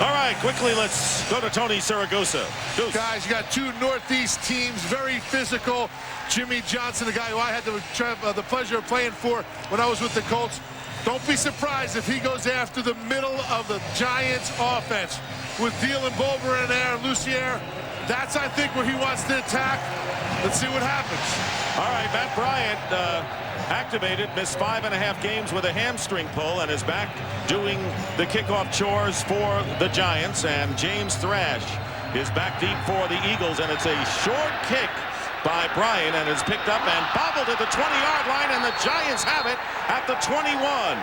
All right, quickly, let's go to Tony Siragusa. Guys, you got two Northeast teams, very physical. Jimmy Johnson, the guy who I had the pleasure of playing for when I was with the Colts. Don't be surprised if he goes after the middle of the Giants offense with Thielen, Bulber in there, Lucier. That's, I think, where he wants to attack. Let's see what happens. All right, Matt Bryant activated, missed 5.5 games with a hamstring pull, and is back doing the kickoff chores for the Giants. And James Thrash is back deep for the Eagles, and it's a short kick by Bryant, and is picked up and bobbled at the 20-yard line, and the Giants have it at the 21.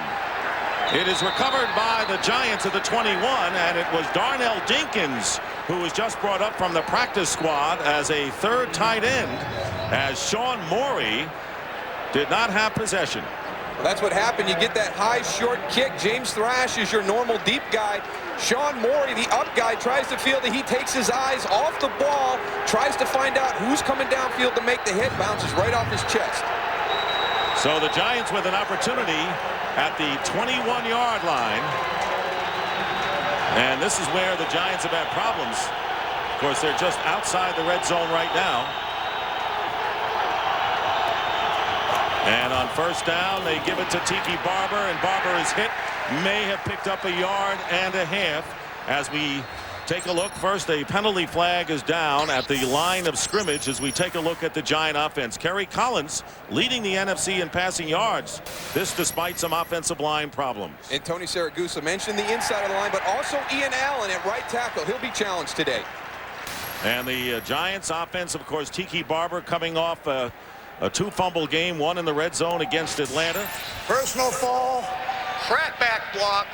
It is recovered by the Giants at the 21, and it was Darnell Dinkins who was just brought up from the practice squad as a third tight end, as Sean Morey did not have possession. Well, that's what happened. You get that high short kick. James Thrash is your normal deep guy. Sean Morey, the up guy, tries to feel that he takes his eyes off the ball, tries to find out who's coming downfield to make the hit, bounces right off his chest. So the Giants with an opportunity at the 21-yard line. And this is where the Giants have had problems. Of course, they're just outside the red zone right now. And on first down, they give it to Tiki Barber, and Barber is hit. May have picked up 1.5 yards as we take a look. First, a penalty flag is down at the line of scrimmage as we take a look at the Giant offense. Kerry Collins leading the NFC in passing yards. This despite some offensive line problems. And Tony Siragusa mentioned the inside of the line, but also Ian Allen at right tackle. He'll be challenged today. And the Giants offense, of course, Tiki Barber coming off a 2-fumble game, one in the red zone against Atlanta. Personal fall, crackback block,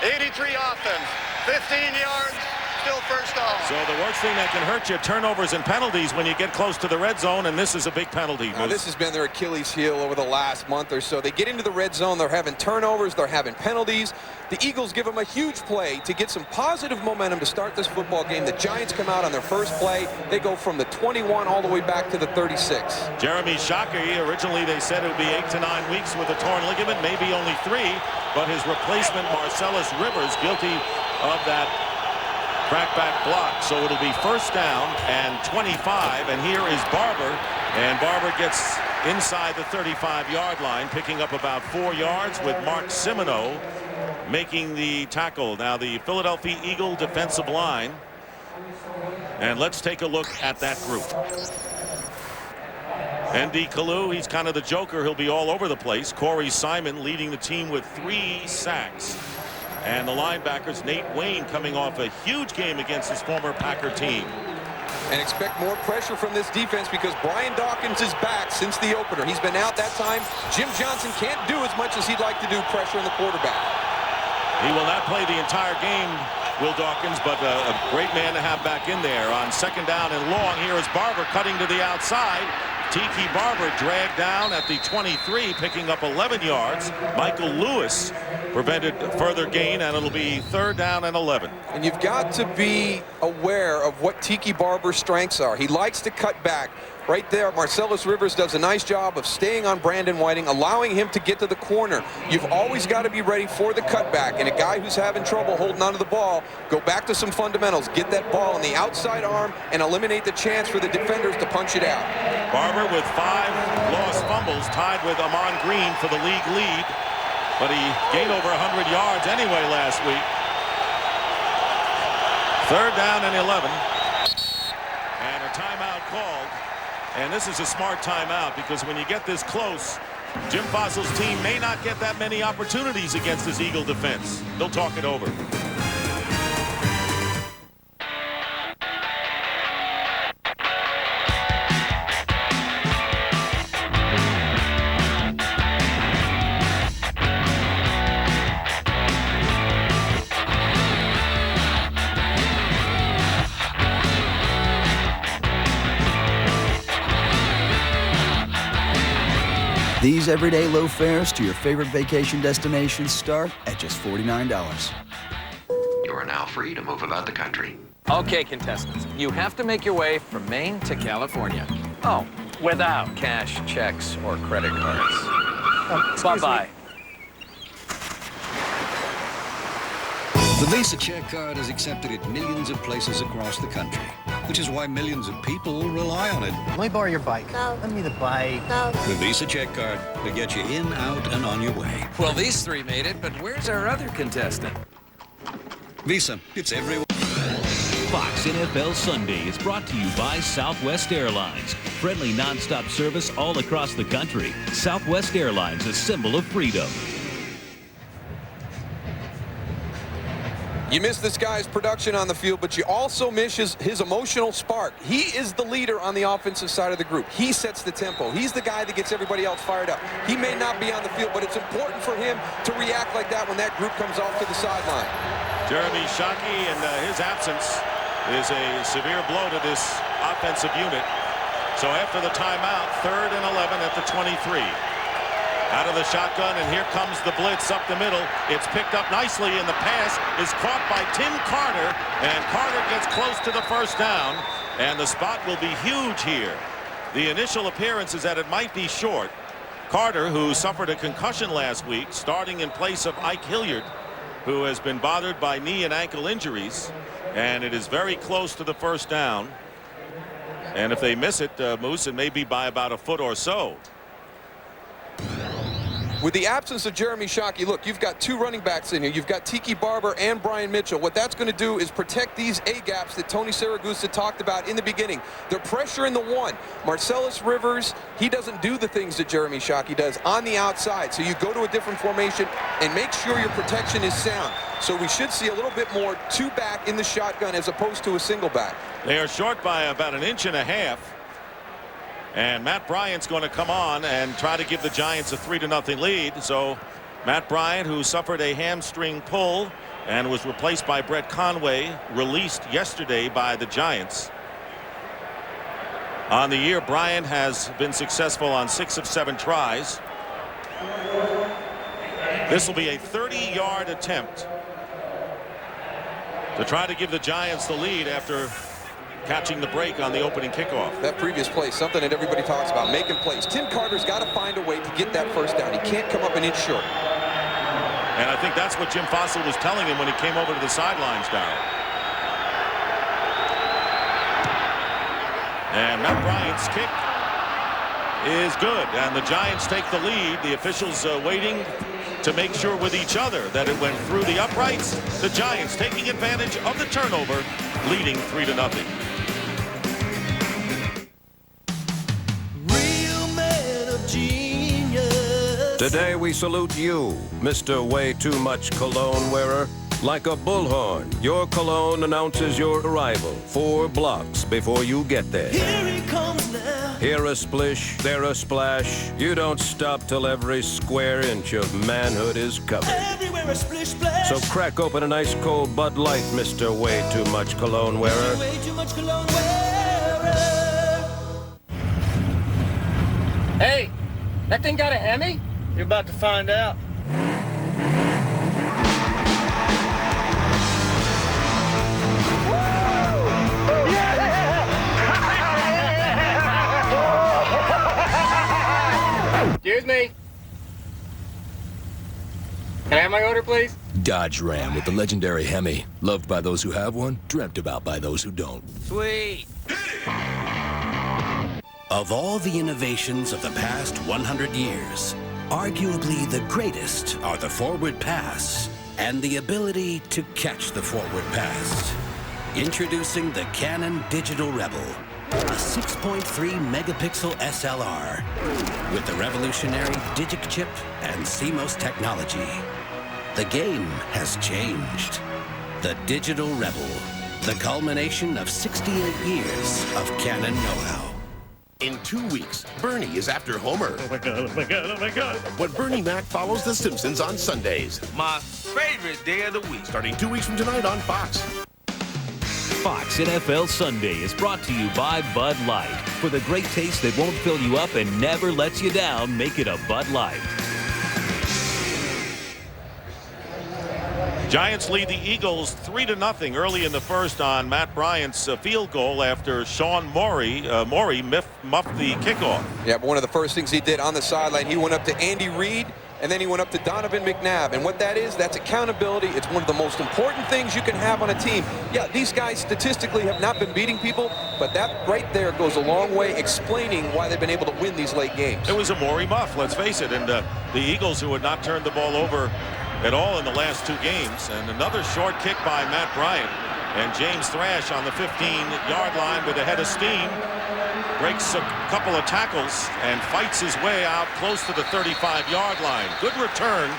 83 offense, 15 yards, still first down. So the worst thing that can hurt you, turnovers and penalties when you get close to the red zone, and this is a big penalty. This has been their Achilles heel over the last month or so. They get into the red zone, they're having turnovers, they're having penalties. The Eagles give them a huge play to get some positive momentum to start this football game. The Giants come out on their first play. They go from the 21 all the way back to the 36. Jeremy Shockey, originally they said it would be 8 to 9 weeks with a torn ligament, maybe only 3, but his replacement, Marcellus Rivers, guilty of that crackback block. So it'll be first down and 25, and here is Barber, and Barber gets inside the 35-yard line, picking up about 4 yards with Mark Simino making the tackle. Now the Philadelphia Eagle defensive line, and let's take a look at that group. N.D. Kalu, he's kind of the joker. He'll be all over the place. Corey Simon leading the team with 3 sacks. And the linebackers, Nate Wayne, coming off a huge game against his former Packer team. And expect more pressure from this defense because Brian Dawkins is back since the opener. He's been out that time. Jim Johnson can't do as much as he'd like to do, pressuring the quarterback. He will not play the entire game, Will Dawkins, but a great man to have back in there. On second down and long, here is Barber cutting to the outside. Tiki Barber dragged down at the 23, picking up 11 yards. Michael Lewis prevented further gain, and it'll be third down and 11. And you've got to be aware of what Tiki Barber's strengths are. He likes to cut back. Right there, Marcellus Rivers does a nice job of staying on Brandon Whiting, allowing him to get to the corner. You've always got to be ready for the cutback. And a guy who's having trouble holding onto the ball, go back to some fundamentals. Get that ball in the outside arm and eliminate the chance for the defenders to punch it out. Barber with 5 lost fumbles, tied with Amon Green for the league lead. But he gained over 100 yards anyway last week. Third down and 11. And a timeout called. And this is a smart timeout because when you get this close, Jim Fossil's team may not get that many opportunities against this Eagle defense. They'll talk it over. These everyday low fares to your favorite vacation destinations start at just $49. You are now free to move about the country. Okay, contestants, you have to make your way from Maine to California. Oh, without cash, checks, or credit cards. Bye-bye. The Visa check card is accepted at millions of places across the country, which is why millions of people rely on it. Let me borrow your bike. No. Lend me the bike. No. The Visa check card to get you in, out, and on your way. Well, these three made it, but where's our other contestant? Visa, it's everywhere. Fox NFL Sunday is brought to you by Southwest Airlines. Friendly nonstop service all across the country. Southwest Airlines, a symbol of freedom. You miss this guy's production on the field, but you also miss his emotional spark. He is the leader on the offensive side of the group. He sets the tempo. He's the guy that gets everybody else fired up. He may not be on the field, but it's important for him to react like that when that group comes off to the sideline. Jeremy Shockey, and his absence is a severe blow to this offensive unit. So after the timeout, 3rd and 11 at the 23. Out of the shotgun, and here comes the blitz up the middle. It's picked up nicely, and the pass is caught by Tim Carter, and Carter gets close to the first down, and the spot will be huge here. The initial appearance is that it might be short. Carter, who suffered a concussion last week, starting in place of Ike Hilliard, who has been bothered by knee and ankle injuries, and it is very close to the first down. And if they miss it, Moose, it may be by about a foot or so. With the absence of Jeremy Shockey, look, you've got two running backs in here. You've got Tiki Barber and Brian Mitchell. What that's going to do is protect these A-gaps that Tony Siragusa talked about in the beginning. They're pressure in the one. Marcellus Rivers, he doesn't do the things that Jeremy Shockey does on the outside. So you go to a different formation and make sure your protection is sound. So we should see a little bit more two back in the shotgun as opposed to a single back. They are short by about 1.5 inches. And Matt Bryant's going to come on and try to give the Giants a 3-0 lead. So Matt Bryant, who suffered a hamstring pull and was replaced by Brett Conway, released yesterday by the Giants. On the year, Bryant has been successful on 6 of 7 tries. This will be a 30-yard attempt to try to give the Giants the lead after catching the break on the opening kickoff. That previous play, something that everybody talks about, making plays. Tim Carter's got to find a way to get that first down. He can't come up an inch short. And I think that's what Jim Fossil was telling him when he came over to the sidelines, Darryl. And Matt Bryant's kick is good, and the Giants take the lead. The officials waiting to make sure with each other that it went through the uprights. The Giants taking advantage of the turnover, leading 3-0. Today we salute you, Mr. Way Too Much cologne wearer. Like a bullhorn, your cologne announces your arrival 4 blocks before you get there. Here he comes now. Here a splish, there a splash. You don't stop till every square inch of manhood is covered. Everywhere a splish splash. So crack open an ice cold Bud Light, Mr. Way Too Much cologne wearer. Way too much cologne wearer. Hey, that thing got a Hemi? You're about to find out. Excuse me. Can I have my order, please? Dodge Ram with the legendary Hemi. Loved by those who have one, dreamt about by those who don't. Sweet. Of all the innovations of the past 100 years, arguably the greatest are the forward pass and the ability to catch the forward pass. Introducing the Canon Digital Rebel, a 6.3 megapixel SLR with the revolutionary Digic chip and CMOS technology. The game has changed. The Digital Rebel, the culmination of 68 years of Canon know-how. In 2 weeks, Bernie is after Homer. Oh my God, oh my God, oh my God. But Bernie Mac follows The Simpsons on Sundays. My favorite day of the week. Starting 2 weeks from tonight on Fox. Fox NFL Sunday is brought to you by Bud Light. For the great taste that won't fill you up and never lets you down, make it a Bud Light. Giants lead the Eagles 3-0 early in the first on Matt Bryant's field goal after Sean Morey muffed the kickoff. Yeah, but one of the first things he did on the sideline, he went up to Andy Reid and then he went up to Donovan McNabb. And what that is, that's accountability. It's one of the most important things you can have on a team. Yeah, these guys statistically have not been beating people, but that right there goes a long way explaining why they've been able to win these late games. It was a Maury muff, let's face it, and the Eagles, who had not turned the ball over at all in the last 2 games. And another short kick by Matt Bryant, and James Thrash on the 15-yard line with a head of steam breaks a couple of tackles and fights his way out close to the 35-yard line. Good return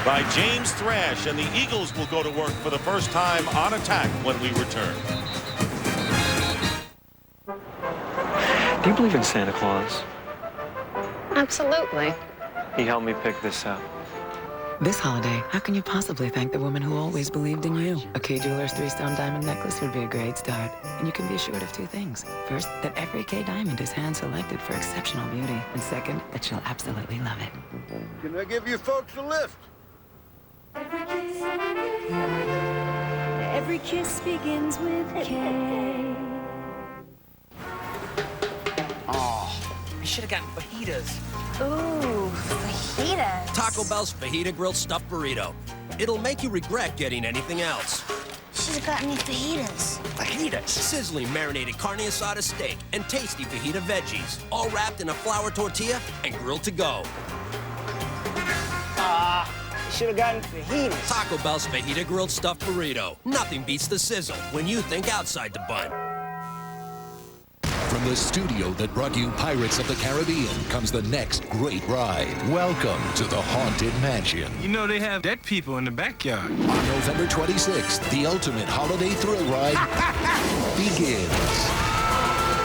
by James Thrash, and the Eagles will go to work for the first time on attack when we return. Do you believe in Santa Claus? Absolutely. He helped me pick this out. This holiday, how can you possibly thank the woman who always believed in you? A Kay Jewelers 3-stone diamond necklace would be a great start. And you can be assured of 2 things. First, that every Kay diamond is hand-selected for exceptional beauty. And second, that she'll absolutely love it. Can I give you folks a lift? Every kiss begins with K. Oh, I should have gotten fajitas. Ooh, fajitas. Taco Bell's Fajita Grilled Stuffed Burrito. It'll make you regret getting anything else. Should've gotten me fajitas. Fajitas? Sizzling marinated carne asada steak and tasty fajita veggies, all wrapped in a flour tortilla and grilled to go. Should have gotten fajitas. Taco Bell's Fajita Grilled Stuffed Burrito. Nothing beats the sizzle when you think outside the bun. From the studio that brought you Pirates of the Caribbean comes the next great ride. Welcome to the Haunted Mansion. You know they have dead people in the backyard. On November 26th, the ultimate holiday thrill ride begins.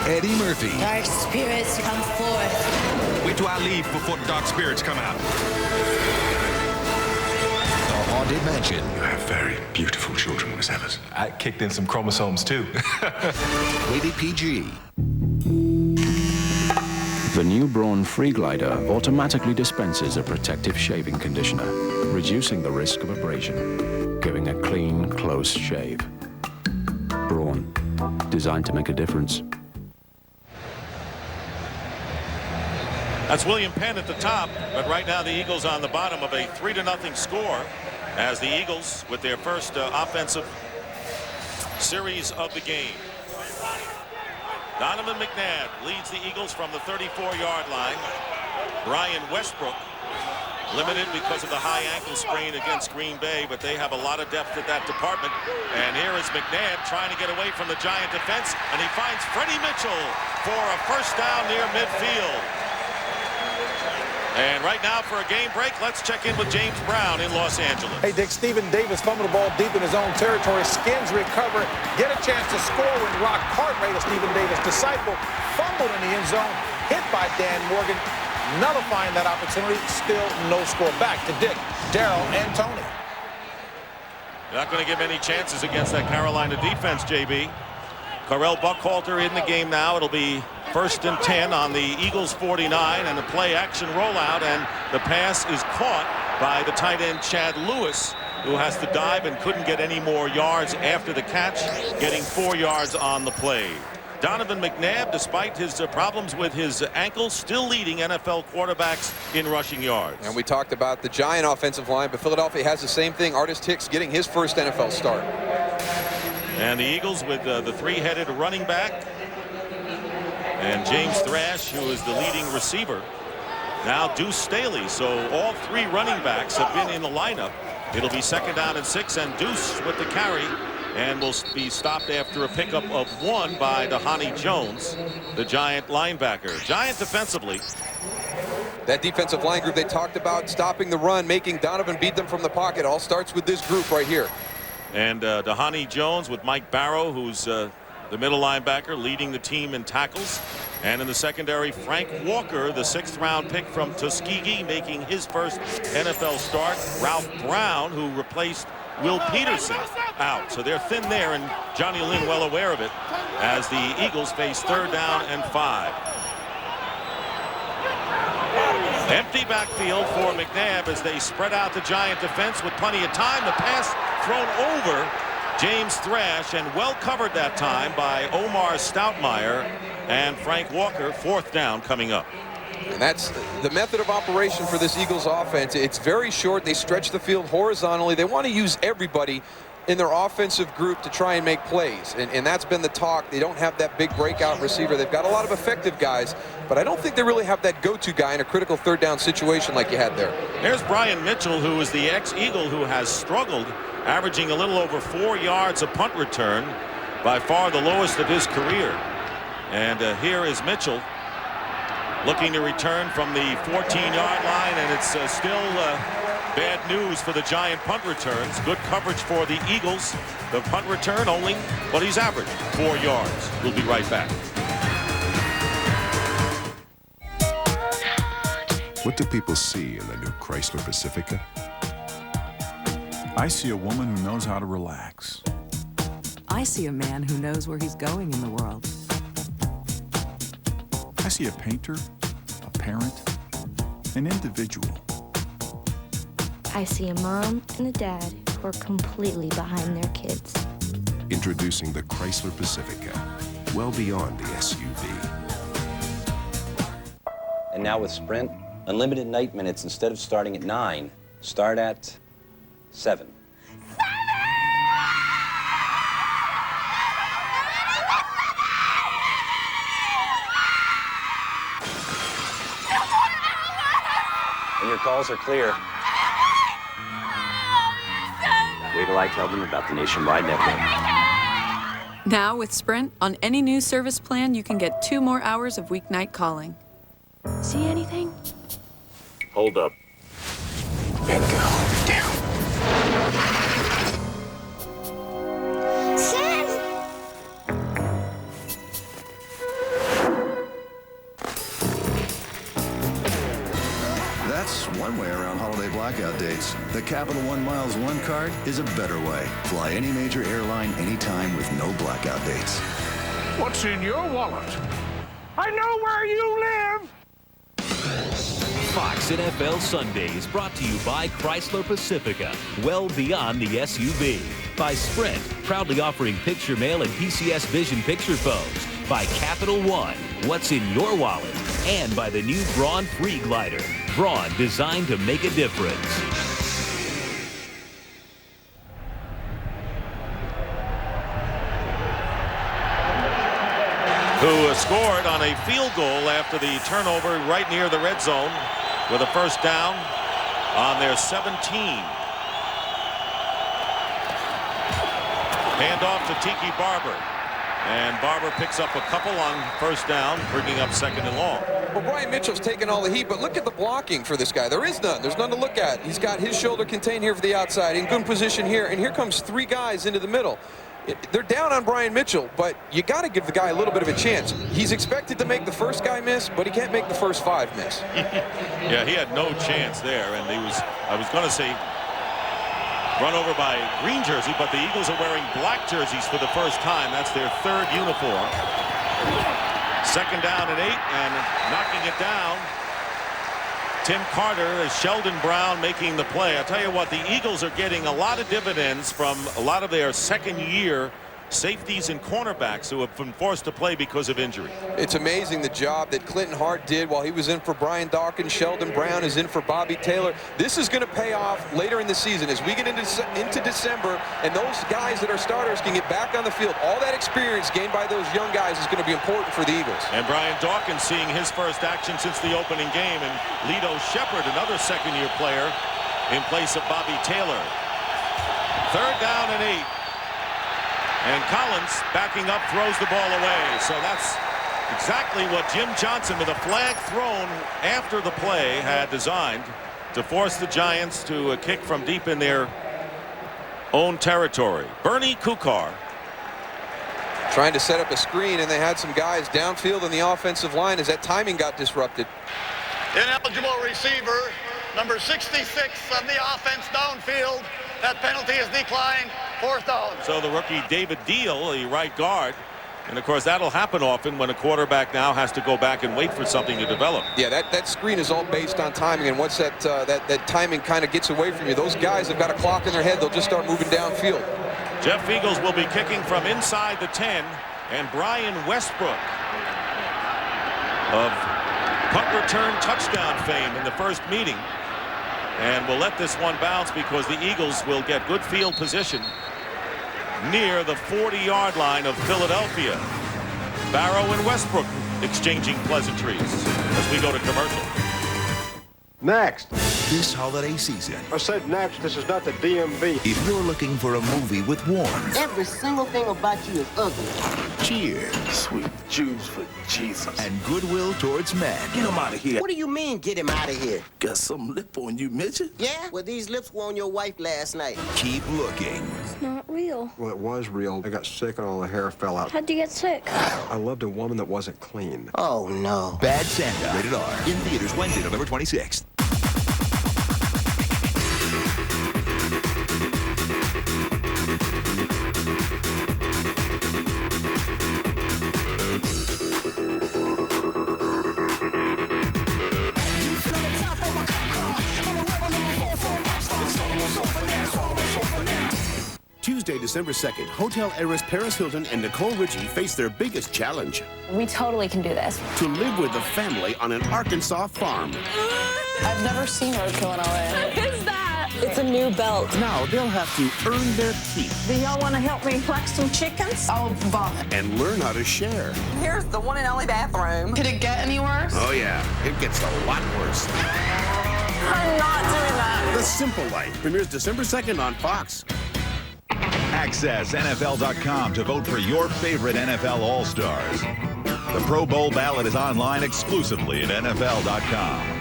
Eddie Murphy. Dark spirits come forth. Wait till I leave before the dark spirits come out. The Haunted Mansion. You have very beautiful children, Miss Evers. I kicked in some chromosomes, too. Rated PG. The new Braun Free Glider automatically dispenses a protective shaving conditioner, reducing the risk of abrasion, giving a clean, close shave. Braun, designed to make a difference. That's William Penn at the top, but right now the Eagles on the bottom of a 3-0 score as the Eagles with their first offensive series of the game. Donovan McNabb leads the Eagles from the 34-yard line. Brian Westbrook limited because of the high ankle sprain against Green Bay, but they have a lot of depth at that department. And here is McNabb trying to get away from the Giant defense, and he finds Freddie Mitchell for a first down near midfield. And right now for a game break, let's check in with James Brown in Los Angeles. Hey, Dick, Stephen Davis fumbled the ball deep in his own territory. Skins recover, get a chance to score when Rock Cartwright of Stephen Davis. Disciple fumbled in the end zone, hit by Dan Morgan, nullifying that opportunity. Still no score. Back to Dick, Darrell, and Tony. You're not going to give any chances against that Carolina defense, JB. Carell Buckhalter in the game now. It'll be 1st and 10 on the Eagles 49, and a play-action rollout, and the pass is caught by the tight end Chad Lewis, who has to dive and couldn't get any more yards after the catch, getting 4 yards on the play. Donovan McNabb, despite his problems with his ankle, still leading NFL quarterbacks in rushing yards. And we talked about the Giant offensive line, but Philadelphia has the same thing. Artis Hicks getting his first NFL start. And the Eagles with the 3-headed running back, and James Thrash, who is the leading receiver. Now Deuce Staley. So all 3 running backs have been in the lineup. It'll be 2nd down and 6, and Deuce with the carry, and will be stopped after a pickup of 1 by Dhani Jones, the Giant linebacker. Giant defensively. That defensive line group they talked about, stopping the run, making Donovan beat them from the pocket, all starts with this group right here. And Dhani Jones with Mike Barrow, who's the middle linebacker, leading the team in tackles. And in the secondary, Frank Walker, the 6th-round pick from Tuskegee, making his first NFL start. Ralph Brown, who replaced Will Peterson, out. So they're thin there, and Johnny Lynn well aware of it, as the Eagles face 3rd down and 5. Empty backfield for McNabb as they spread out the Giant defense with plenty of time. The pass thrown over James Thrash, and well covered that time by Omar Stoutmeyer and Frank Walker. 4th down coming up. And that's the method of operation for this Eagles offense. It's very short. They stretch the field horizontally. They want to use everybody in their offensive group to try and make plays. And that's been the talk. They don't have that big breakout receiver. They've got a lot of effective guys, but I don't think they really have that go-to guy in a critical third down situation like you had there. There's Brian Mitchell, who is the ex-Eagle who has struggled, averaging a little over 4 yards a punt return, by far the lowest of his career. And here is Mitchell looking to return from the 14-yard line, and it's still bad news for the Giant punt returns. Good coverage for the Eagles. The punt return only what he's averaged, 4 yards. We'll be right back. What do people see in the new Chrysler Pacifica? I see a woman who knows how to relax. I see a man who knows where he's going in the world. I see a painter, a parent, an individual. I see a mom and a dad who are completely behind their kids. Introducing the Chrysler Pacifica, well beyond the SUV. And now with Sprint, unlimited night minutes instead of starting at 9, start at 7. And your calls are clear. Wait till I tell them about the nationwide network. Now with Sprint, on any new service plan, you can get 2 more hours of weeknight calling. See anything? Hold up. And go down. That's one way around holiday blackout dates. The Capital One Miles One card is a better way. Fly any major airline anytime with no blackout dates. What's in your wallet? I know where you live! Fox NFL Sundays brought to you by Chrysler Pacifica, well beyond the SUV. By Sprint, proudly offering picture mail and PCS Vision picture phones. By Capital One, what's in your wallet? And by the new Braun Free Glider. Braun, designed to make a difference. Who scored on a field goal after the turnover right near the red zone with a first down on their 17. Hand off to Tiki Barber. And Barber picks up a couple on first down, bringing up 2nd and long. Well, Brian Mitchell's taking all the heat, but look at the blocking for this guy. There is none. There's none to look at. He's got his shoulder contained here for the outside, in good position here, and here comes 3 guys into the middle. They're down on Brian Mitchell, but you got to give the guy a little bit of a chance. He's expected to make the first guy miss, but he can't make the first 5 miss. Yeah, he had no chance there, and I was going to say run over by green jersey, but the Eagles are wearing black jerseys for the first time. That's their 3rd uniform. 2nd down and 8, and knocking it down. Tim Carter is Sheldon Brown making the play. I'll tell you what, the Eagles are getting a lot of dividends from a lot of their 2nd-year safeties and cornerbacks who have been forced to play because of injury. It's amazing the job that Clinton Hart did while he was in for Brian Dawkins. Sheldon Brown is in for Bobby Taylor. This is going to pay off later in the season as we get into December, and those guys that are starters can get back on the field. All that experience gained by those young guys is going to be important for the Eagles. And Brian Dawkins seeing his first action since the opening game, and Lito Shepherd, another 2nd-year player, in place of Bobby Taylor. 3rd down and 8. And Collins, backing up, throws the ball away. So that's exactly what Jim Johnson, with a flag thrown after the play, had designed to force the Giants to kick from deep in their own territory. Bernie Kukar trying to set up a screen, and they had some guys downfield in the offensive line as that timing got disrupted. Ineligible receiver, number 66 of the offense downfield. That penalty is declined. 4th down. So the rookie David Deal, the right guard, and of course that'll happen often when a quarterback now has to go back and wait for something to develop. Yeah, that screen is all based on timing, and once that timing kind of gets away from you, those guys have got a clock in their head. They'll just start moving downfield. Jeff Eagles will be kicking from inside the 10, and Brian Westbrook of punt return touchdown fame in the first meeting. And we'll let this one bounce because the Eagles will get good field position near the 40-yard line of Philadelphia. Barrow and Westbrook exchanging pleasantries as we go to commercial. Next. This holiday season. I said next, this is not the DMV. If you're looking for a movie with warmth. Every single thing about you is ugly. Cheers. Sweet Jews for Jesus. And goodwill towards men. Get him out of here. What do you mean, get him out of here? Got some lip on you, midget? Yeah? Well, these lips were on your wife last night. Keep looking. It's not real. Well, it was real. I got sick and all the hair fell out. How'd you get sick? I loved a woman that wasn't clean. Oh, no. Bad Santa. Rated R. In theaters Wednesday, November 26th. Tuesday, December 2nd, Hotel Heiress Paris Hilton and Nicole Richie face their biggest challenge. We totally can do this. To live with the family on an Arkansas farm. I've never seen roadkill in LA. What is that? It's a new belt. Now they'll have to earn their keep. Do y'all want to help me pluck some chickens? I'll vomit. And learn how to share. Here's the one and only bathroom. Could it get any worse? Oh yeah, it gets a lot worse. I'm not doing that. The Simple Life premieres December 2nd on Fox. Access NFL.com to vote for your favorite NFL All-Stars. The Pro Bowl ballot is online exclusively at NFL.com.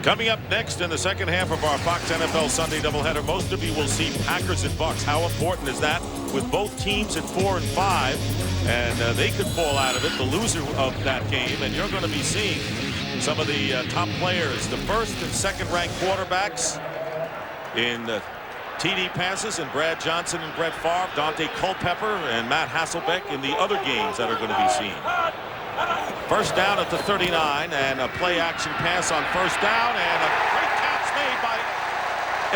Coming up next in the second half of our Fox NFL Sunday doubleheader, most of you will see Packers and Bucks. How important is that with both teams at 4-5? And they could fall out of it, the loser of that game. And you're going to be seeing some of the top players, the first and second ranked quarterbacks in TD passes, and Brad Johnson and Brett Favre, Dante Culpepper and Matt Hasselbeck in the other games that are going to be seen. First down at the 39, and a play action pass on first down, and a great catch made by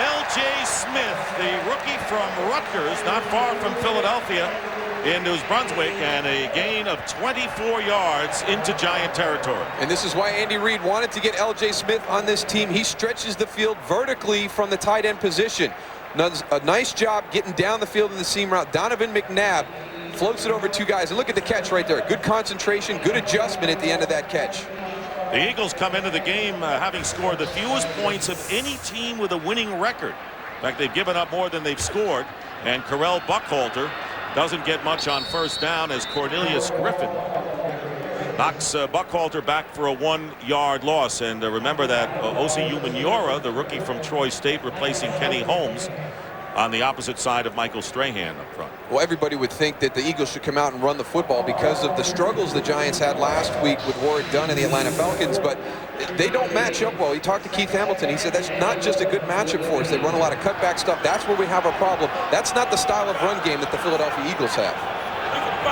L.J. Smith, the rookie from Rutgers, not far from Philadelphia in New Brunswick, and a gain of 24 yards into Giant territory. And this is why Andy Reid wanted to get L.J. Smith on this team. He stretches the field vertically from the tight end position. Does a nice job getting down the field in the seam route. Donovan McNabb floats it over two guys. And look at the catch right there. Good concentration, good adjustment at the end of that catch. The Eagles come into the game having scored the fewest points of any team with a winning record. In fact, they've given up more than they've scored. And Correll Buckhalter doesn't get much on first down as Cornelius Griffin knocks Buckhalter back for a 1-yard loss. And remember that Osi Umenyiora, the rookie from Troy State, replacing Kenny Holmes on the opposite side of Michael Strahan up front. Well, everybody would think that the Eagles should come out and run the football because of the struggles the Giants had last week with Warrick Dunn and the Atlanta Falcons, but they don't match up well. He talked to Keith Hamilton. He said that's not just a good matchup for us. They run a lot of cutback stuff. That's where we have our problem. That's not the style of run game that the Philadelphia Eagles have.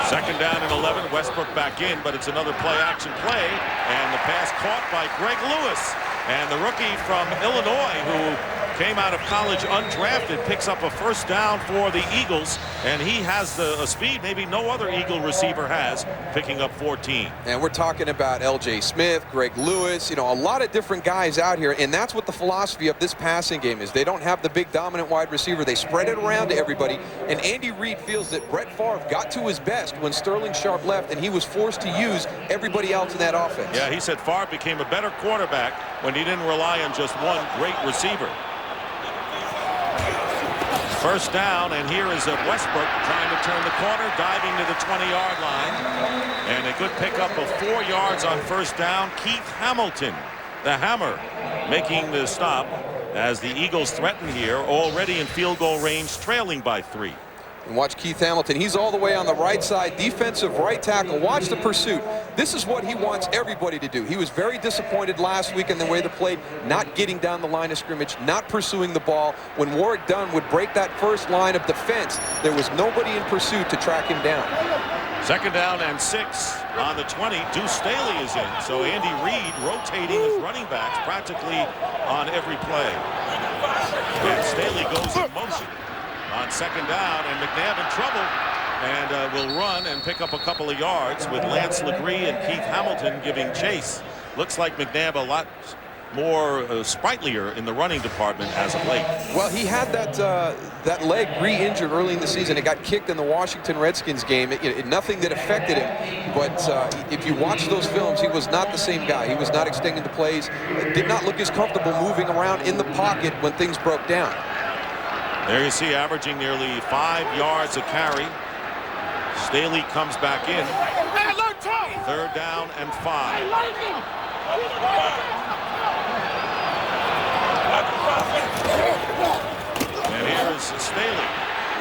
Second down and 11. Westbrook back in, but it's another play-action play, and the pass caught by Greg Lewis. And the rookie from Illinois, who came out of college undrafted, picks up a first down for the Eagles, and he has a speed maybe no other Eagle receiver has, picking up 14. And we're talking about L.J. Smith, Greg Lewis, you know, a lot of different guys out here, and that's what the philosophy of this passing game is. They don't have the big dominant wide receiver. They spread it around to everybody, and Andy Reid feels that Brett Favre got to his best when Sterling Sharp left, and he was forced to use everybody else in that offense. Yeah, he said Favre became a better quarterback when he didn't rely on just one great receiver. First down, and here is Westbrook trying to turn the corner, diving to the 20-yard line. And a good pickup of 4 yards on first down. Keith Hamilton, the Hammer, making the stop as the Eagles threaten here, already in field goal range, trailing by 3. And watch Keith Hamilton. He's all the way on the right side, defensive right tackle. Watch the pursuit. This is what he wants everybody to do. He was very disappointed last week in the way they played, not getting down the line of scrimmage, not pursuing the ball. When Warrick Dunn would break that first line of defense, there was nobody in pursuit to track him down. Second down and 6 on the 20. Deuce Staley is in. So Andy Reid rotating his running backs practically on every play. And Staley goes in motion on second down, and McNabb in trouble. and will run and pick up a couple of yards with Lance Legree and Keith Hamilton giving chase. Looks like McNabb a lot more sprightlier in the running department as of late. Well, he had that leg re-injured early in the season. It got kicked in the Washington Redskins game. Nothing that affected him. But if you watch those films, he was not the same guy. He was not extending the plays. Did not look as comfortable moving around in the pocket when things broke down. There you see averaging nearly 5 yards a carry. Staley comes back in. 3rd down and 5. And here is Staley.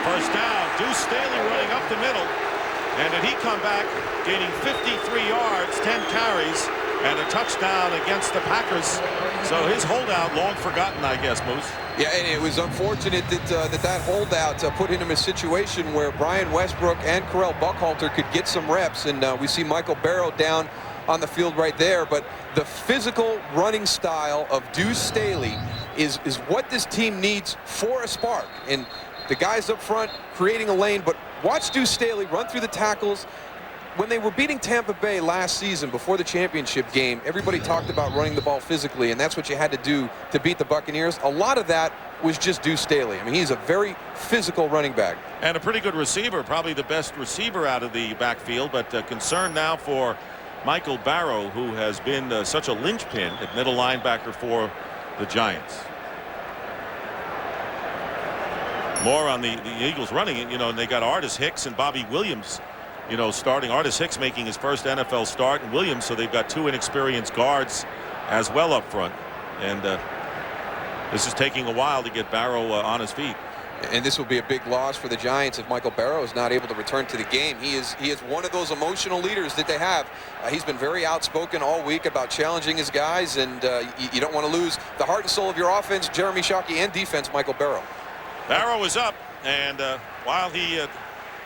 1st down. Deuce Staley running up the middle. And did he come back gaining 53 yards, 10 carries, and a touchdown against the Packers. So his holdout long forgotten, I guess, Moose. Yeah, and it was unfortunate that that holdout put him in a situation where Brian Westbrook and Correll Buckhalter could get some reps, and we see Michael Barrow down on the field right there. But the physical running style of Deuce Staley is what this team needs for a spark. And the guys up front creating a lane, but watch Deuce Staley run through the tackles. When they were beating Tampa Bay last season before the championship game, everybody talked about running the ball physically, and that's what you had to do to beat the Buccaneers. A lot of that was just Deuce Staley. I mean, he's a very physical running back. And a pretty good receiver, probably the best receiver out of the backfield, but concern now for Michael Barrow, who has been such a linchpin at middle linebacker for the Giants. More on the Eagles running it, and they got Artis Hicks and Bobby Williams, starting. Artis Hicks making his first NFL start, and Williams, so they've got 2 inexperienced guards as well up front. And this is taking a while to get Barrow on his feet. And this will be a big loss for the Giants if Michael Barrow is not able to return to the game. He is one of those emotional leaders that they have. He's been very outspoken all week about challenging his guys, and you don't want to lose the heart and soul of your offense, Jeremy Shockey, and defense, Michael Barrow. Barrow is up, and while he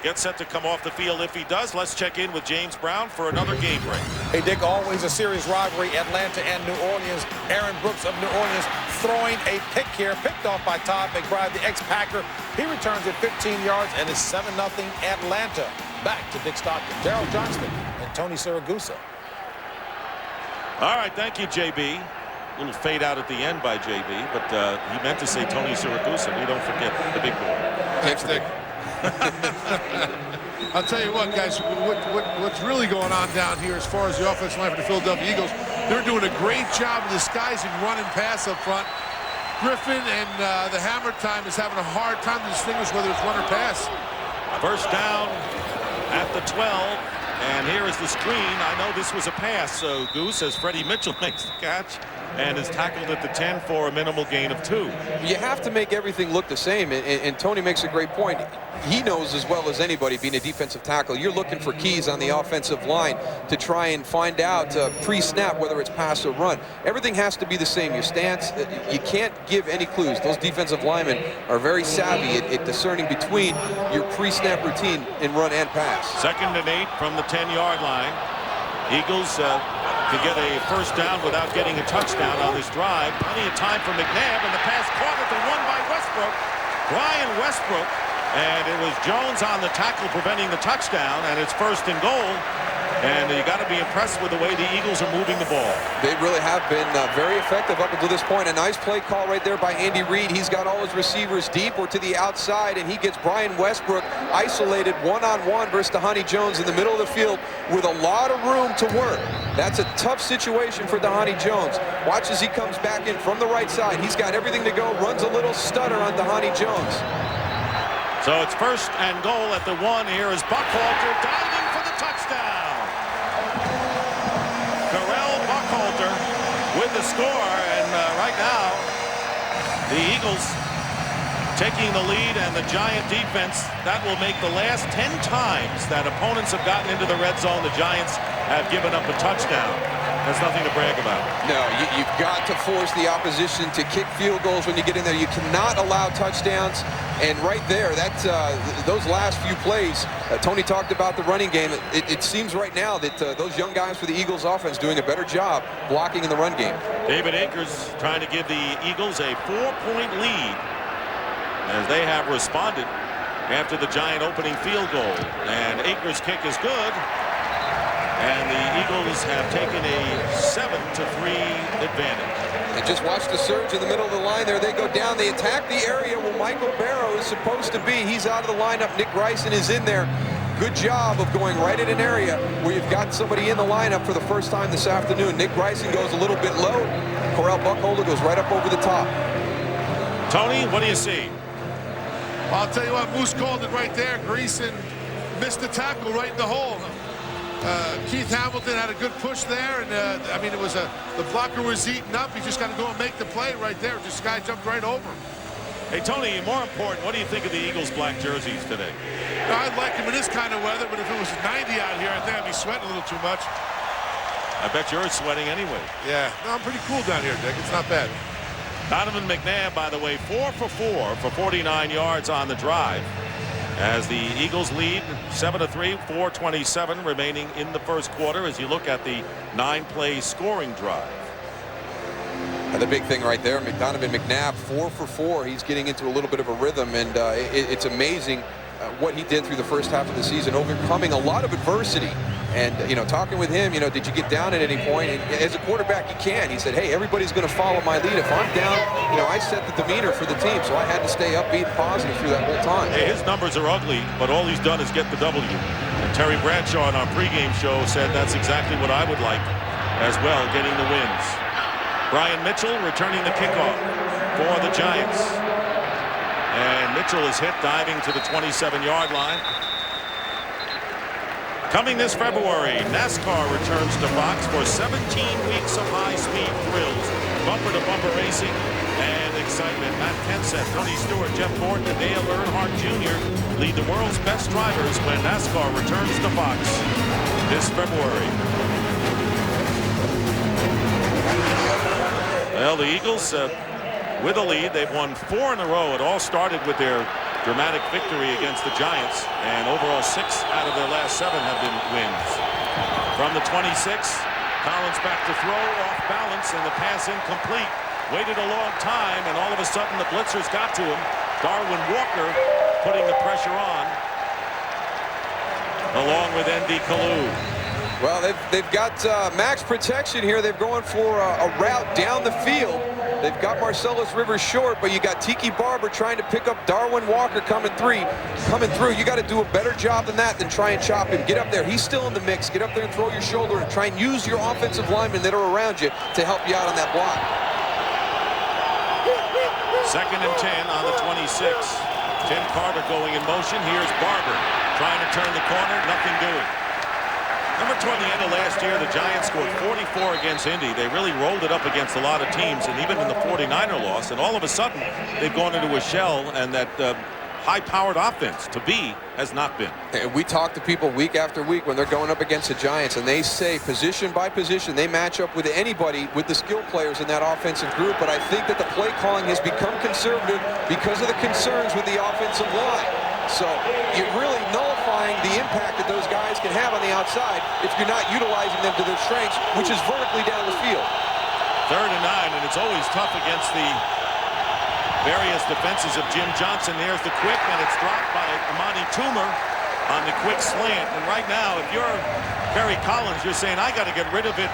gets set to come off the field, if he does, let's check in with James Brown for another game break. Hey, Dick, always a serious rivalry, Atlanta and New Orleans. Aaron Brooks of New Orleans throwing a pick here, picked off by Todd McBride, the ex-Packer. He returns at 15 yards, and it's 7-0 Atlanta. Back to Dick Stockton, Daryl Johnston, and Tony Siragusa. All right, thank you, JB. A little fade out at the end by JB, but he meant to say Tony Siragusa. We don't forget the big boy. Thanks, Dick. I'll tell you what, guys, what's really going on down here as far as the offensive line for the Philadelphia Eagles, they're doing a great job of disguising run and pass up front. Griffin and the Hammer time is having a hard time to distinguish whether it's run or pass. 1st down at the 12, and here is the screen. I know this was a pass, so Goose, as Freddie Mitchell makes the catch and is tackled at the 10 for a minimal gain of 2. You have to make everything look the same, and Tony makes a great point. He knows as well as anybody, being a defensive tackle, you're looking for keys on the offensive line to try and find out pre-snap whether it's pass or run. Everything has to be the same. Your stance, you can't give any clues. Those defensive linemen are very savvy at discerning between your pre-snap routine in run and pass. 2nd and 8 from the 10-yard line. Eagles to get a 1st down without getting a touchdown on this drive. Plenty of time for McNabb, and the pass caught at the 1 by Westbrook. Brian Westbrook, and it was Jones on the tackle preventing the touchdown, and it's 1st and goal. And you got to be impressed with the way the Eagles are moving the ball. They really have been very effective up until this point. A nice play call right there by Andy Reid. He's got all his receivers deep or to the outside, and he gets Brian Westbrook isolated one-on-one versus Dhani Jones in the middle of the field with a lot of room to work. That's a tough situation for Dhani Jones. Watch as he comes back in from the right side. He's got everything to go, runs a little stutter on Dhani Jones. So it's 1st and goal at the 1. Here is Buckhalter diving for the touchdown. Correll Buckhalter with the score, and right now the Eagles taking the lead, and the Giant defense, that will make the last 10 times that opponents have gotten into the red zone, the Giants have given up a touchdown. That's nothing to brag about. No, you've got to force the opposition to kick field goals when you get in there. You cannot allow touchdowns. And right there, those last few plays, Tony talked about the running game. It seems right now that those young guys for the Eagles offense doing a better job blocking in the run game. David Akers trying to give the Eagles a 4-point lead as they have responded after the Giant opening field goal. And Akers' kick is good. And the Eagles have taken a 7-3 advantage. And just watch the surge in the middle of the line there. They go down. They attack the area where Michael Barrow is supposed to be. He's out of the lineup. Nick Greisen is in there. Good job of going right in an area where you've got somebody in the lineup for the first time this afternoon. Nick Greisen goes a little bit low. Corral Buckholder goes right up over the top. Tony, what do you see? I'll tell you what, Moose called it right there. Greisen missed the tackle right in the hole. Keith Hamilton had a good push there, and I mean, it was the blocker was eaten up. He just got to go and make the play right there. This guy jumped right over him. Hey, Tony, more important, what do you think of the Eagles' black jerseys today? I'd like him in this kind of weather, but if it was 90 out here, I think I'd be sweating a little too much. I bet you're sweating anyway. Yeah, no, I'm pretty cool down here, Dick. It's not bad. Donovan McNabb, by the way, 4 for 4 for 49 yards on the drive. As the Eagles lead 7-3, 4:27 remaining in the first quarter as you look at the 9-play scoring drive. And the big thing right there, Donovan McNabb, 4 for 4. He's getting into a little bit of a rhythm, and it's amazing what he did through the first half of the season, overcoming a lot of adversity. And, you know, talking with him, you know, did you get down at any point? And as a quarterback, you can. He said, hey, everybody's going to follow my lead. If I'm down, you know, I set the demeanor for the team, so I had to stay upbeat and positive through that whole time. Hey, his numbers are ugly, but all he's done is get the W. And Terry Bradshaw on our pregame show said that's exactly what I would like as well, getting the wins. Brian Mitchell returning the kickoff for the Giants. And Mitchell is hit diving to the 27-yard line. Coming this February, NASCAR returns to Fox for 17 weeks of high-speed thrills, bumper-to-bumper racing, and excitement. Matt Kenseth, Tony Stewart, Jeff Gordon, and Dale Earnhardt Jr. lead the world's best drivers when NASCAR returns to Fox this February. Well, the Eagles, with a lead, they've won 4 in a row. It all started with their dramatic victory against the Giants, and overall 6 out of their last 7 have been wins. From the 26, Collins back to throw, off balance, and the pass incomplete. Waited a long time, and all of a sudden the blitzers got to him. Darwin Walker putting the pressure on, along with Andy Kalu. Well, they've got max protection here. They're going for a route down the field. They've got Marcellus Rivers short, but you got Tiki Barber trying to pick up Darwin Walker coming through. You got to do a better job than that than try and chop him. Get up there. He's still in the mix. Get up there and throw your shoulder and try and use your offensive linemen that are around you to help you out on that block. 2nd and 10 on the 26. Tim Carter going in motion. Here's Barber trying to turn the corner. Nothing doing. Remember toward the end of last year, the Giants scored 44 against Indy. They really rolled it up against a lot of teams, and even in the 49er loss, and all of a sudden, they've gone into a shell, and that high-powered offense to be has not been. And we talk to people week after week when they're going up against the Giants, and they say position by position, they match up with anybody with the skill players in that offensive group, but I think that the play calling has become conservative because of the concerns with the offensive line. So you're really nullifying the impact that those guys can have on the outside if you're not utilizing them to their strengths, which is vertically down the field. 3rd and 9, and it's always tough against the various defenses of Jim Johnson. There's the quick, and it's dropped by Amani Toomer on the quick slant. And right now, if you're Kerry Collins, you're saying, I got to get rid of it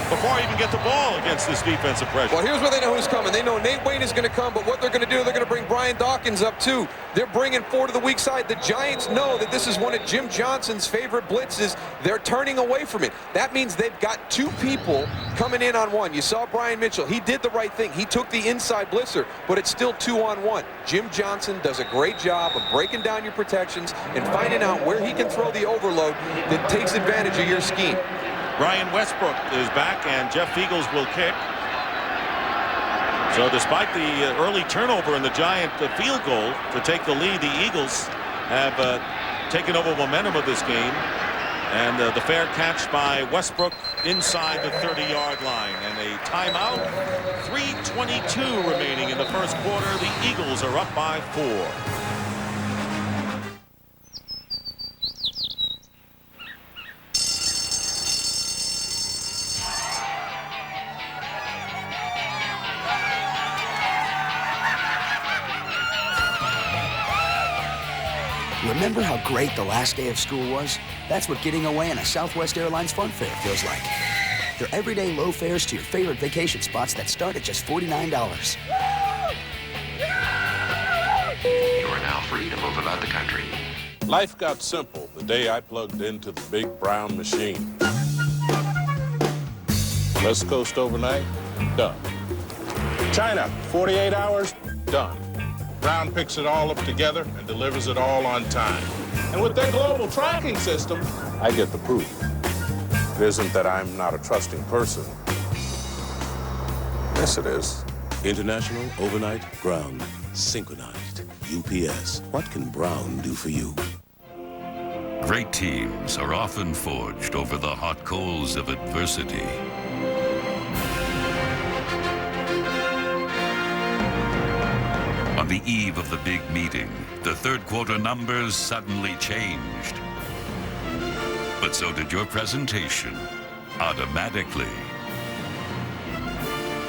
before I even get the ball against this defensive pressure. Well, here's where they know who's coming. They know Nate Wayne is going to come, but what they're going to do, they're going to bring Brian Dawkins up too. They're bringing 4 to the weak side. The Giants know that this is one of Jim Johnson's favorite blitzes. They're turning away from it. That means they've got 2 people coming in on 1. You saw Brian Mitchell. He did the right thing. He took the inside blitzer, but it's still 2-on-1. Jim Johnson does a great job of breaking down your protections and finding out where he can throw the overload that takes advantage of your scheme. Brian Westbrook is back, and Jeff Eagles will kick. So despite the early turnover in the Giant field goal to take the lead, the Eagles have taken over momentum of this game. And the fair catch by Westbrook inside the 30-yard line. And a timeout. 3:22 remaining in the first quarter. The Eagles are up by 4. Remember how great the last day of school was? That's what getting away on a Southwest Airlines Fun Fair feels like. They're everyday low fares to your favorite vacation spots that start at just $49. You are now free to move about the country. Life got simple the day I plugged into the big brown machine. West Coast overnight, done. China, 48 hours, done. Brown picks it all up together and delivers it all on time. And with their global tracking system, I get the proof. It isn't that I'm not a trusting person. Yes, it is. International Overnight Ground Synchronized. UPS. What can Brown do for you? Great teams are often forged over the hot coals of adversity. On the eve of the big meeting, the third quarter numbers suddenly changed. But so did your presentation, automatically.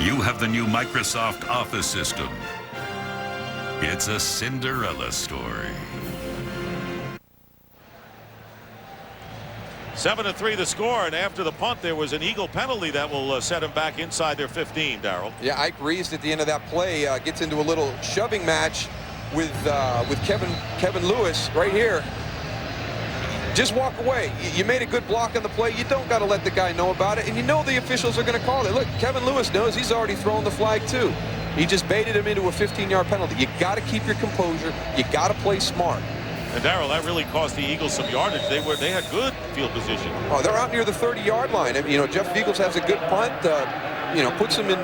You have the new Microsoft Office system. It's a Cinderella story. 7-3 the score, and after the punt, there was an Eagle penalty that will set him back inside their 15, Darrell. Yeah, Ike Reese at the end of that play gets into a little shoving match with Kevin Lewis right here. Just walk away. You made a good block on the play. You don't got to let the guy know about it, and you know the officials are going to call it. Look, Kevin Lewis knows he's already thrown the flag too. He just baited him into a 15-yard penalty. You got to keep your composure. You got to play smart. And Darrell, that really cost the Eagles some yardage. They had good field position. Oh, they're out near the 30-yard line. I mean, Jeff Beagles has a good punt. Puts them in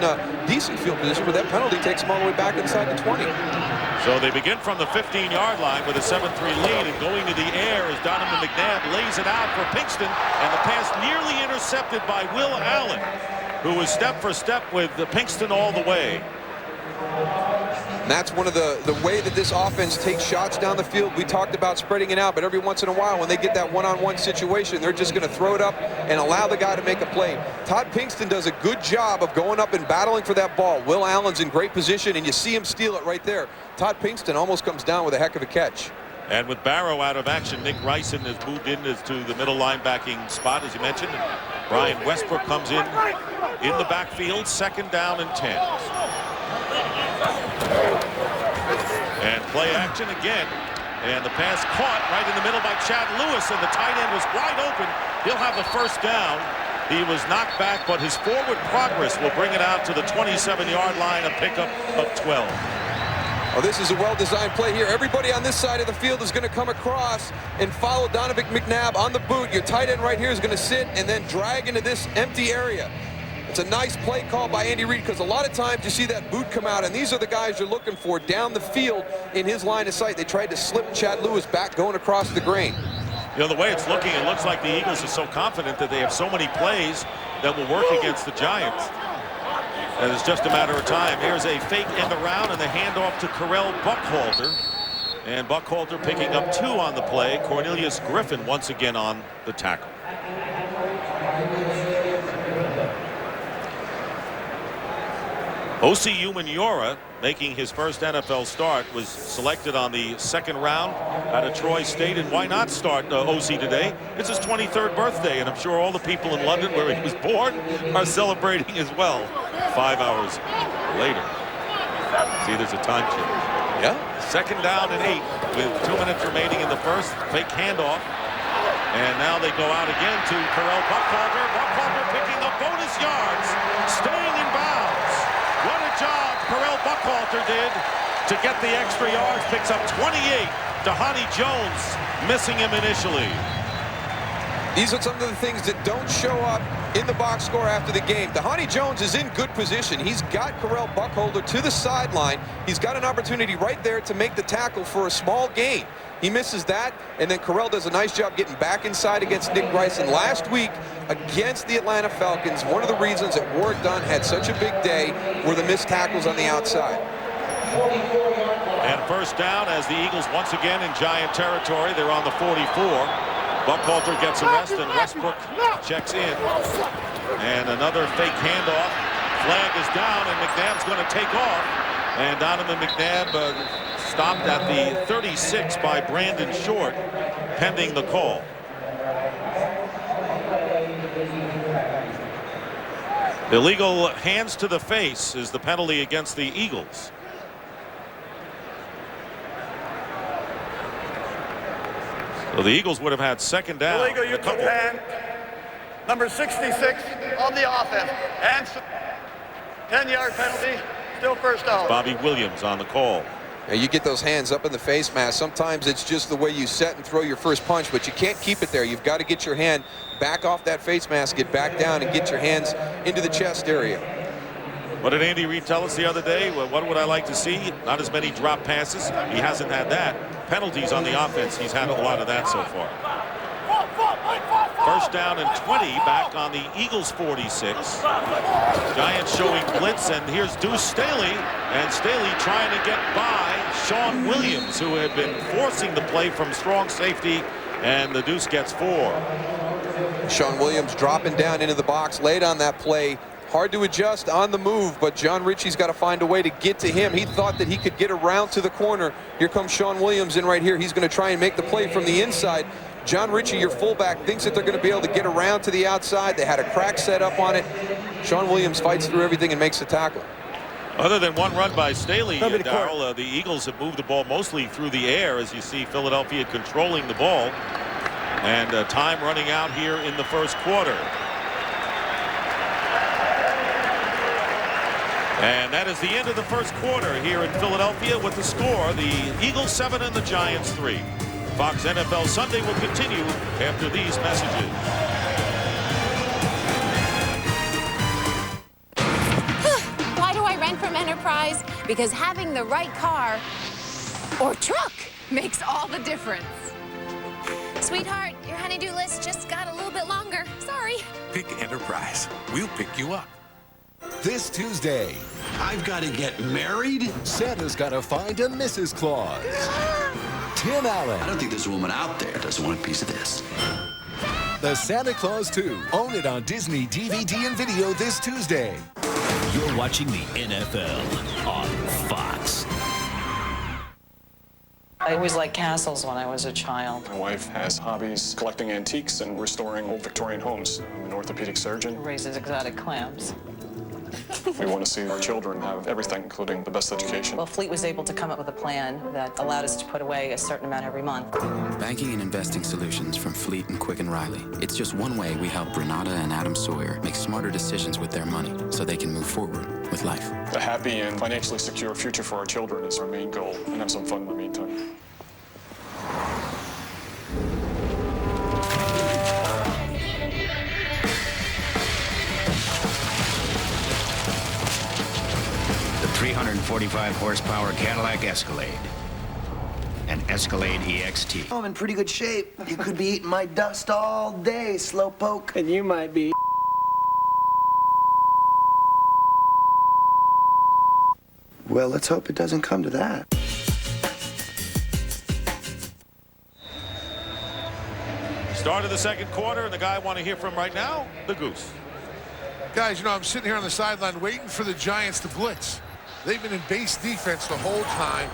decent field position, but that penalty takes them all the way back inside the 20. So they begin from the 15-yard line with a 7-3 lead, and going to the air as Donovan McNabb lays it out for Pinkston, and the pass nearly intercepted by Will Allen, who was step for step with Pinkston all the way. And that's one of the way that this offense takes shots down the field. We talked about spreading it out, but every once in a while when they get that one-on-one situation, they're just going to throw it up and allow the guy to make a play. Todd Pinkston does a good job of going up and battling for that ball. Will Allen's in great position, and you see him steal it right there. Todd Pinkston almost comes down with a heck of a catch. And with Barrow out of action, Nick Ryson has moved in to the middle linebacking spot, as you mentioned. Brian Westbrook comes in the backfield, 2nd down and 10. And play action again. And the pass caught right in the middle by Chad Lewis, and the tight end was wide open. He'll have the 1st down. He was knocked back, but his forward progress will bring it out to the 27-yard line, a pickup of 12. Oh, this is a well-designed play here. Everybody on this side of the field is going to come across and follow Donovan McNabb on the boot. Your tight end right here is going to sit and then drag into this empty area. It's a nice play call by Andy Reid, because a lot of times you see that boot come out, and these are the guys you're looking for down the field in his line of sight. They tried to slip Chad Lewis back going across the grain. You know, the way it's looking, it looks like the Eagles are so confident that they have so many plays that will work against the Giants. And it's just a matter of time. Here's a fake end around and the handoff to Correll Buckhalter. And Buckhalter picking up 2 on the play. Cornelius Griffin once again on the tackle. Osi Umenyiora, making his first NFL start, was selected on the 2nd round out of Troy State. And why not start Osi today? It's his 23rd birthday, and I'm sure all the people in London where he was born are celebrating as well. 5 hours later. See, there's a time change. Yeah. 2nd down and 8 with 2 minutes remaining in the first. Fake handoff. And now they go out again to Correll Buckhalter. Buckhalter picking up bonus yards, staying in bounds. What a job Correll Buckhalter did to get the extra yards. Picks up 28. Dhani Jones missing him initially. These are some of the things that don't show up in the box score after the game. Dhani Jones is in good position. He's got Correll Buckhalter to the sideline. He's got an opportunity right there to make the tackle for a small gain. He misses that, and then Correll does a nice job getting back inside against Nick Bryson. Last week against the Atlanta Falcons, one of the reasons that Warrick Dunn had such a big day were the missed tackles on the outside. And 1st down as the Eagles once again in Giant territory. They're on the 44. Buckhalter gets a rest, and Westbrook checks in. And another fake handoff. Flag is down, and McNabb's going to take off. And Donovan McNabb stopped at the 36 by Brandon Short, pending the call. Illegal hands to the face is the penalty against the Eagles. So the Eagles would have had second down. Illegal use of hand. Number 66 on the offense. And 10-yard penalty. Still first down. Bobby Williams on the call. Now you get those hands up in the face mask. Sometimes it's just the way you set and throw your first punch, but you can't keep it there. You've got to get your hand back off that face mask, get back down, and get your hands into the chest area. What did Andy Reid tell us the other day? Well, what would I like to see? Not as many drop passes. He hasn't had that. Penalties on the offense. He's had a lot of that so far. First down and 20 back on the Eagles 46. Giants showing blitz, and here's Deuce Staley. And Staley trying to get by Sean Williams, who had been forcing the play from strong safety, and the Deuce gets 4. Sean Williams dropping down into the box late on that play. Hard to adjust on the move, but John Ritchie's got to find a way to get to him. He thought that he could get around to the corner. Here comes Sean Williams in right here. He's going to try and make the play from the inside. John Ritchie, your fullback, thinks that they're going to be able to get around to the outside. They had a crack set up on it. Sean Williams fights through everything and makes the tackle. Other than one run by Staley, Darrell, the Eagles have moved the ball mostly through the air, as you see Philadelphia controlling the ball. And time running out here in the first quarter. And that is the end of the first quarter here in Philadelphia with the score, the Eagles 7 and the Giants 3. Fox NFL Sunday will continue after these messages. Why do I rent from Enterprise? Because having the right car or truck makes all the difference. Sweetheart, your honey-do list just got a little bit longer. Sorry. Pick Enterprise. We'll pick you up. This Tuesday, I've got to get married. Santa's got to find a Mrs. Claus. Tim Allen. I don't think there's a woman out there that doesn't want a piece of this. The Santa Claus 2. Own it on Disney DVD and video this Tuesday. You're watching the NFL on Fox. I always liked castles when I was a child. My wife has hobbies collecting antiques and restoring old Victorian homes. I'm an orthopedic surgeon. Raises exotic clams. We want to see our children have everything, including the best education. Well, Fleet was able to come up with a plan that allowed us to put away a certain amount every month. Banking and investing solutions from Fleet and Quicken Riley. It's just one way we help Renata and Adam Sawyer make smarter decisions with their money so they can move forward with life. A happy and financially secure future for our children is our main goal, and have some fun in the meantime. The 345 horsepower Cadillac Escalade. An Escalade EXT. I'm in pretty good shape. You could be eating my dust all day, slowpoke. And you might be. Well, let's hope it doesn't come to that. Start of the second quarter, and the guy I want to hear from right now, the Goose. Guys, you know, I'm sitting here on the sideline waiting for the Giants to blitz. They've been in base defense the whole time.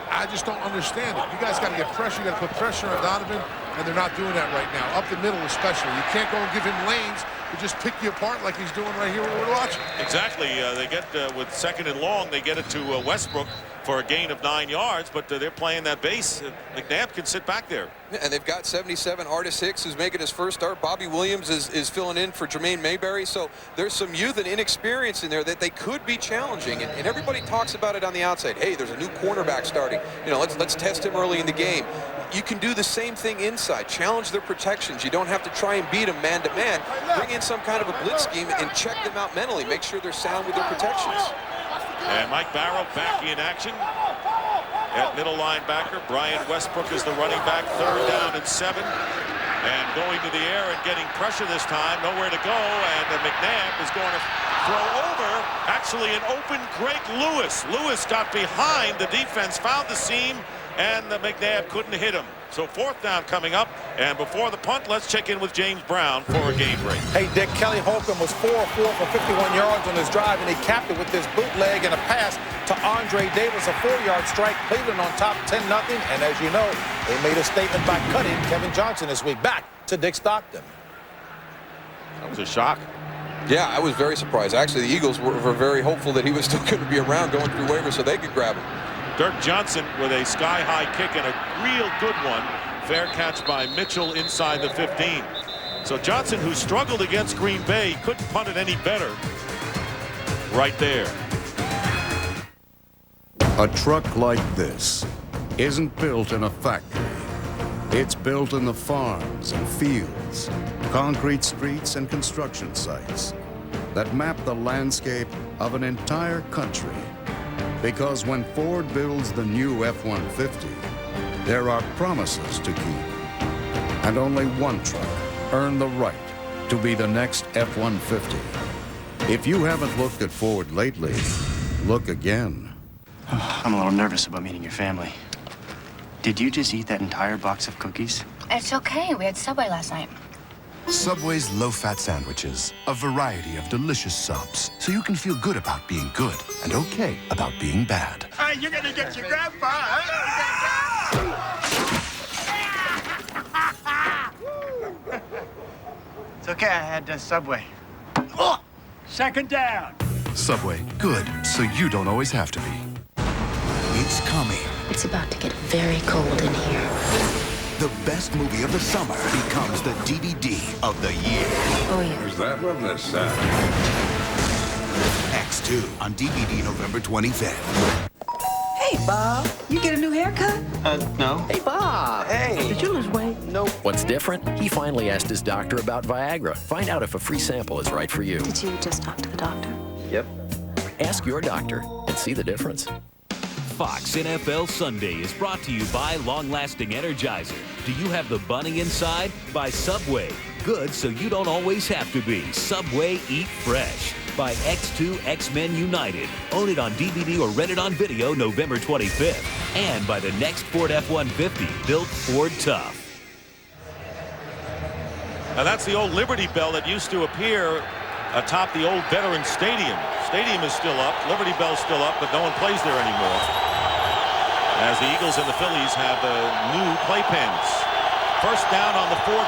I just don't understand it. You guys got to get pressure. You got to put pressure on Donovan, and they're not doing that right now. Up the middle especially. You can't go and give him lanes. He'll just pick you apart like he's doing right here when we're watching. Exactly. They get, with second and long, they get it to Westbrook for a gain of 9 yards, but they're playing that base. McNabb can sit back there. And they've got 77, Artis Hicks, who's making his first start. Bobby Williams is filling in for Jermaine Mayberry. So there's some youth and inexperience in there that they could be challenging. And everybody talks about it on the outside. Hey, there's a new cornerback starting. You know, let's test him early in the game. You can do the same thing inside. Challenge their protections. You don't have to try and beat them man-to-man. Bring in some kind of a blitz scheme and check them out mentally. Make sure they're sound with their protections. And Mike Barrow back in action at middle linebacker. Brian Westbrook is the running back. 3rd down and 7. And going to the air and getting pressure this time. Nowhere to go. And McNabb is going to throw over. Actually, an open Greg Lewis. Lewis got behind the defense, found the seam, and the McNabb couldn't hit him. So 4th down coming up, and before the punt, let's check in with James Brown for a game break. Hey, Dick, Kelly Holcomb was 4-4 for 51 yards on his drive, and he capped it with this bootleg and a pass to Andre Davis, a 4-yard strike. Cleveland on top 10-0. And as you know, they made a statement by cutting Kevin Johnson this week. Back to Dick Stockton. That was a shock. Yeah, I was very surprised. Actually, the Eagles were very hopeful that he was still going to be around going through waivers so they could grab him. Dirk Johnson with a sky-high kick and a real good one. Fair catch by Mitchell inside the 15. So Johnson, who struggled against Green Bay, couldn't punt it any better right there. A truck like this isn't built in a factory. It's built in the farms and fields, concrete streets and construction sites that map the landscape of an entire country. Because when Ford builds the new F-150, there are promises to keep. And only one truck earned the right to be the next F-150. If you haven't looked at Ford lately, look again. I'm a little nervous about meeting your family. Did you just eat that entire box of cookies? It's okay. We had Subway last night. Subway's low-fat sandwiches, a variety of delicious subs, so you can feel good about being good and okay about being bad. Hey, you're gonna get your grandpa, It's okay, I had Subway. Second down. Subway, good, so you don't always have to be. It's coming. It's about to get very cold in here. The best movie of the summer becomes the DVD of the year. Oh, yeah. Is that what this said? X2 on DVD November 25th. Hey, Bob. You get a new haircut? No. Hey, Bob. Hey. Did you lose weight? Nope. What's different? He finally asked his doctor about Viagra. Find out if a free sample is right for you. Did you just talk to the doctor? Yep. Ask your doctor and see the difference. Fox NFL Sunday is brought to you by Long-Lasting Energizer. Do you have the bunny inside? By Subway. Good so you don't always have to be. Subway Eat Fresh. By X2 X-Men United. Own it on DVD or rent it on video November 25th. And by the next Ford F-150, built Ford Tough. Now that's the old Liberty Bell that used to appear atop the old Veterans Stadium. Stadium is still up, Liberty Bell's still up, but no one plays there anymore. As the Eagles and the Phillies have new playpens. First down on the 14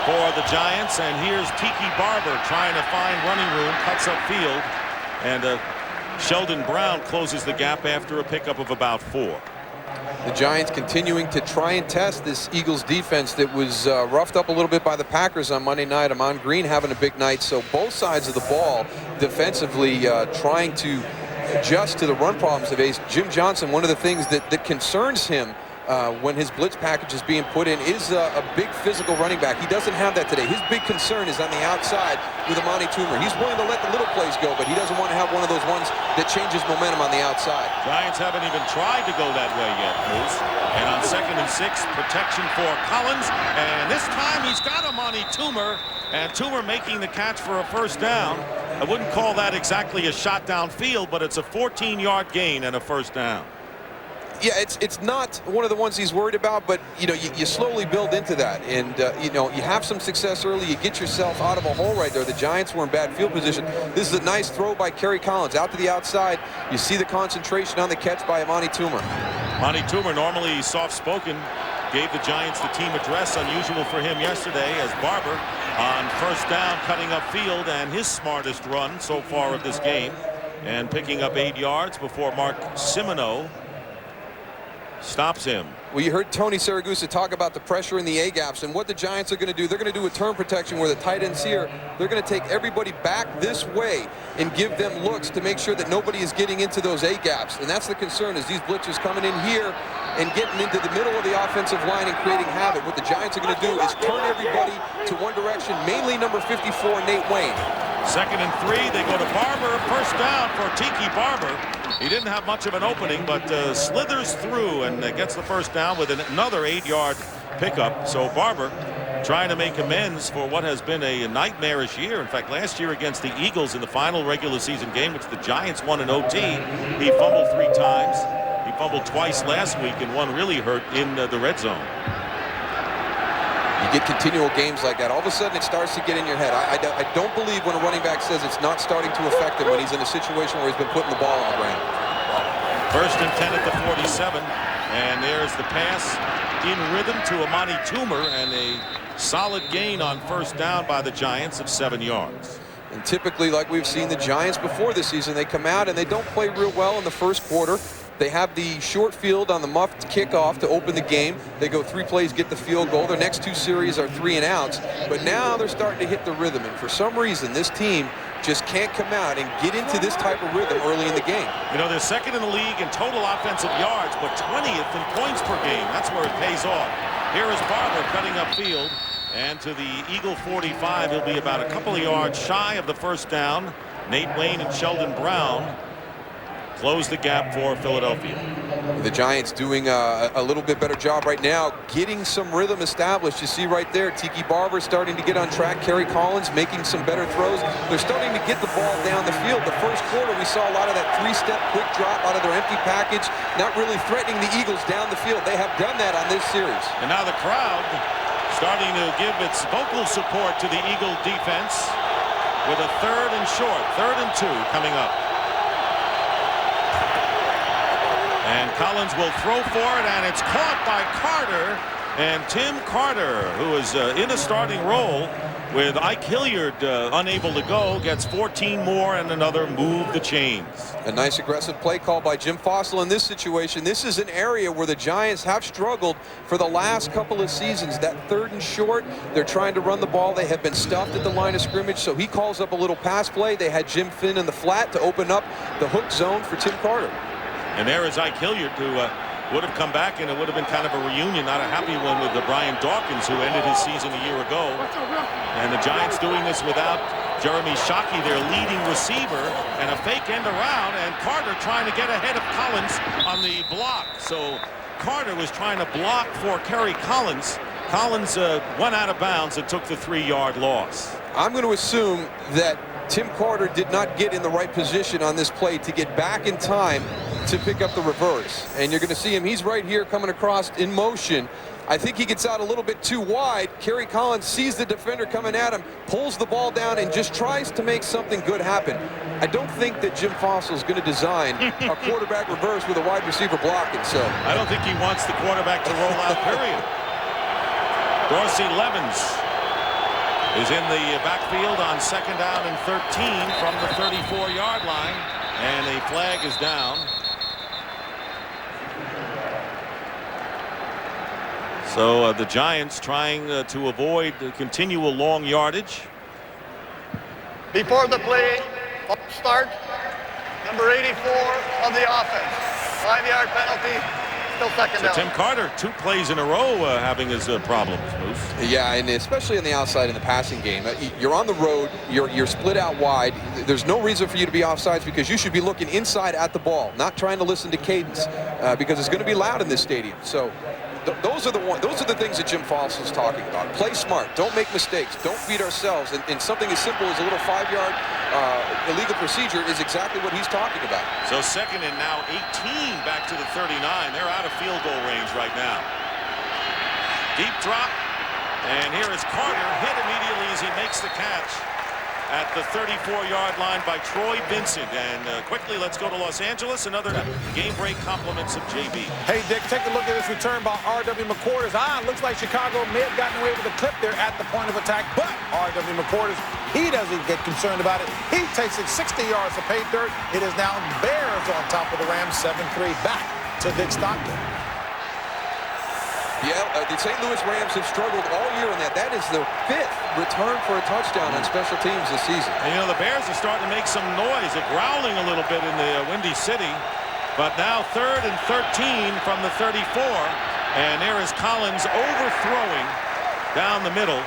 for the Giants, and here's Tiki Barber trying to find running room, cuts up field, and Sheldon Brown closes the gap after a pickup of about 4. The Giants continuing to try and test this Eagles defense that was roughed up a little bit by the Packers on Monday night. Ahman Green having a big night, so both sides of the ball defensively trying to adjust to the run problems of Ace. Jim Johnson, one of the things that concerns him when his blitz package is being put in is a big physical running back. He doesn't have that today. His big concern is on the outside with Amani Toomer. He's willing to let the little plays go, but he doesn't want to have one of those ones that changes momentum on the outside. Giants haven't even tried to go that way yet, Moose. And on 2nd and 6, protection for Collins. And this time he's got Amani Toomer. And Toomer making the catch for a first down. I wouldn't call that exactly a shot downfield, but it's a 14-yard gain and a first down. Yeah, it's not one of the ones he's worried about, but you know, you slowly build into that, and you know, you have some success early, you get yourself out of a hole right there. The Giants were in bad field position. This is a nice throw by Kerry Collins out to the outside. You see the concentration on the catch by Amani Toomer. Amani Toomer, normally soft-spoken, gave the Giants the team address, unusual for him yesterday, as Barber on first down cutting up field, and his smartest run so far of this game, and picking up 8 yards before Mark Simoneau stops him. Well, you heard Tony Siragusa talk about the pressure in the A-gaps, and what the Giants are going to do, they're going to do a turn protection where the tight end's here. They're going to take everybody back this way and give them looks to make sure that nobody is getting into those A-gaps. And that's the concern, is these blitzers coming in here and getting into the middle of the offensive line and creating havoc. What the Giants are going to do is turn everybody to one direction, mainly number 54, Nate Wayne. 2nd and 3, they go to Barber. First down for Tiki Barber. He didn't have much of an opening, but slithers through and gets the first down with another 8-yard pickup. So Barber trying to make amends for what has been a nightmarish year. In fact, last year against the Eagles in the final regular season game, which the Giants won in OT, he fumbled 3 times. He fumbled twice last week, and one really hurt in the red zone. You get continual games like that, all of a sudden it starts to get in your head. I don't believe when a running back says it's not starting to affect him when he's in a situation where he's been putting the ball on the ground. 1st and 10 at the 47, and there's the pass in rhythm to Amani Toomer, and a solid gain on 1st down by the Giants of 7 yards. And typically, like we've seen the Giants before this season, they come out and they don't play real well in the first quarter. They have the short field on the muffed kickoff to open the game. They go 3 plays, get the field goal. Their next 2 series are 3 and outs. But now they're starting to hit the rhythm. And for some reason, this team just can't come out and get into this type of rhythm early in the game. You know, they're 2nd in the league in total offensive yards, but 20th in points per game. That's where it pays off. Here is Barber cutting upfield. And to the Eagle 45, he'll be about a couple of yards shy of the 1st down. Nate Wayne and Sheldon Brown close the gap for Philadelphia. The Giants doing a little bit better job right now, getting some rhythm established. You see right there, Tiki Barber starting to get on track. Kerry Collins making some better throws. They're starting to get the ball down the field. The first quarter, we saw a lot of that 3-step quick drop out of their empty package, not really threatening the Eagles down the field. They have done that on this series. And now the crowd starting to give its vocal support to the Eagle defense with a 3rd and short, 3rd and 2 coming up. And Collins will throw for it, and it's caught by Carter. And Tim Carter, who is in a starting role with Ike Hilliard unable to go, gets 14 more and another move the chains. A nice aggressive play call by Jim Fossil in this situation. This is an area where the Giants have struggled for the last couple of seasons. That 3rd and short, they're trying to run the ball. They have been stuffed at the line of scrimmage, so he calls up a little pass play. They had Jim Finn in the flat to open up the hook zone for Tim Carter. And there is Ike Hilliard, who would have come back, and it would have been kind of a reunion, not a happy one with Brian Dawkins, who ended his season a year ago. And the Giants doing this without Jeremy Shockey, their leading receiver, and a fake end around, and Carter trying to get ahead of Collins on the block. So Carter was trying to block for Kerry Collins. Collins went out of bounds and took the 3-yard loss. I'm going to assume that Tim Carter did not get in the right position on this play to get back in time to pick up the reverse. And you're going to see him. He's right here coming across in motion. I think he gets out a little bit too wide. Kerry Collins sees the defender coming at him, pulls the ball down, and just tries to make something good happen. I don't think that Jim Fossil is going to design a quarterback reverse with a wide receiver blocking. So I don't think he wants the quarterback to roll out, period. Dorsey Levens is in the backfield on 2nd down and 13 from the 34-yard line, and a flag is down. So the Giants trying to avoid the continual long yardage. Before the play start, number 84 of the offense. 5-yard penalty. Still 2nd down. Tim Carter, 2 plays in a row having his problems, Moose. Yeah, and especially on the outside in the passing game. You're on the road. You're split out wide. There's no reason for you to be offsides because you should be looking inside at the ball, not trying to listen to cadence because it's going to be loud in this stadium. So those are the things that Jim Fossil is talking about. Play smart. Don't make mistakes. Don't beat ourselves. And something as simple as a little 5-yard illegal procedure is exactly what he's talking about. So 2nd and now 18 back to the 39. They're out of field goal range right now. Deep drop. And here is Carter, hit immediately as he makes the catch at the 34-yard line by Troy Vincent. And quickly, let's go to Los Angeles. Another game break compliments of JB. Hey, Dick, take a look at this return by R.W. McQuarters. Looks like Chicago may have gotten away with a clip there at the point of attack, but R.W. McQuarters, he doesn't get concerned about it. He takes it 60 yards to pay dirt. It is now Bears on top of the Rams, 7-3 back to Dick Stockton. Yeah, the St. Louis Rams have struggled all year in that. That is their 5th return for a touchdown on special teams this season. And, you know, the Bears are starting to make some noise. They're growling a little bit in the Windy City. But now 3rd and 13 from the 34. And there is Collins overthrowing down the middle.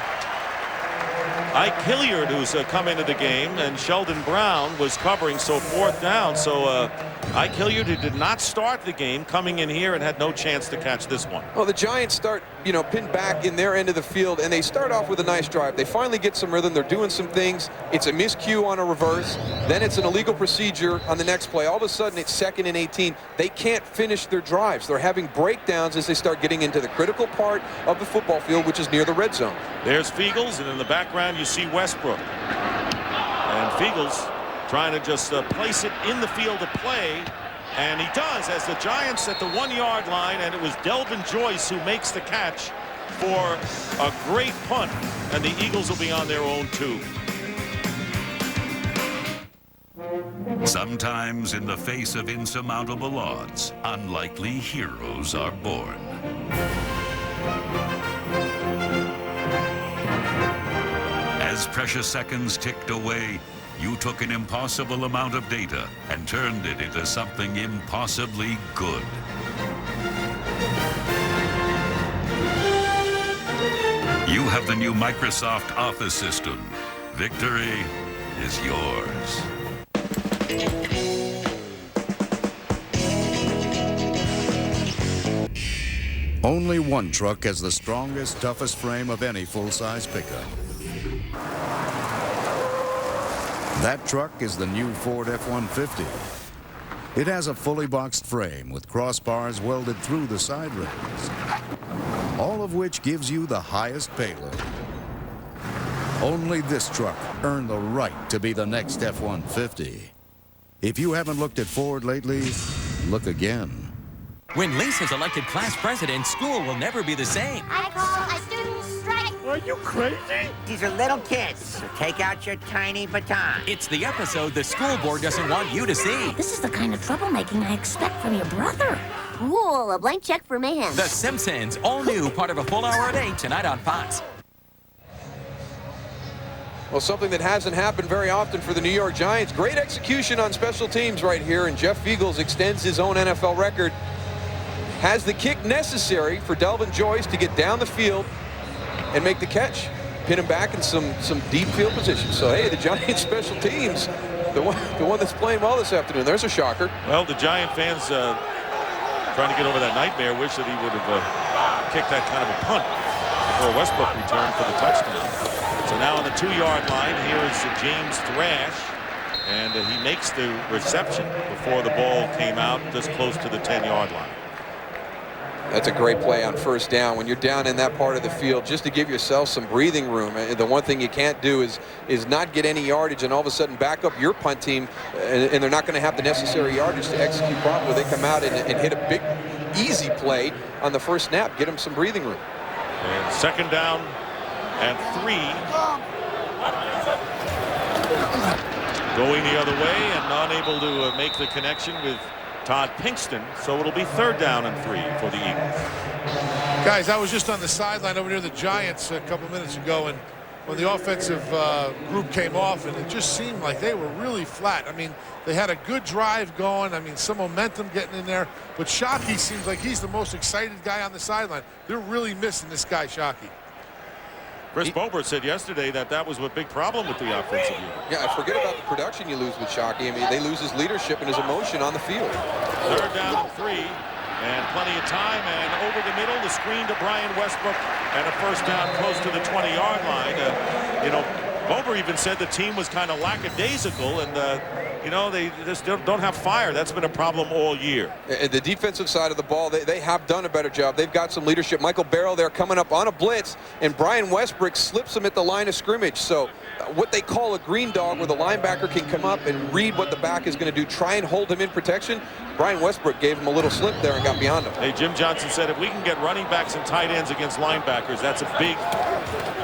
Ike Hilliard, who's come into the game, and Sheldon Brown was covering, so 4th down. So Ike Hilliard, who did not start the game, coming in here and had no chance to catch this one. Well, the Giants start, pinned back in their end of the field, and they start off with a nice drive. They finally get some rhythm. They're doing some things. It's a miscue on a reverse. Then it's an illegal procedure on the next play. All of a sudden, it's 2nd and 18. They can't finish their drives. They're having breakdowns as they start getting into the critical part of the football field, which is near the red zone. There's Feagles, and in the background, you see Westbrook. And Feagles trying to just place it in the field of play. And he does, as the Giants at the 1-yard line, and it was Delvin Joyce who makes the catch for a great punt, and the Eagles will be on their own 2. Sometimes in the face of insurmountable odds, unlikely heroes are born. As precious seconds ticked away, you took an impossible amount of data and turned it into something impossibly good. You have the new Microsoft Office system. Victory is yours. Only one truck has the strongest, toughest frame of any full-size pickup. That truck is the new Ford F-150. It has a fully boxed frame with crossbars welded through the side rails, all of which gives you the highest payload. Only this truck earned the right to be the next F-150. If you haven't looked at Ford lately, look again. When Lisa's elected class president, school will never be the same. I call a student strike. Are you crazy? These are little kids, so take out your tiny baton. It's the episode the school board doesn't want you to see. This is the kind of troublemaking I expect from your brother. Cool, a blank check for mayhem. The Simpsons, all new, part of a full hour a day, tonight on Fox. Well, something that hasn't happened very often for the New York Giants. Great execution on special teams right here, and Jeff Feagles extends his own NFL record. Has the kick necessary for Delvin Joyce to get down the field and make the catch. Pin him back in some deep field position. So, hey, the Giants special teams, the one that's playing well this afternoon. There's a shocker. Well, the Giant fans trying to get over that nightmare wish that he would have kicked that kind of a punt before Westbrook returned for the touchdown. So now on the 2-yard line, here is James Thrash, and he makes the reception before the ball came out just close to the 10-yard line. That's a great play on 1st down. When you're down in that part of the field, just to give yourself some breathing room. The one thing you can't do is not get any yardage and all of a sudden back up your punt team, and they're not going to have the necessary yardage to execute properly. They come out and hit a big, easy play on the first snap. Get them some breathing room. And 2nd down and 3. Going the other way and unable to make the connection with Todd Pinkston, so it'll be 3rd down and 3 for the Eagles. Guys, I was just on the sideline over near the Giants a couple minutes ago, and when the offensive group came off, and it just seemed like they were really flat. I mean, they had a good drive going. I mean, some momentum getting in there, but Shockey seems like he's the most excited guy on the sideline. They're really missing this guy, Shockey. Chris Bobert said yesterday that was a big problem with the offensive unit. Yeah, I forget about the production you lose with Shockey. I mean, they lose his leadership and his emotion on the field. 3rd down and 3, and plenty of time, and over the middle, the screen to Brian Westbrook, and a 1st down close to the 20-yard line. Bobert even said the team was kind of lackadaisical, and they just don't have fire. That's been a problem all year. The defensive side of the ball, they have done a better job. They've got some leadership. Michael Barrow there coming up on a blitz, and Brian Westbrook slips him at the line of scrimmage. So what they call a green dog, where the linebacker can come up and read what the back is going to do, try and hold him in protection. Brian Westbrook gave him a little slip there and got beyond him. Hey, Jim Johnson said if we can get running backs and tight ends against linebackers, that's a big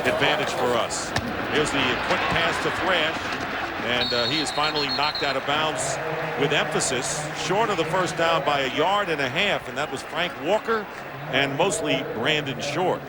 advantage for us. Here's the quick pass to Thrash, and he is finally knocked out of bounds with emphasis, short of the 1st down by 1.5 yards, and that was Frank Walker and mostly Brandon Short.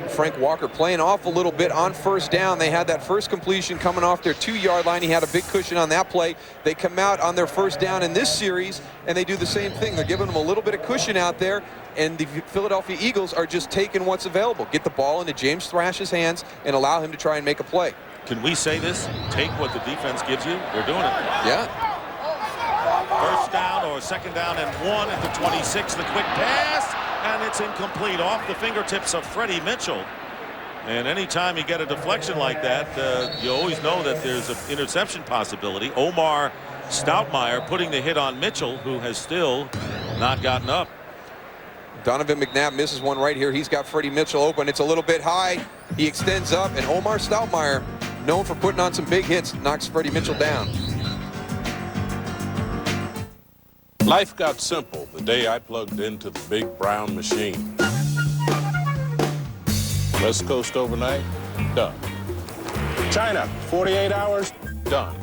Frank Walker playing off a little bit on 1st down. They had that first completion coming off their 2-yard line. He had a big cushion on that play. They come out on their 1st down in this series, and they do the same thing. They're giving them a little bit of cushion out there, and the Philadelphia Eagles are just taking what's available. Get the ball into James Thrash's hands and allow him to try and make a play. Can we say this? Take what the defense gives you. They're doing it. Yeah. First down or second down and 1 at the 26. The quick pass, and it's incomplete off the fingertips of Freddie Mitchell. And anytime you get a deflection like that, you always know that there's an interception possibility. Omar Stoutmire putting the hit on Mitchell, who has still not gotten up. Donovan McNabb misses one right here. He's got Freddie Mitchell open. It's a little bit high. He extends up, and Omar Stoutmire, known for putting on some big hits, knocks Freddie Mitchell down. Life got simple the day I plugged into the big brown machine. West Coast overnight, done. China, 48 hours, done.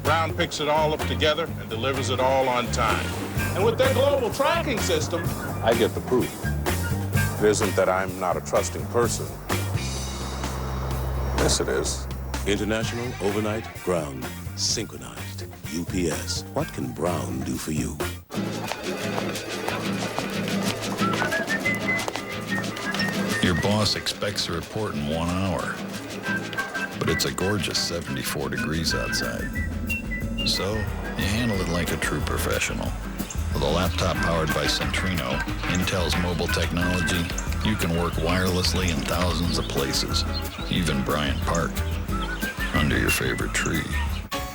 Brown picks it all up together and delivers it all on time. And with their global tracking system, I get the proof. It isn't that I'm not a trusting person. Yes, it is. International Overnight Ground Synchronized. UPS. What can Brown do for you? Your boss expects a report in 1 hour, but it's a gorgeous 74 degrees outside. So you handle it like a true professional. With a laptop powered by Centrino, Intel's mobile technology, you can work wirelessly in thousands of places, even Bryant Park, under your favorite tree.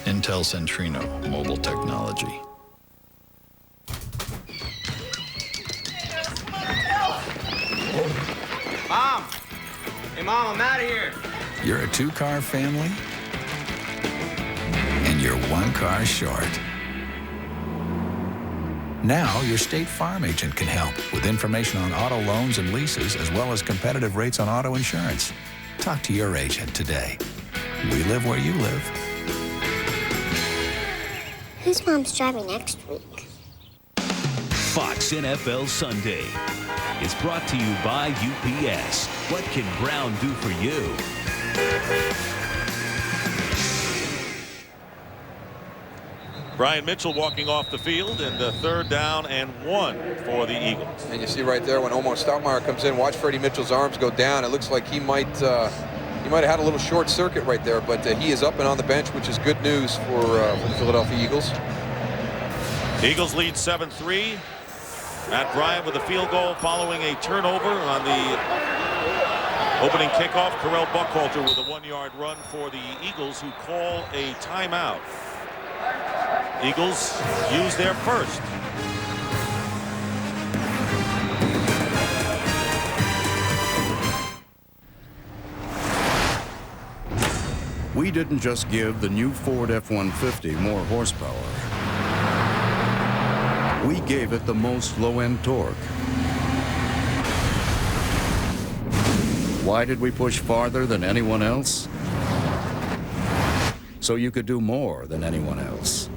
Intel Centrino mobile technology. Mom! Hey, Mom, I'm out of here. You're a 2-car family, and you're 1 car short. Now, your State Farm agent can help with information on auto loans and leases, as well as competitive rates on auto insurance. Talk to your agent today. We live where you live. Whose mom's driving next week? Fox NFL Sunday is brought to you by UPS. What can Brown do for you? Brian Mitchell walking off the field, and a 3rd down and 1 for the Eagles. And you see right there when Omar Stoutmire comes in, watch Freddie Mitchell's arms go down. It looks like he might have had a little short circuit right there, but he is up and on the bench, which is good news for the Philadelphia Eagles. The Eagles lead 7-3. Matt Bryant with a field goal following a turnover on the opening kickoff. Terrell Buckhalter with a 1-yard run for the Eagles, who call a timeout. Eagles use their first. We didn't just give the new Ford F-150 more horsepower. We gave it the most low-end torque. Why did we push farther than anyone else? So you could do more than anyone else.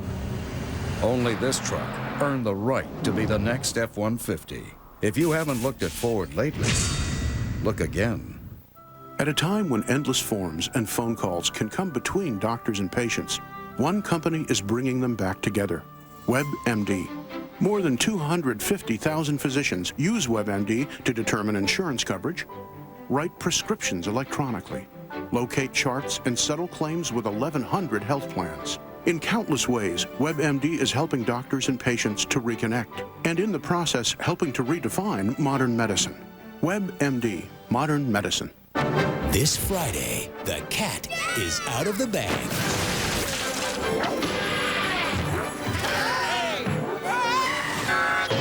Only this truck earned the right to be the next F-150. If you haven't looked at Ford lately, look again. At a time when endless forms and phone calls can come between doctors and patients, one company is bringing them back together, WebMD. More than 250,000 physicians use WebMD to determine insurance coverage, write prescriptions electronically, locate charts, and settle claims with 1,100 health plans. In countless ways, WebMD is helping doctors and patients to reconnect, and in the process, helping to redefine modern medicine. WebMD, modern medicine. This Friday, the cat is out of the bag.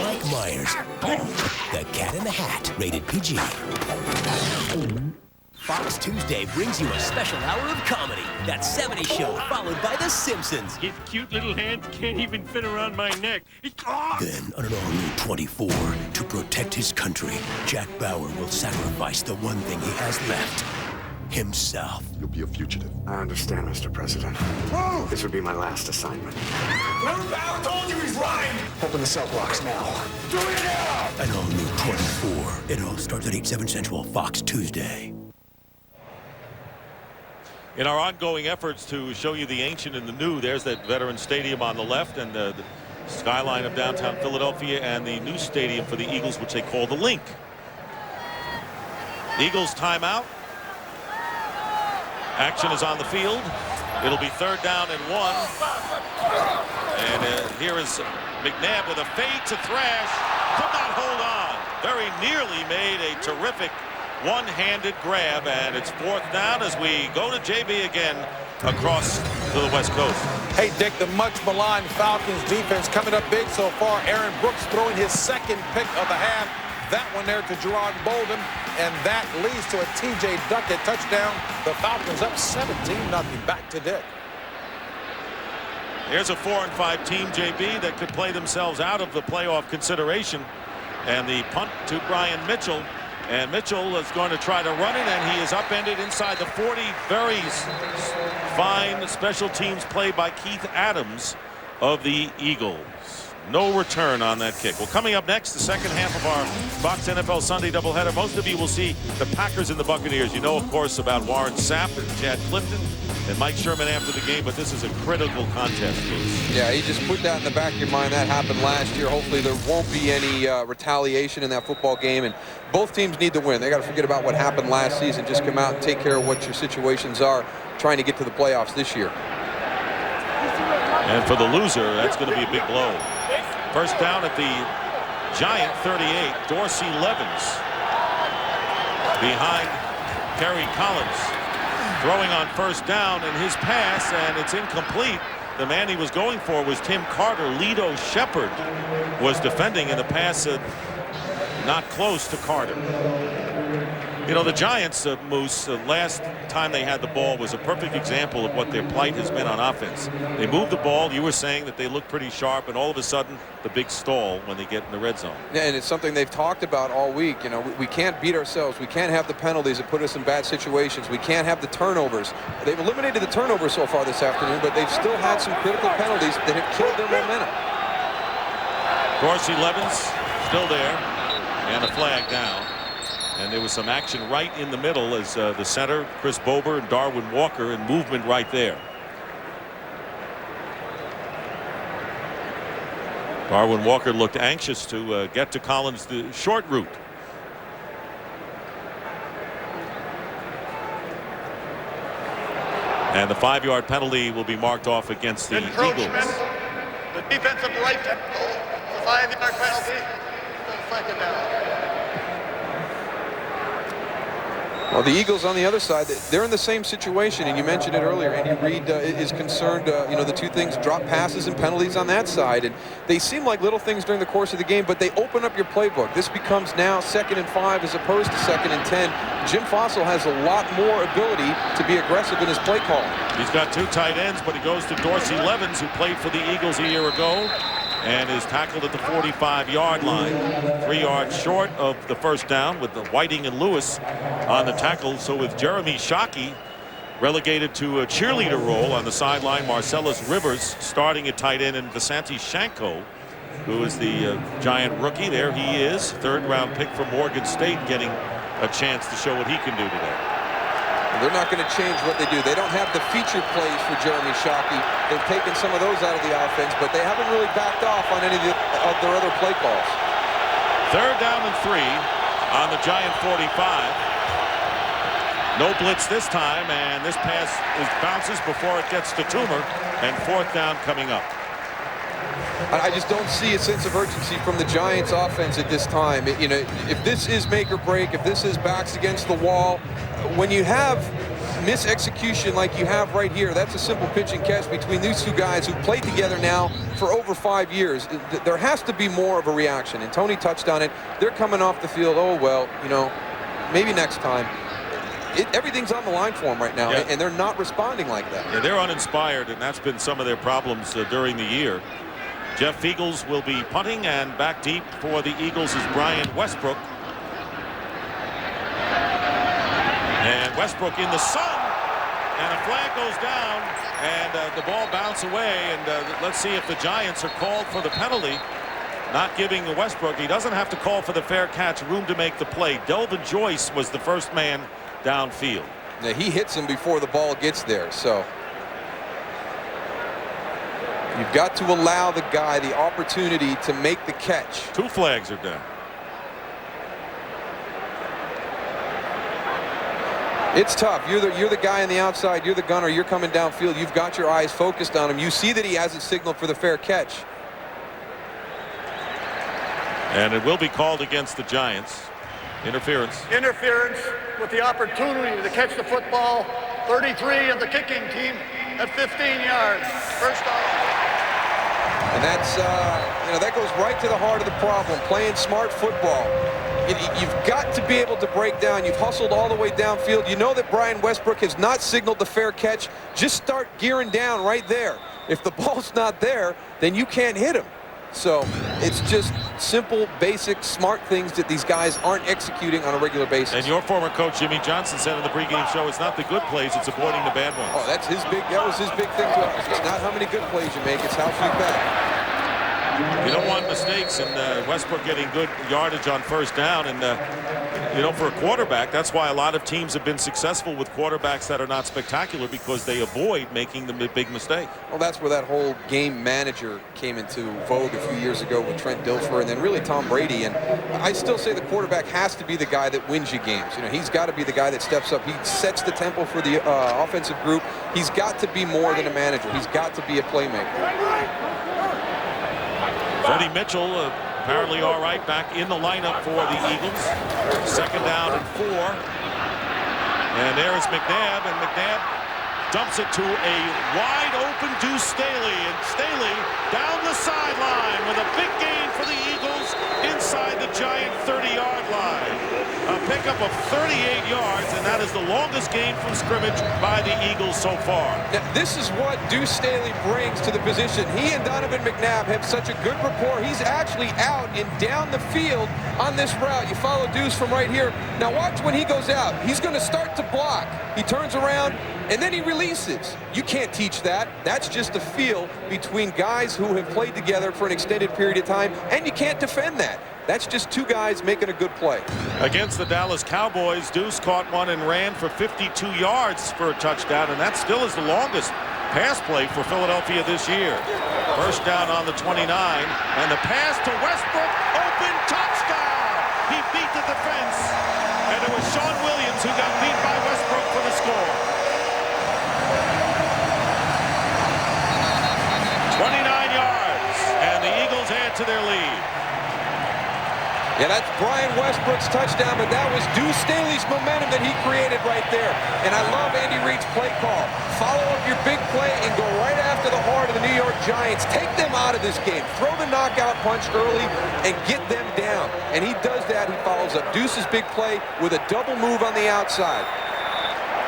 Mike Myers, The Cat in the Hat, rated PG. Fox Tuesday brings you a special hour of comedy. That 70s Show, followed by The Simpsons. His cute little hands can't even fit around my neck. Then, on an all-new 24, to protect his country, Jack Bauer will sacrifice the one thing he has left, himself. You'll be a fugitive. I understand, Mr. President. This would be my last assignment. Remember Bauer told you he's lying. Open the cell blocks now. Do it now! An all-new 24. It all starts at 8, 7 Central, Fox Tuesday. In our ongoing efforts to show you the ancient and the new, there's that Veterans Stadium on the left, and the skyline of downtown Philadelphia, and the new stadium for the Eagles, which they call the Link. Eagles timeout. Action is on the field. It'll be 3rd down and 1. And here is McNabb with a fade to Thrash. Could not hold on. Very nearly made a terrific one-handed grab, and it's 4th down as we go to JB again across to the West Coast. Hey, Dick, the much maligned Falcons defense coming up big so far. Aaron Brooks throwing his 2nd pick of the half. That one there to Gerard Bolden, and that leads to a T.J. Duckett touchdown. The Falcons up 17-0. Back to Dick. Here's a 4-5 team, JB, that could play themselves out of the playoff consideration. And the punt to Brian Mitchell. And Mitchell is going to try to run it, and he is upended inside the 40. Very fine special teams play by Keith Adams of the Eagles. No return on that kick. Well, coming up next, the second half of our Fox NFL Sunday doubleheader. Most of you will see the Packers and the Buccaneers. You know, of course, about Warren Sapp and Chad Clifton and Mike Sherman after the game, but this is a critical contest. Yeah, you just put that in the back of your mind. That happened last year. Hopefully there won't be any retaliation in that football game, and both teams need to win. They got to forget about what happened last season. Just come out and take care of what your situations are trying to get to the playoffs this year. And for the loser, that's going to be a big blow. First down at the Giant 38, Dorsey Levens behind Kerry Collins. Throwing on first down, and his pass, and it's incomplete. The man he was going for was Tim Carter. Lito Shepard was defending, and the pass not close to Carter. You know, the Giants, Moose, last time they had the ball was a perfect example of what their plight has been on offense. They moved the ball. You were saying that they look pretty sharp, and all of a sudden the big stall when they get in the red zone. Yeah, and it's something they've talked about all week. You know, we can't beat ourselves. We can't have the penalties that put us in bad situations. We can't have the turnovers. They've eliminated the turnovers so far this afternoon, but they've still had some critical penalties that have killed their momentum. Dorsey Levens still there, and a flag down. And there was some action right in the middle as the center, Chris Bober and Darwin Walker, in movement right there. Darwin Walker looked anxious to get to Collins the short route. And the 5-yard penalty will be marked off against the Eagles. The defensive right tackle, the 5-yard penalty, second down. Well, the Eagles on the other side, they're in the same situation, and you mentioned it earlier. Andy Reid is concerned, you know, the two things, drop passes and penalties on that side, and they seem like little things during the course of the game, but they open up your playbook. This becomes now 2nd and 5 as opposed to 2nd and 10. Jim Fossil has a lot more ability to be aggressive in his play calling. He's got 2 tight ends, but he goes to Dorsey Levens, who played for the Eagles a year ago, and is tackled at the 45-yard line. 3 yards short of the first down with the Whiting and Lewis on the tackle. So with Jeremy Shockey relegated to a cheerleader role on the sideline, Marcellus Rivers starting at tight end, and Visanti Shanko, who is the Giant rookie. There he is, 3rd-round pick from Morgan State, getting a chance to show what he can do today. They're not going to change what they do. They don't have the feature plays for Jeremy Shockey. They've taken some of those out of the offense, but they haven't really backed off on any of their other play calls. 3rd down and 3 on the Giant 45. No blitz this time, and this pass bounces before it gets to Toomer, and 4th down coming up. I just don't see a sense of urgency from the Giants offense at this time. You know, if this is make or break, if this is backs against the wall, when you have misexecution like you have right here, that's a simple pitch and catch between these two guys who played together now for over 5 years. There has to be more of a reaction, and Tony touched on it. They're coming off the field, oh, well, you know, maybe next time. Everything's on the line for them right now, and they're not responding like that. Yeah, they're uninspired, and that's been some of their problems during the year. Jeff Feagles will be punting, and back deep for the Eagles is Brian Westbrook. And Westbrook in the sun, and a flag goes down, and the ball bounces away, and let's see if the Giants are called for the penalty. Not giving Westbrook, he doesn't have to call for the fair catch, room to make the play. Delvin Joyce was the first man downfield. Now, he hits him before the ball gets there, so you've got to allow the guy the opportunity to make the catch. 2 flags are down. It's tough. You're the guy on the outside. You're the gunner. You're coming downfield. You've got your eyes focused on him. You see that he hasn't signaled for the fair catch. And it will be called against the Giants. Interference. Interference with the opportunity to catch the football. 33 of the kicking team at 15 yards. First down. And that's, that goes right to the heart of the problem, playing smart football. You've got to be able to break down. You've hustled all the way downfield. You know that Brian Westbrook has not signaled the fair catch. Just start gearing down right there. If the ball's not there, then you can't hit him. So it's just simple, basic, smart things that these guys aren't executing on a regular basis. And your former coach, Jimmy Johnson, said in the pregame show, it's not the good plays, it's avoiding the bad ones. Oh, that was his big thing to us. It's not how many good plays you make, it's how few bad. You don't want mistakes, and Westbrook getting good yardage on first down. And, for a quarterback, that's why a lot of teams have been successful with quarterbacks that are not spectacular, because they avoid making the big mistake. Well, that's where that whole game manager came into vogue a few years ago with Trent Dilfer and then really Tom Brady. And I still say the quarterback has to be the guy that wins you games. He's got to be the guy that steps up. He sets the tempo for the offensive group. He's got to be more than a manager. He's got to be a playmaker. Freddie Mitchell apparently all right back in the lineup for the Eagles. Second down and 4. And there's McNabb, and McNabb dumps it to a wide open Deuce Staley. And Staley down the sideline with a big gain for the Eagles inside the Giant 30-yard line. A pickup of 38 yards, and that is the longest gain from scrimmage by the Eagles so far. Now, this is what Deuce Staley brings to the position. He and Donovan McNabb have such a good rapport. He's actually out and down the field on this route. You follow Deuce from right here. Now watch when he goes out. He's going to start to block. He turns around, and then he releases. You can't teach that. That's just a feel between guys who have played together for an extended period of time, and you can't defend that. That's just two guys making a good play. Against the Dallas Cowboys, Deuce caught one and ran for 52 yards for a touchdown, and that still is the longest pass play for Philadelphia this year. First down on the 29, and the pass to Westbrook, open touchdown! He beat the defense, and it was Sean Williams who got beat by Westbrook for the score. 29 yards, and the Eagles add to their lead. Yeah, that's Brian Westbrook's touchdown, but that was Deuce Staley's momentum that he created right there. And I love Andy Reid's play call. Follow up your big play and go right after the heart of the New York Giants. Take them out of this game. Throw the knockout punch early and get them down. And he does that. He follows up Deuce's big play with a double move on the outside.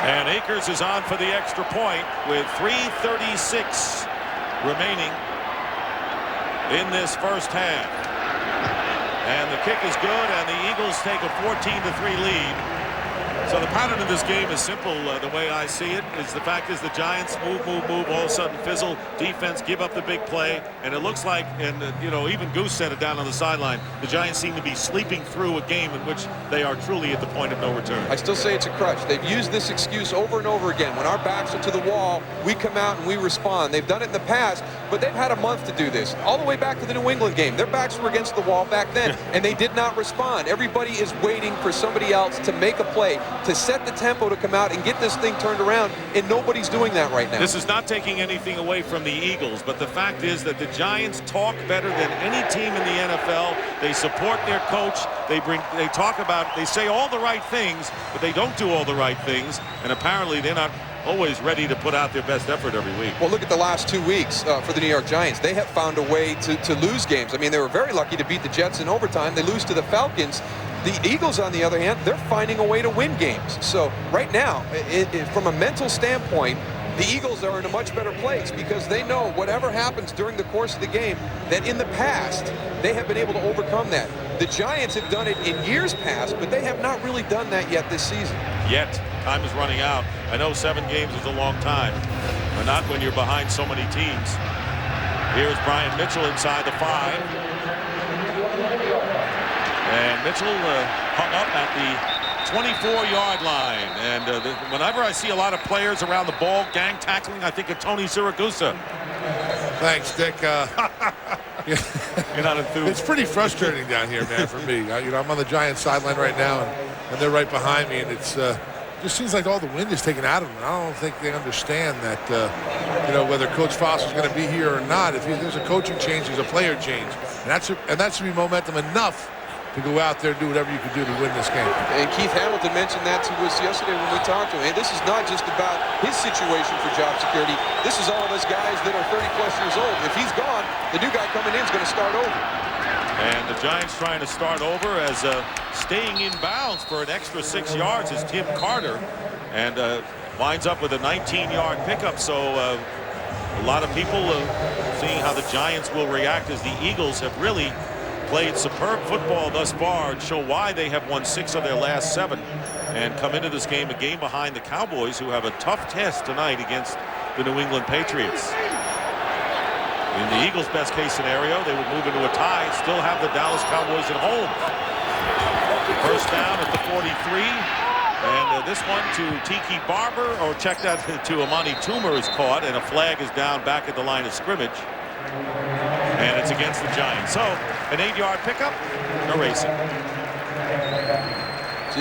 And Akers is on for the extra point with 3:36 remaining in this first half. And the kick is good, and the Eagles take a 14-3 lead. So the pattern of this game is simple. The way I see it is the fact is the Giants move, all of a sudden fizzle, defense give up the big play, and it looks like, and even Goose said it down on the sideline, the Giants seem to be sleeping through a game in which they are truly at the point of no return. I still say it's a crutch. They've used this excuse over and over again. When our backs are to the wall, we come out and we respond. They've done it in the past, but they've had a month to do this. All the way back to the New England game. Their backs were against the wall back then, and they did not respond. Everybody is waiting for somebody else to make a play, to set the tempo to come out and get this thing turned around, and nobody's doing that right now. This is not taking anything away from the Eagles, but the fact is that the Giants talk better than any team in the NFL. They support their coach. They say all the right things, but they don't do all the right things, and apparently they're not always ready to put out their best effort every week. Well, look at the last 2 weeks for the New York Giants. They have found a way to lose games. I mean, they were very lucky to beat the Jets in overtime. They lose to the Falcons. The Eagles, on the other hand, they're finding a way to win games. So right now, from a mental standpoint, the Eagles are in a much better place because they know whatever happens during the course of the game, that in the past, they have been able to overcome that. The Giants have done it in years past, but they have not really done that yet this season. Yet. Time is running out. I know 7 games is a long time, but not when you're behind so many teams. Here's Brian Mitchell inside the 5. And Mitchell hung up at the 24-yard line. And whenever I see a lot of players around the ball gang tackling, I think of Tony Siragusa. Thanks, Dick. You're not enthused. It's pretty frustrating down here, man, for me. I'm on the Giants sideline right now, and they're right behind me, and it's just seems like all the wind is taken out of them. I don't think they understand that, whether Coach Fossil's going to be here or not. If there's a coaching change, there's a player change. And that should be momentum enough to go out there and do whatever you can do to win this game. And Keith Hamilton mentioned that to us yesterday when we talked to him. Hey, this is not just about his situation for job security. This is all of us guys that are 30-plus years old. If he's gone, the new guy coming in is going to start over. And the Giants trying to start over as staying in bounds for an extra 6 yards is Tim Carter, and winds up with a 19-yard pickup. So a lot of people seeing how the Giants will react as the Eagles have really played superb football thus far and show why they have won 6 of their last 7 and come into this game a game behind the Cowboys, who have a tough test tonight against the New England Patriots. In the Eagles' best case scenario, they would move into a tie, still have the Dallas Cowboys at home. First down at the 43, and this one to Tiki Barber, or check that to Amani Toomer is caught, and a flag is down back at the line of scrimmage. And it's against the Giants. So an 8-yard pickup, erasing.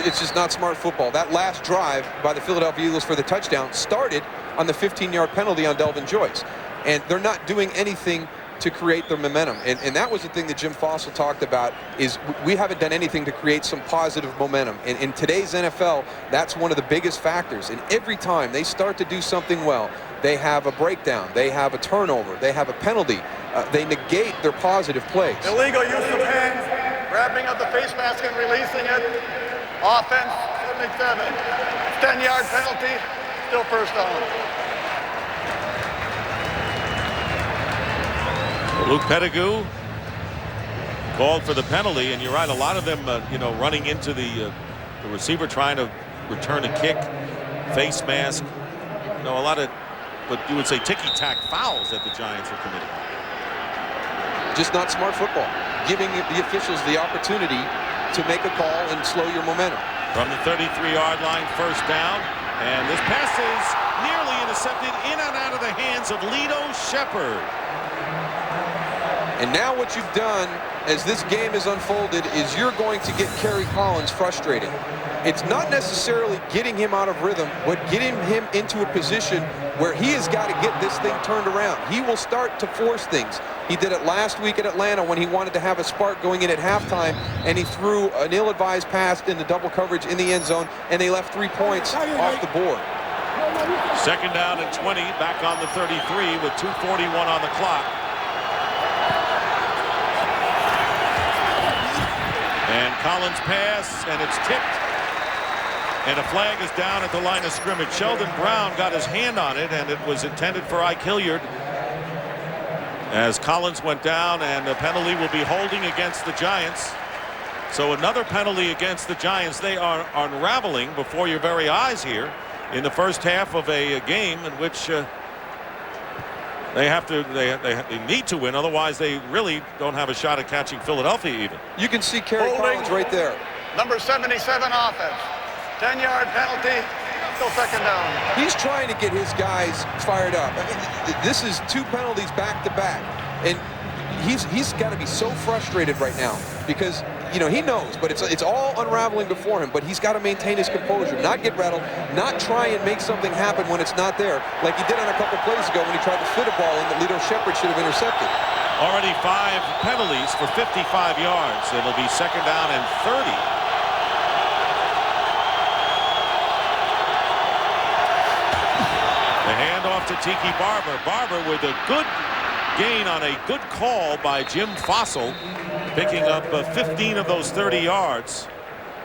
It's just not smart football. That last drive by the Philadelphia Eagles for the touchdown started on the 15-yard penalty on Delvin Joyce. And they're not doing anything to create their momentum. And that was the thing that Jim Fossil talked about, is we haven't done anything to create some positive momentum. In today's NFL, that's one of the biggest factors. And every time they start to do something well, they have a breakdown, they have a turnover, they have a penalty, they negate their positive plays. Illegal use of hands, grabbing of the face mask and releasing it. Offense, 77. 10-yard penalty, still first down. Luke Pettigrew called for the penalty, and you're right, a lot of them, running into the receiver trying to return a kick, face mask, a lot of, but you would say ticky-tack fouls that the Giants are committing. Just not smart football, giving the officials the opportunity to make a call and slow your momentum. From the 33-yard line, first down, and this pass is nearly intercepted in and out of the hands of Lito Shepherd. And now what you've done as this game is unfolded is you're going to get Kerry Collins frustrated. It's not necessarily getting him out of rhythm, but getting him into a position where he has got to get this thing turned around. He will start to force things. He did it last week at Atlanta when he wanted to have a spark going in at halftime, and he threw an ill-advised pass into double coverage in the end zone, and they left 3 points off the board. Second down and 20, back on the 33 with 2:41 on the clock. And Collins pass, and it's tipped. And a flag is down at the line of scrimmage. Sheldon Brown got his hand on it, and it was intended for Ike Hilliard. As Collins went down, and the penalty will be holding against the Giants. So another penalty against the Giants. They are unraveling before your very eyes here in the first half of a game in which they need to win, otherwise they really don't have a shot at catching Philadelphia even. You can see Kerry Collins right there. Number 77 offense. 10-yard penalty, still second down. He's trying to get his guys fired up. This is 2 penalties back-to-back. And he's got to be so frustrated right now because, he knows, but it's all unraveling before him. But he's got to maintain his composure, not get rattled, not try and make something happen when it's not there, like he did on a couple plays ago when he tried to fit a ball in that Lito Shepherd should have intercepted. Already 5 penalties for 55 yards. It'll be second down and 30. The handoff to Tiki Barber. Barber with a good gain on a good call by Jim Fossil, picking up 15 of those 30 yards.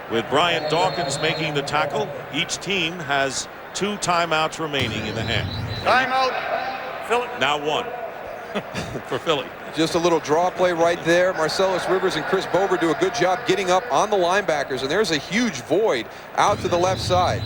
With Brian Dawkins making the tackle, each team has 2 timeouts remaining in the half. Timeout, Philly. Now 1 for Philly. Just a little draw play right there. Marcellus Rivers and Chris Bober do a good job getting up on the linebackers, and there's a huge void out to the left side.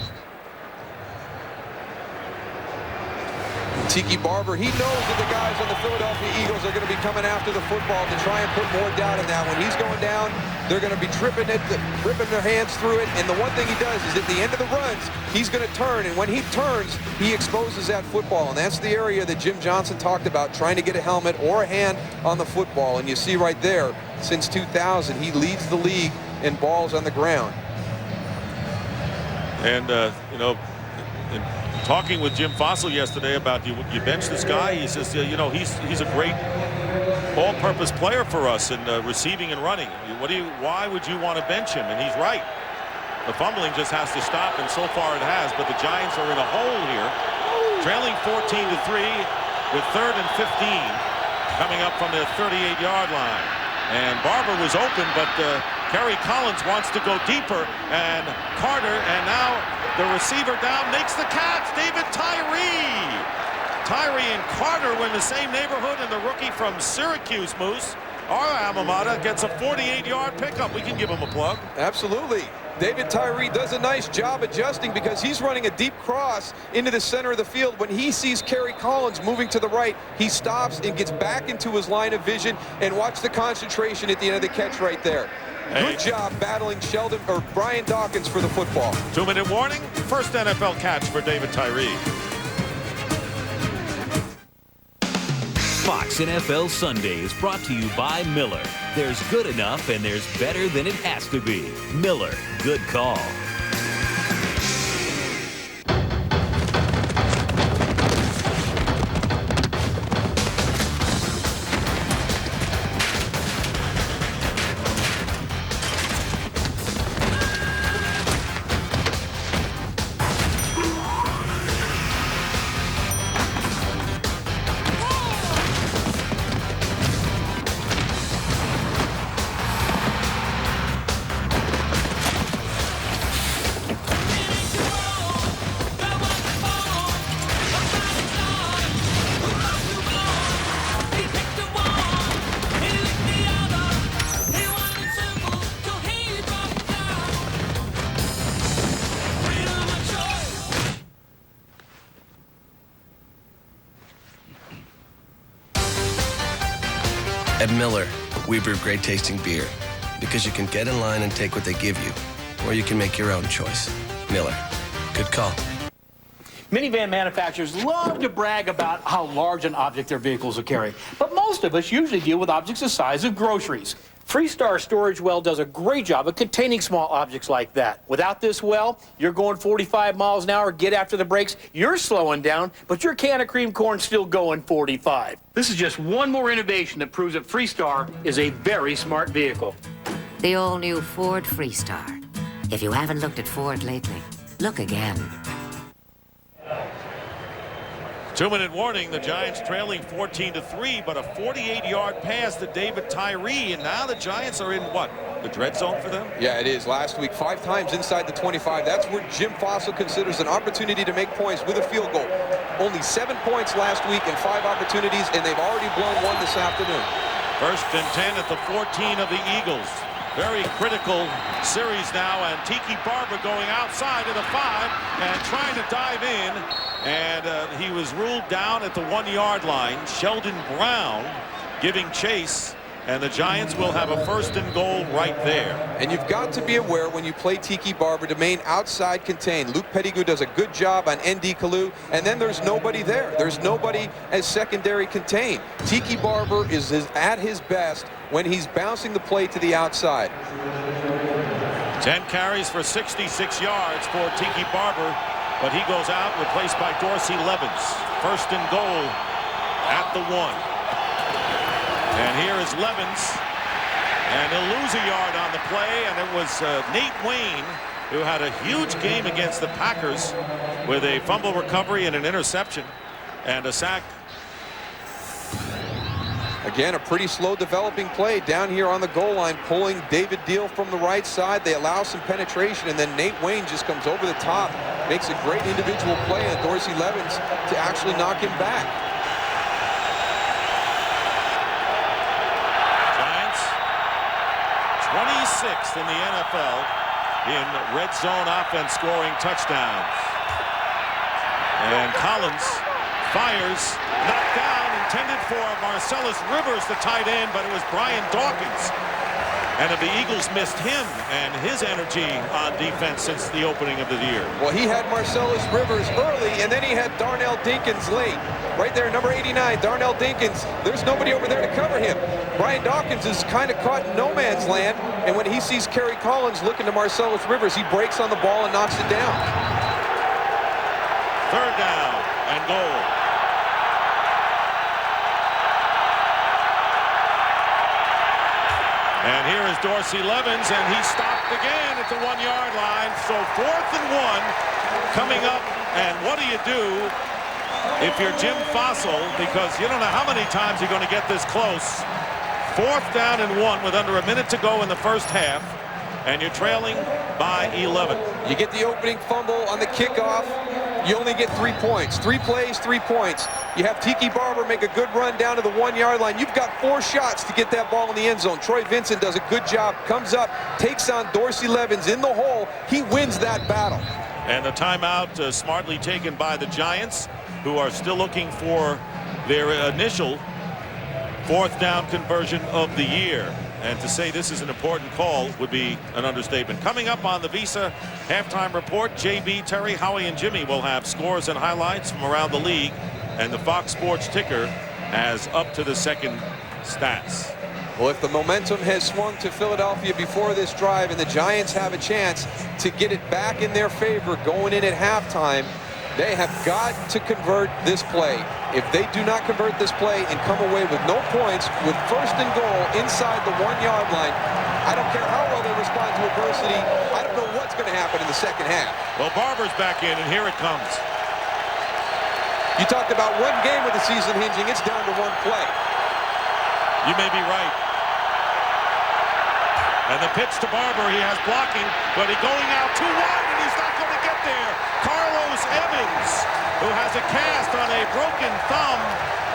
Tiki Barber, he knows that the guys on the Philadelphia Eagles are going to be coming after the football to try and put more doubt in that. When he's going down, they're going to be ripping their hands through it. And the one thing he does is at the end of the runs, he's going to turn. And when he turns, he exposes that football. And that's the area that Jim Johnson talked about, trying to get a helmet or a hand on the football. And you see right there, since 2000, he leads the league in balls on the ground. And, you know, in talking with Jim Fossil yesterday about you bench this guy, he says, you know, he's a great all-purpose player for us in receiving and running. Why would you want to bench him? And he's right. The fumbling just has to stop, and so far it has. But the Giants are in a hole here, trailing 14-3 with 3rd and 15 coming up from the 38-yard line. And Barber was open, but Kerry Collins wants to go deeper, and Carter, and now the receiver down, makes the catch. David Tyree. Tyree and Carter were in the same neighborhood, and the rookie from Syracuse, Moose, our alma mater, gets a 48-yard pickup. We can give him a plug. Absolutely. David Tyree does a nice job adjusting because he's running a deep cross into the center of the field. When he sees Kerry Collins moving to the right, he stops and gets back into his line of vision, and watch the concentration at the end of the catch right there. Good job battling Brian Dawkins for the football. 2-minute warning. First NFL catch for David Tyree. Fox NFL Sunday is brought to you by Miller. There's good enough and there's better than it has to be. Miller, good call. At Miller, we brew great tasting beer because you can get in line and take what they give you, or you can make your own choice. Miller, good call. Minivan manufacturers love to brag about how large an object their vehicles will carry, but most of us usually deal with objects the size of groceries. Freestar Storage Well does a great job of containing small objects like that. Without this well, you're going 45 miles an hour, get after the brakes, you're slowing down, but your can of cream corn's still going 45. This is just one more innovation that proves that Freestar is a very smart vehicle. The all-new Ford Freestar. If you haven't looked at Ford lately, look again. 2-minute warning. The Giants trailing 14-3, but a 48-yard pass to David Tyree, and now the Giants are in what? The dread zone for them? Yeah, it is. Last week, 5 times inside the 25. That's where Jim Fossil considers an opportunity to make points with a field goal. Only 7 points last week and 5 opportunities, and they've already blown 1 this afternoon. 1st and 10 at the 14 of the Eagles. Very critical series now, and Tiki Barber going outside of the 5 and trying to dive in, and he was ruled down at the 1-yard line. Sheldon Brown giving chase, and the Giants will have a 1st and goal right there. And you've got to be aware when you play Tiki Barber to remain outside contained. Luke Pettigrew does a good job on ND Kalu, and then there's nobody there. There's nobody as secondary contained. Tiki Barber is at his best when he's bouncing the play to the outside. 10 carries for 66 yards for Tiki Barber, but he goes out, replaced by Dorsey Levens. 1st and goal at the 1. And here is Levens, and he'll lose a yard on the play, and it was Nate Wayne who had a huge game against the Packers with a fumble recovery and an interception and a sack. Again, a pretty slow developing play down here on the goal line, pulling David Deal from the right side. They allow some penetration, and then Nate Wayne just comes over the top, makes a great individual play on Dorsey Levens to actually knock him back. Giants, 26th in the NFL in red zone offense scoring touchdowns. And Collins fires, knocked down, intended for Marcellus Rivers, the tight end, but it was Brian Dawkins. And the Eagles missed him and his energy on defense since the opening of the year. Well, he had Marcellus Rivers early, and then he had Darnell Dinkins late. Right there, number 89, Darnell Dinkins. There's nobody over there to cover him. Brian Dawkins is kind of caught in no man's land. And when he sees Kerry Collins looking to Marcellus Rivers, he breaks on the ball and knocks it down. 3rd down and goal. And here is Dorsey Levens, and he stopped again at the 1-yard line. So 4th and 1 coming up. And what do you do if you're Jim Fossil? Because you don't know how many times you're going to get this close. 4th down and 1 with under a minute to go in the first half. And you're trailing by 11. You get the opening fumble on the kickoff. You only get 3 points. 3 plays, 3 points. You have Tiki Barber make a good run down to the 1-yard line. You've got 4 shots to get that ball in the end zone. Troy Vincent does a good job, comes up, takes on Dorsey Levens in the hole. He wins that battle. And the timeout smartly taken by the Giants, who are still looking for their initial 4th down conversion of the year. And to say this is an important call would be an understatement. Coming up on the Visa Halftime Report, JB, Terry, Howie, and Jimmy will have scores and highlights from around the league. And the Fox Sports ticker has up to the second stats. Well, if the momentum has swung to Philadelphia before this drive and the Giants have a chance to get it back in their favor going in at halftime, they have got to convert this play. If they do not convert this play and come away with no points, with 1st and goal inside the 1-yard line, I don't care how well they respond to adversity, I don't know what's going to happen in the second half. Well, Barber's back in, and here it comes. You talked about one game of the season hinging. It's down to 1 play. You may be right. And the pitch to Barber, he has blocking, but he's going out too wide, and he's not going to get there. Carlos Evans, who has a cast on a broken thumb,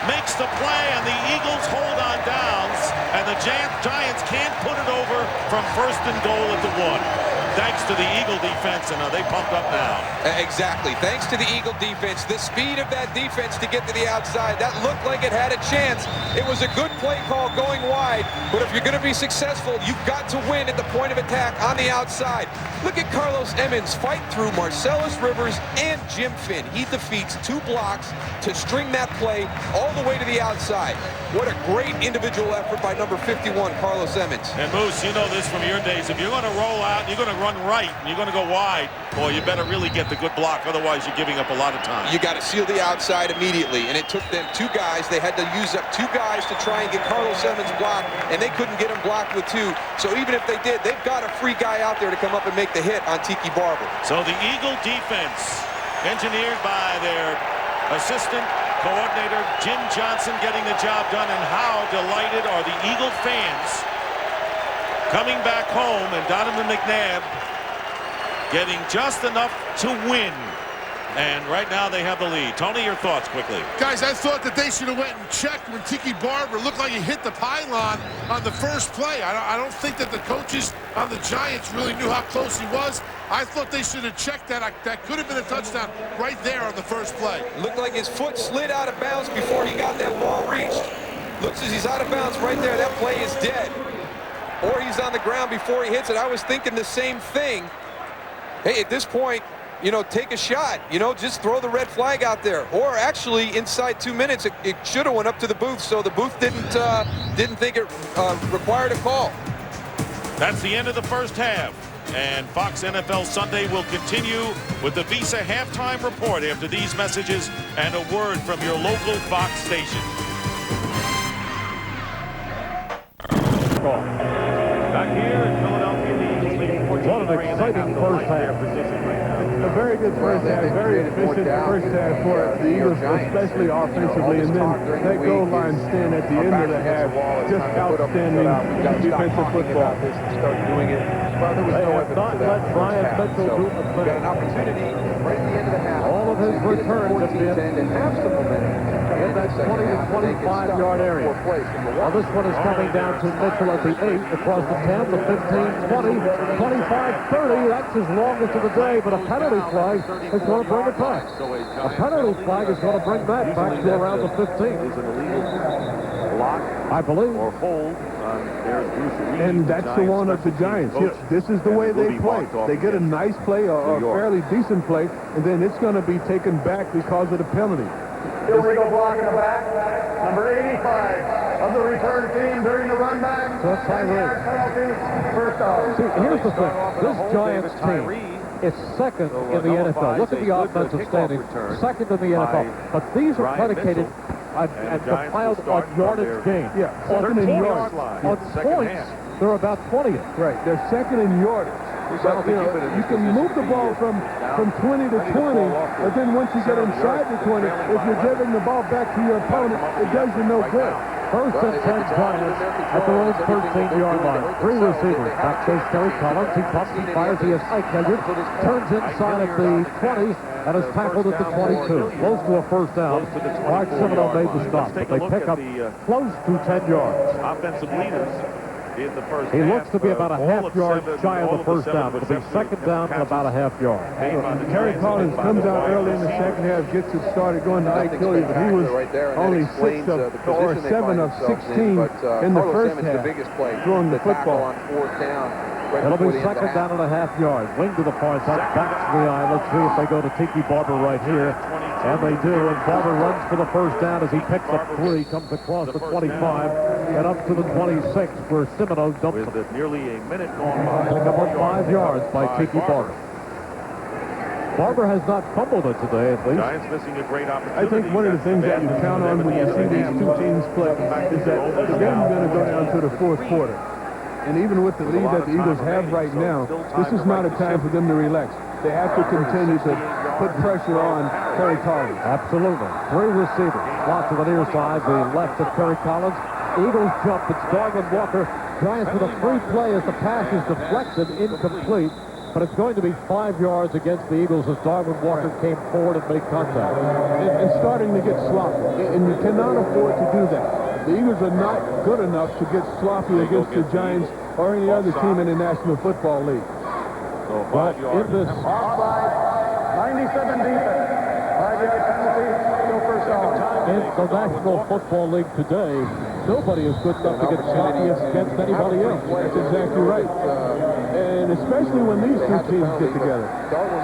makes the play, and the Eagles hold on downs, and the Giants can't put it over from 1st and goal at the 1. Thanks to the Eagle defense, and they pumped up now. Exactly. Thanks to the Eagle defense, the speed of that defense to get to the outside, that looked like it had a chance. It was a good play call going wide, but if you're going to be successful, you've got to win at the point of attack on the outside. Look at Carlos Emmons fight through Marcellus Rivers and Jim Finn. He defeats 2 blocks to string that play all the way to the outside. What a great individual effort by number 51, Carlos Emmons. And Moose, you know this from your days. If you're going to roll out, you're going to run right, and you're going to go wide, boy, you better really get the good block. Otherwise, you're giving up a lot of time. You got to seal the outside immediately, and it took them 2 guys. They had to use up 2 guys to try and get Carlos Emmons blocked, and they couldn't get him blocked with 2. So even if they did, they've got a free guy out there to come up and make the hit on Tiki Barber. So the Eagle defense, engineered by their assistant coordinator, Jim Johnson, getting the job done, and how delighted are the Eagle fans coming back home, and Donovan McNabb getting just enough to win. And right now they have the lead. Tony, your thoughts quickly. Guys, I thought that they should have went and checked when Tiki Barber looked like he hit the pylon on the first play. I don't think that the coaches on the Giants really knew how close he was. I thought they should have checked that. That could have been a touchdown right there on the first play. Looked like his foot slid out of bounds before he got that ball reached. Looks as he's out of bounds right there. That play is dead. Or he's on the ground before he hits it. I was thinking the same thing. Hey, at this point, you know, take a shot. You know, just throw the red flag out there. Or actually, inside 2 minutes, it should have went up to the booth. So the booth didn't think it required a call. That's the end of the first half. And Fox NFL Sunday will continue with the Visa Halftime Report after these messages and a word from your local Fox station. Back here in Philadelphia, what an exciting first half. A very good first half, very efficient first half for the Eagles, especially offensively, and then that goal line stand at the end of the half, just outstanding defensive football. They have not let Brian Mitchell do a thing. All of his returns have been in that 20 to 25 yard area. Now this one is coming down to Mitchell at the 8, across the 10, the 15, 20, 25, 30. That's his longest of the day, but a penalty flag is going to bring it back. A penalty flag is going to bring that back to around the 15. I believe. Or hold. And that's the one of the Giants. You know, this is the way they play. They get a nice play, or a fairly decent play, and then it's going to be taken back because of the penalty. Illegal block in the back, number 85. of the return team during the run back. So Tyree. First off. See, here's the thing. This Giants team is second in the NFL. Look at the offensive standing. Second in the NFL. But these are predicated and compiled on yardage gain. Yeah, on second in points. yards. On points, they're about 20th. Right, they're second in yardage. But, you can move the ball from 20 to 20, but then once you get inside the 20, if you're giving the ball back to your opponent, it does you no good. First and 10 Giants at their own 13-yard line. Three receivers. Back goes Terry Collins. He pumps, he fires. He has Ike Hilliard. Turns inside at the 20 and is tackled at the 22. Close to a first down. Mark Semino made the stop, but they pick up close to 10 yards. Offensive leaders in the first He half, looks to be about a half yard shy of the first down. It'll be second down and about a half yard. Terry Collins comes out early in the second half, gets it started going to Ike Hilliard, but he was only 7 of 16 in the first half throwing the football. It'll be second down and a half yard. Wing to the far side, back to the eye. Let's see if they go to Tiki Barber right here. And they do, and Barber runs for the first down as he picks up 3, comes across the 25, and up to the 26, where Semino dumps him. With nearly a minute gone by. Pick up on 5 yards by Tiki Barber. Barber has not fumbled it today, at least. Giants missing a great opportunity. I think one of the things that you count on when you see these two teams play is that the game's going to go down to the fourth quarter. And even with the lead that the Eagles have right now, this is not a time for them to relax. They have to continue to put pressure on Terry Collins. Absolutely. 3 receivers. Slot to the near side, the left of Terry Collins. Eagles jump. It's Darwin Walker. Giants with a free play as the pass is deflected, incomplete. But it's going to be 5 yards against the Eagles as Darwin Walker came forward and made contact. And starting to get sloppy. And you cannot afford to do that. The Eagles are not good enough to get sloppy against the Giants or any other team in the National Football League. So 5 yards. In this 97 defense. 5-yard penalty, no first down. In the National Football League today, nobody is good enough to get sloppy against anybody else. That's exactly right. And especially when these two teams get together.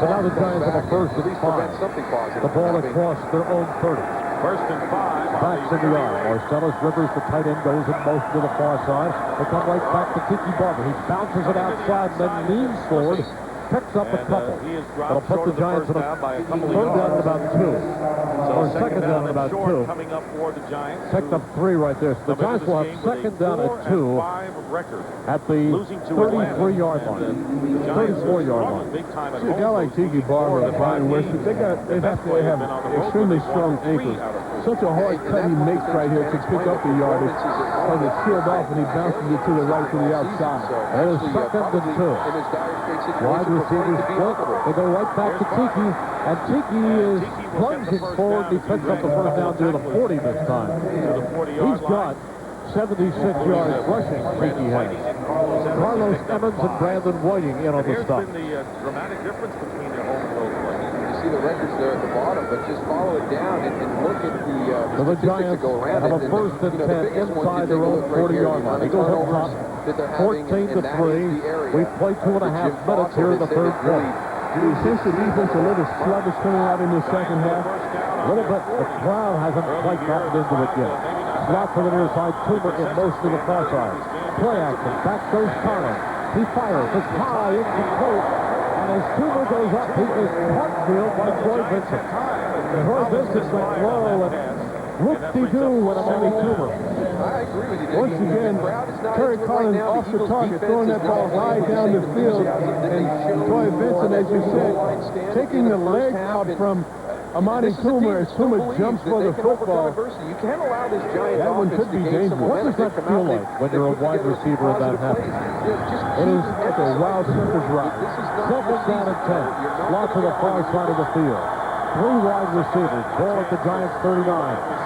So now the Giants have a first and 5. The ball across their own 30. First and 5. Backs in the eye. Marcellus Rivers, the tight end, goes in motion to the far side. They come right back to Tiki Barber. He bounces it outside and then leans forward. Picks up a couple. It'll put the Giants in a third down at about 2. Or second down at about 2. Coming up for the Giants. Picked up 3 right there. So the Giants will have second down at 2 at the 33-yard line. 34-yard line. See, a guy like Tiki Barber and Brian Westbrook, they have to have extremely strong ankles. Such a hard cut he makes right here to pick up the yardage. Because it's sealed off and he bounces it to the right to the outside. It is second and 2. Wide receivers split. They go right back to Tiki. And Tiki is plunging forward. He picks up the first down to the 40 this time. He's got 76 yards rushing, Tiki has. Carlos Emmons and Brandon Whiting in on the stop. Here's been the dramatic difference between their home and road play. You see the records there at the bottom, but just follow it down and look at the Giants go around have a first and 10 inside their own 40-yard line. Eagles up top, 14 to 3. We've played 2.5 minutes here in the third quarter. Since the defense a little sluggish coming out in the second half, a little bit, the crowd hasn't quite gotten into it yet. Slot to the near side, Toomer in motion to the far side. Play action, back goes Collins. He fires, it's high, incomplete. And as Toomer goes up, he is cartwheeled by Troy Vincent. Troy Vincent went low and whoop-de-doo with a Manny Toomer. Once again, Terry Collins off the target, throwing that ball high down the field. And Troy Vincent, as you said, taking the leg out from Amani Toomer as Toomer jumps for the football. That one could be dangerous. What does that feel like when you're a wide receiver and that happens? It is like a wild circus rock. Second down and 10. Slot to the far side of the field. 3 wide receivers. Ball at the Giants 39.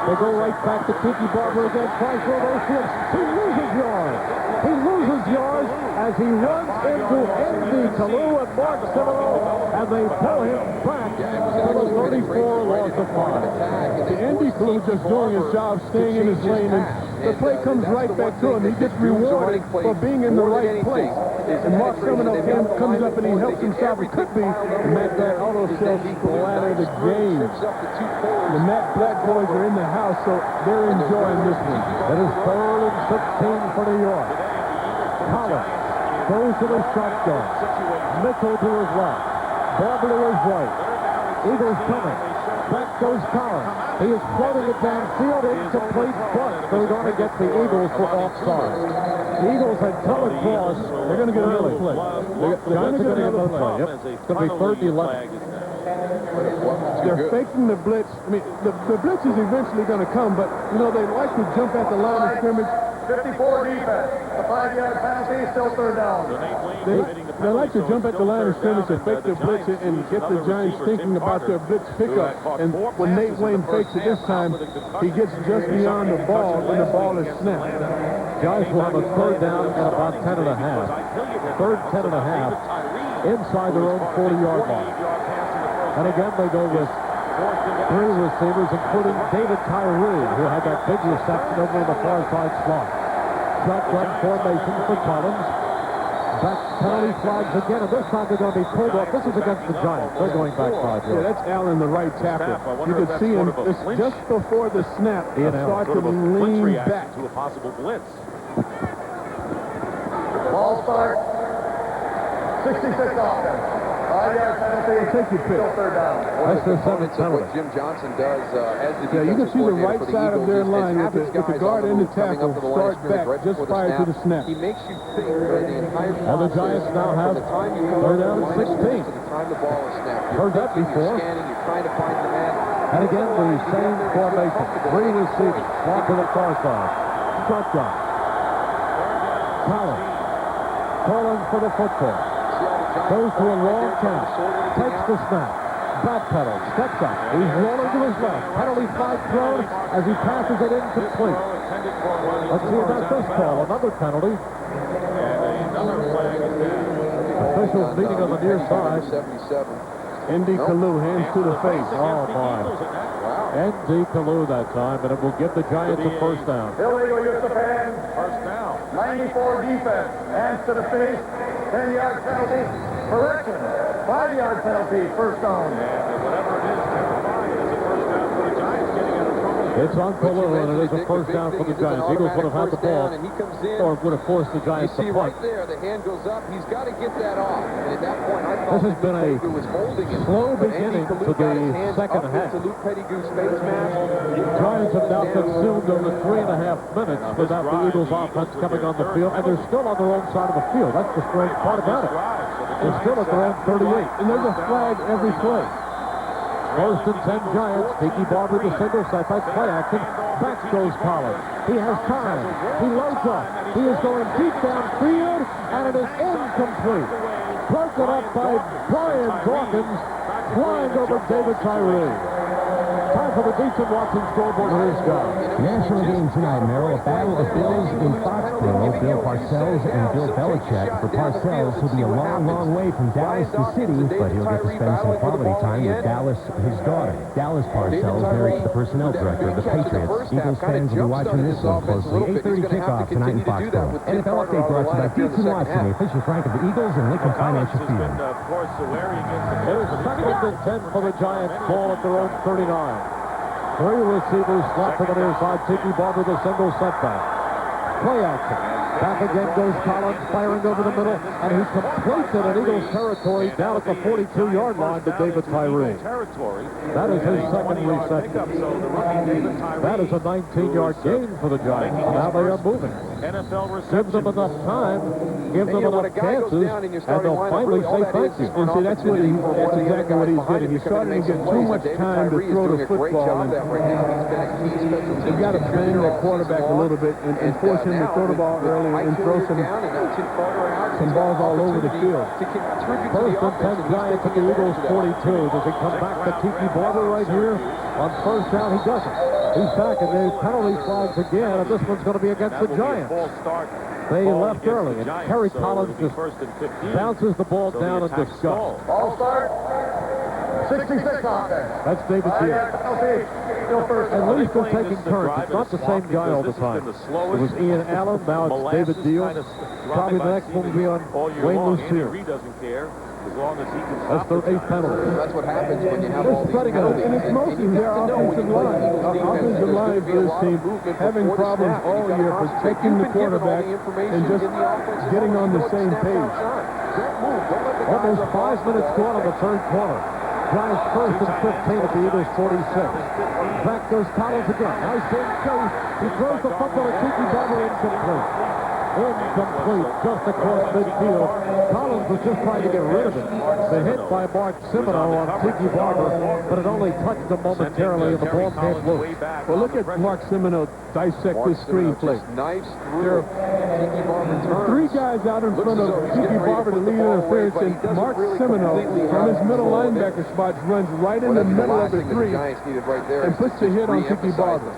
They go right back to Tiki Barber again. Tries for those flips. He loses yards. He loses yards as he runs into Andy Kalu and Mark Semino, and they pull him back to the 34, loss of 5. Andy Kalu just doing his job, staying in his lane, and the play comes right back to him. He gets rewarded for being in the right place. and Mark Seminoff comes up and he helps himself. It could be the Matt Black Auto Sales ladder the game. The Matt Black boys are in the house, so they're enjoying this one. It is 3rd and 16 for New York. Collins goes to the shotgun. Mitchell to his left. Barber to his right. Eagles coming. Back goes Collins. He is floating it downfield, incomplete, but they're going to get the Eagles for offside. The Eagles had come across. They're going to get another play. They're going to get another play. Yep. It's going to be 3rd and 11. They're faking the blitz. I mean, the blitz is eventually going to come, but, you know, they like to jump at the line of scrimmage. 54 defense. The 5-yard penalty, still 3rd down. They like to jump at the line of scrimmage to fake the blitz and get the Giants thinking about their blitz pickup. And when Nate Wayne fakes it this time, he gets just beyond the ball when the ball is snapped. Giants will have a 3rd down at about 10 and a half. 3rd 10 and a half inside their own 40-yard line. And again, they go with 3 receivers, including David Tyree, who had that big reception over on the far side slot. Shotgun formation for Collins. Back penalty flags again, and this time they're going to be pulled off. This is against the Giants. They're going back 5 yards. Yeah, that's Allen, the right tackle. You can see him just before the snap. He'll start to lean back to a possible blitz. Ball start. 66 offense. 5-yard penalty. Take your pick. Still 3rd down. That's their 7th penalty. What Jim Johnson does as the you can see the right side of their line with the guard and the tackle start back just prior to the snap. He makes you think the entire And the Giants now have 3rd down and 16. To the time the ball is snapped. Heard that before. You're trying to find the man. And again, the same formation. 3 receivers. One to the far side. Shotgun. Collins. Calling for the football. Goes to a long count. Takes the snap. Backpedal. Steps up. He's rolling to his left. Penalty flag thrown as he passes it incomplete. Let's see about this call. Another penalty. Officials meeting on the near side. N.D. Kalu hands to the face. Oh, my. N.D. Kalu that time, and it will give the Giants a 1st down. Illegal use of hands. 1st down. 94 defense. Hands to the face. 10-yard penalty. Correction. 5-yard penalty. 1st down. And whatever it is, terrifying. It is a 1st down for the Giants getting out of trouble. It's on Kalu, and it is a 1st down for the Giants. Eagles would have had the ball, or would have forced the Giants to punt. Right there, the hand goes up. He's got to get that off. And at that point, I thought this has been a slow beginning to the 2nd half. The Giants have now consumed over 3.5 minutes without the Eagles offense coming on the field, and they're still on their own side of the field. That's the strange part about it. They're still at their own 38. And there's a flag every play. 1st and 10 Giants. Tiki Barber the single set. That's play action. Back goes Collins. He has time. He loads up. He is going deep downfield, and it is incomplete. Broken up by Brian Dawkins, flying over David Tyree. Time for the Beecham Watson scoreboard. Here's Scott. National game tonight, Merrill. A battle of Bills in Foxborough. Bill Parcells and Bill Belichick. For Parcells, he'll be a long, long way from Dallas to City, but he'll get to spend some quality time with Dallas, his daughter. Dallas Parcells, married to the personnel director of the Patriots. Eagles fans will be watching this one closely. 8:30 kickoff tonight in Foxborough. NFL update brought to you by Beecham Watson, the official rank of the Eagles and Lincoln Financial Field. It is 2nd and 10 for the Giants. Ball at their own 39. 3 receivers slot to the near side. Tiki Barber the single setback. Play action. Back again goes Collins, firing over the middle, and he completes it in Eagles territory down at the 42-yard line to David Tyree. That is his 2nd reception. That is a 19-yard gain for the Giants. Now they are moving. Give them enough time, give them enough chances, and they'll finally say thank you. And see, that's exactly what he's getting. He's starting to get too much time to throw the football. And they've got to bang the quarterback a little bit and force him to throw the ball early and throw some balls all over the field. 1st and 10 Giants at the Eagles 42. Does he come back to Tiki Barber right here? On 1st down, he doesn't. He's back, and the penalty flags again, and this one's going to be against the Giants. They left early, and Kerry Collins just bounces the ball down and discussed. Ball start. 66 offense. That's David Deal. At least they're taking turns. It's not the same guy all the time. It was Ian Allen, now it's David Deal. Probably the next one will be on Wayne Lucier. That's their 8th penalty. That's what happens when you have all these penalties. And it's mostly their offensive line. Offensive line for this team having problems all year protecting the quarterback and just getting on the same page. Almost 5 minutes gone in the third quarter. Giants first and 15 at the Eagles 46. Back goes Collins again. Nice in chase. He throws the football to Tiki Barber, incomplete. Incomplete, just across midfield. Collins was just trying to get rid of it. The hit by Mark Semino on Tiki Barber, but it only touched him momentarily and the ball came loose. Well, look at Mark Semino dissect this screenplay. There are 3 guys out in front of Tiki Barber to lead interference, and Mark Semino from his middle linebacker spot runs right in the middle of the 3 and puts the hit on Tiki Barber.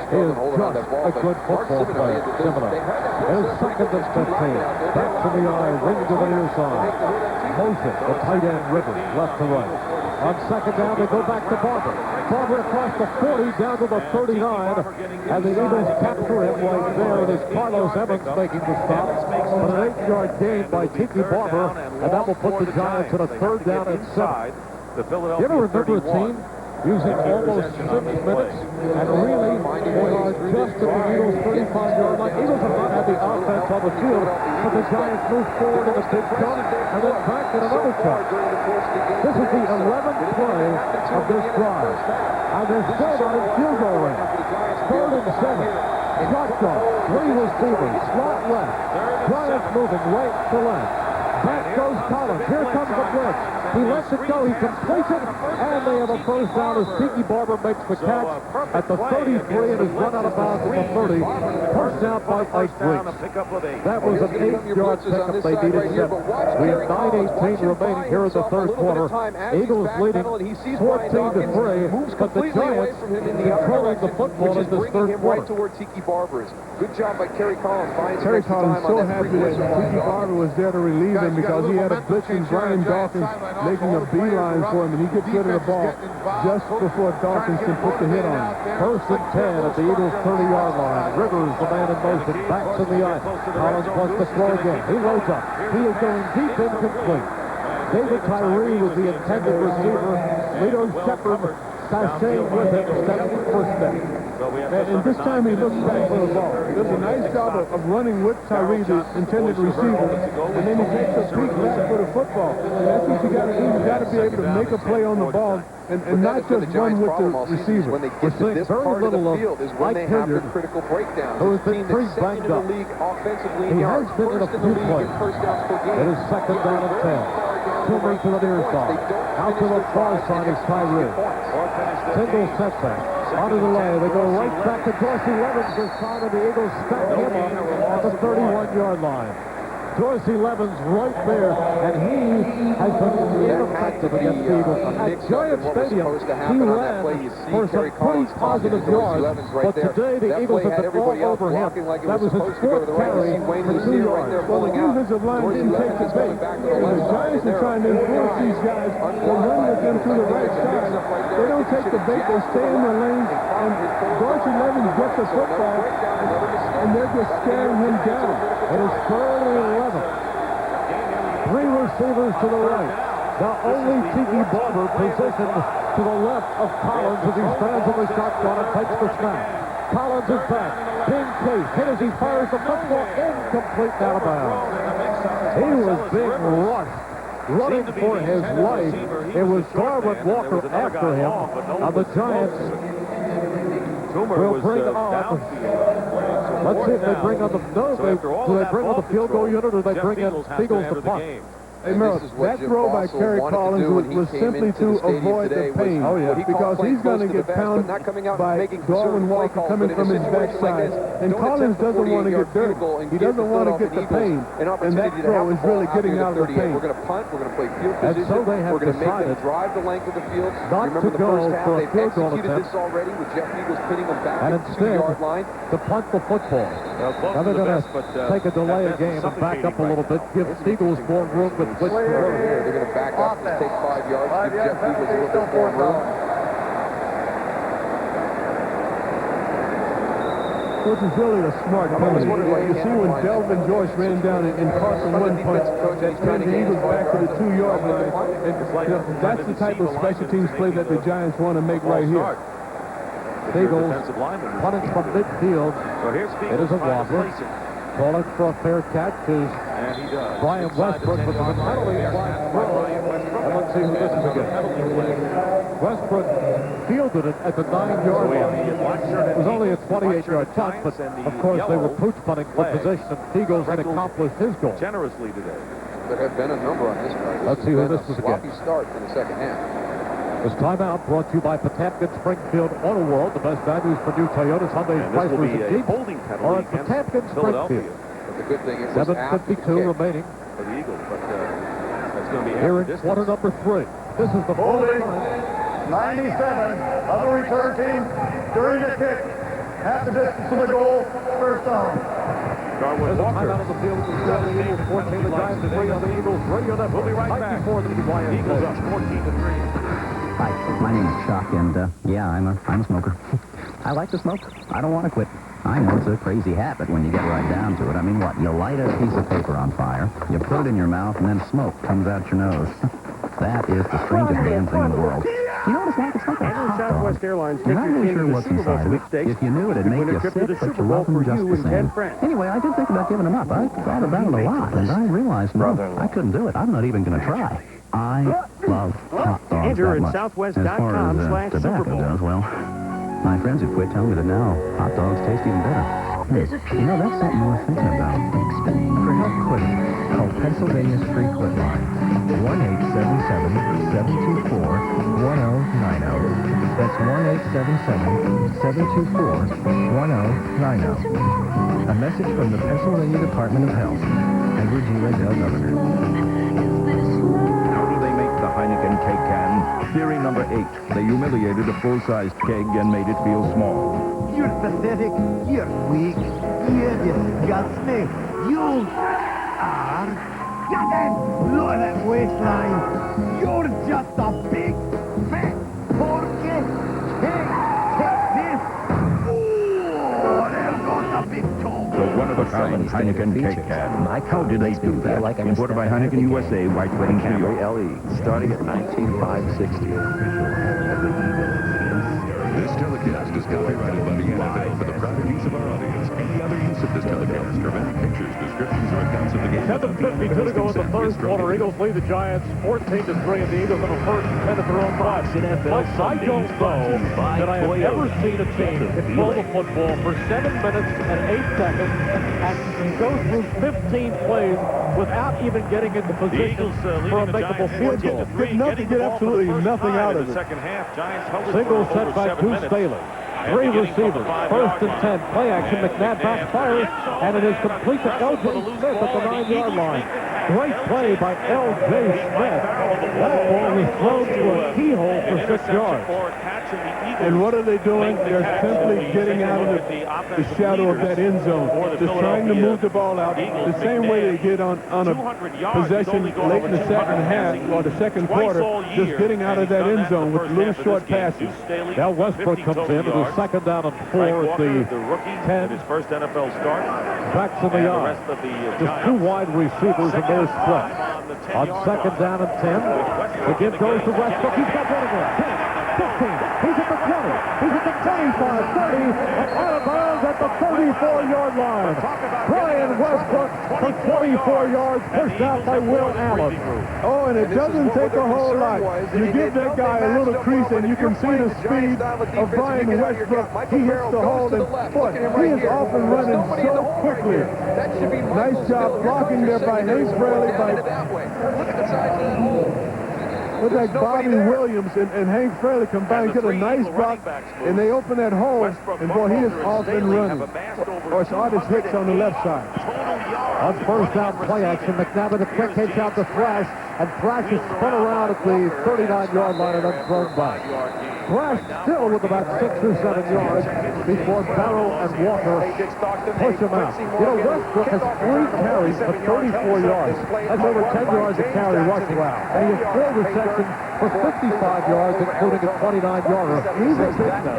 He is just a good football player, Semino. There's second and 15. Back to the eye, wing to the near side. Motion, the tight end Rivers, left to right. On second down, they go back to Barber. Barber across the 40, down to the 39. And the Eagles capture him right there. It is Carlos Evans making the stop. But an 8-yard gain by Tiki Barber. And that will put the Giants at a 3rd down and 7. You ever remember a team using almost 6 minutes, and really they are just at the Eagles' 35-yard line. Eagles have not had the offense on the field, but the Giants move forward in a big jump, and then back in another jump. This is the 11th play of this drive, and they're still not in field goal range. 3rd and 7. Shotgun, 3 receivers, slot left. Giants moving right to left. Back goes Collins. Here comes the blitz. He lets it go. He completes it. And they have a first down as Tiki Barber makes the catch at the 33 and is run out of bounds at the 30. First down by Mike Briggs. That was an 8-yard pickup. They needed 7. We have 9:18 remaining here in the third quarter. Eagles leading 14-3. But the Giants controlling the football in this third quarter. Toward Tiki Barber. Good job by Kerry Collins. Kerry Collins so happy that Tiki Barber was there to relieve him because he had a blitz and Brian Dawkins making a beeline for him, and he gets rid of the ball just before Dawkins can put the hit on him. First and 10 at the Eagles' 30-yard line. Rivers, the man in motion, back to the eye. Collins wants to throw again. He loads up. He is going deep, incomplete. David Tyree was the intended receiver. Lito Shepard sashaying with him, step for step. And this time he looks back for the ball. Does a nice job of running with Tyree, the intended receiver, and then he takes a peek back for the football. And that's what you got to do. You got to be able to make a play on the ball and not just run with the receiver. When they get to this part of the field is when they have their critical breakdowns. Who has been pretty banged up. He has been in a few plays. It is second down and 10. Tillman to the near side. Out to the far side is Tyree. Single setback. Out of the lane. They go right back to Dorsey Levens this time, and the Eagles stack him up at the 31-yard line. Dorsey Levens right there, and he has been ineffective against the Eagles. At Giant Stadium, he ran for some pretty positive yards, but today the Eagles have been all over him. That was his 4th carry for 2 yards. Well, the defensive line didn't take the bait. The Giants are trying to enforce these guys to run with them to the right side. They don't take the bait. They stay in their lanes, and Dorsey Levens gets the football, and they're just staring him down. It is 3rd and 11. 3 receivers to the right. Now only Tiki Barber positioned to the left of Collins as he stands in the shotgun and takes the snap. Collins is back. Being chased. Hit as he fires the football. Incomplete, out of bounds. He was being rushed, running for his life. It was Darwin Walker after him. Now the Giants will bring on. Let's see if they bring on the do they bring on the field goal unit or they bring in Spiegels to punt. Hey, Merrill, that throw by Kerry Collins was simply to avoid the pain. Oh, yeah. Because he's going to get pounded by Darwin Walker coming from his backside. And Collins doesn't want to get dirty. He doesn't want to get the pain. And that throw is really getting out of the pain. We're going to punt. We're going to play field position. And so they have we're going to make them decided drive the length of the field. Not Remember to the go first half, for a they've field goal executed attempt. this already with Jeff Eagles pinning them back And at the instead, 2-yard line. to punt the football. Now they're going to take a delay of game and back up a little bit, give Eagles more room with which to run. They're going to back up, just take 5 yards, give Jeff Eagles a little bit more room. Which is really a smart penalty. You see when Delvin Joyce ran down and caught the one punch that turned the Eagles back to the 2-yard line. And that's the type of special teams play that the Giants want to make right here. Eagles punting from midfield. It is a wobbler. Calling for a fair catch is Brian Westbrook, but the penalty flag throw. And let's see who this is again. Westbrook fielded it at the 9-yard line. It was only a 28-yard touch, but of course they were pooch punting for position, and Eagles had accomplished his goal. Generously today. There have been a number on this card. Let's see who this is again. Sloppy start in the second half. This timeout brought to you by Potamkin Springfield Auto World, the best values for new Toyotas, Hyundai, Chryslers, and Jeeps. Or at Potamkin Springfield. But the good thing is 7:52 remaining. For the Eagles, but that's going to be here in quarter number 3. This is the holding 97 of the return team during the kick. Half the distance from the goal, first down. There's a timeout on the field. The Eagles 14, the Giants 3 on the Eagles. Radio Network. We'll be right back. Before the Eagles up 14-3. Hi, my name is Chuck, and yeah, I'm a smoker. I like to smoke. I don't want to quit. I know it's a crazy habit when you get right down to it. I mean, what? You light a piece of paper on fire, you put it in your mouth, and then smoke comes out your nose. That is the strangest damn thing in the world. You know what it's like? It's like a hot dog. Southwest Airlines. You're not really sure what's inside of it. If you knew it, it'd make you sick, but you love them just the same. Anyway, I did think about giving them up. I thought about it a lot, and I realized, no, I couldn't do it. I'm not even going to try. I love hot dogs Enter that at much. southwest.com/Super As far as tobacco goes, well, my friends who quit tell me that now hot dogs taste even better. You know, that's something worth thinking about. For help quitting, call Pennsylvania Street Quit Line, 1-877-724-1090. That's 1-877-724-1090. A message from the Pennsylvania Department of Health. Edward G. Liddell, Governor. How do they make the Heineken cake can? Theory number 8. They humiliated a full-sized keg and made it feel small. You're pathetic. You're weak. You disgust me. You are... Nothing! Look at that waistline. You're just a big, fat, porky pig. Take this. Oh, there goes the big toe. The one-of-a-kind Heineken cake can. How did they do that? Imported by Heineken USA, White Plains, New York. LE, starting at $19,560. This telecast is copyrighted by the NFL for the private use of our audience. Any other use of this telecast or any pictures, descriptions, or accounts of the game... 7:52 to go in the first quarter. Eagles lead the Giants 14-3, and the Eagles on the first 10 of their own box. But I don't know that I have ever seen a team control the football for 7 minutes and 8 seconds and go through 15 plays without even getting into position for a makeable field goal. Get absolutely nothing out of it. Second half, Giants held it Single for set over by 7 Goose minutes. Bailey. 3 receivers. First and 10. Play action. McNabb back fires, and it is complete to L.J. Smith at the 9-yard line. Great play by L.J. Smith. That ball was thrown to a keyhole for 6 yards. And what are they doing? They're simply getting out of the shadow of that end zone. Just trying to move the ball out the same way they did on a possession late in the second half or the second quarter, just getting out of that end zone with little short passes. Now Westbrook comes in. It is second down and 4 at the 10. His first NFL start. Backs in the yard. Just 2 wide receivers and they're split. On second down and 10. Again goes to Westbrook. He's got running room. 10, 15. He's at the 20. He's at the 25, 30, and out of bounds at the 34-yard line. Brian Westbrook for 24 yards, pushed out by Will Allen. Oh, and it doesn't take a whole lot. You give that guy a little crease, and you can see the speed of Brian Westbrook. He hits the hole in foot. He is off and running so quickly. Nice job blocking there by Hank Fraley. With that Bobby Williams and Hank Fraley combined, get a nice block, and they open that hole, and boy, he is off and running. Or it's Otis Hicks on the left side. On first down play action, McNabb with a quick hitch out to Thrash, and Thrash is spun around at the 39-yard line and then thrown back. Thrash still with about 6 or 7 yards before Barrow and Walker push him out. You know, Westbrook has 3 carries for 34 yards. That's over 10 yards a carry rushing. And he has 4 receptions for 55 yards, including a 29-yarder.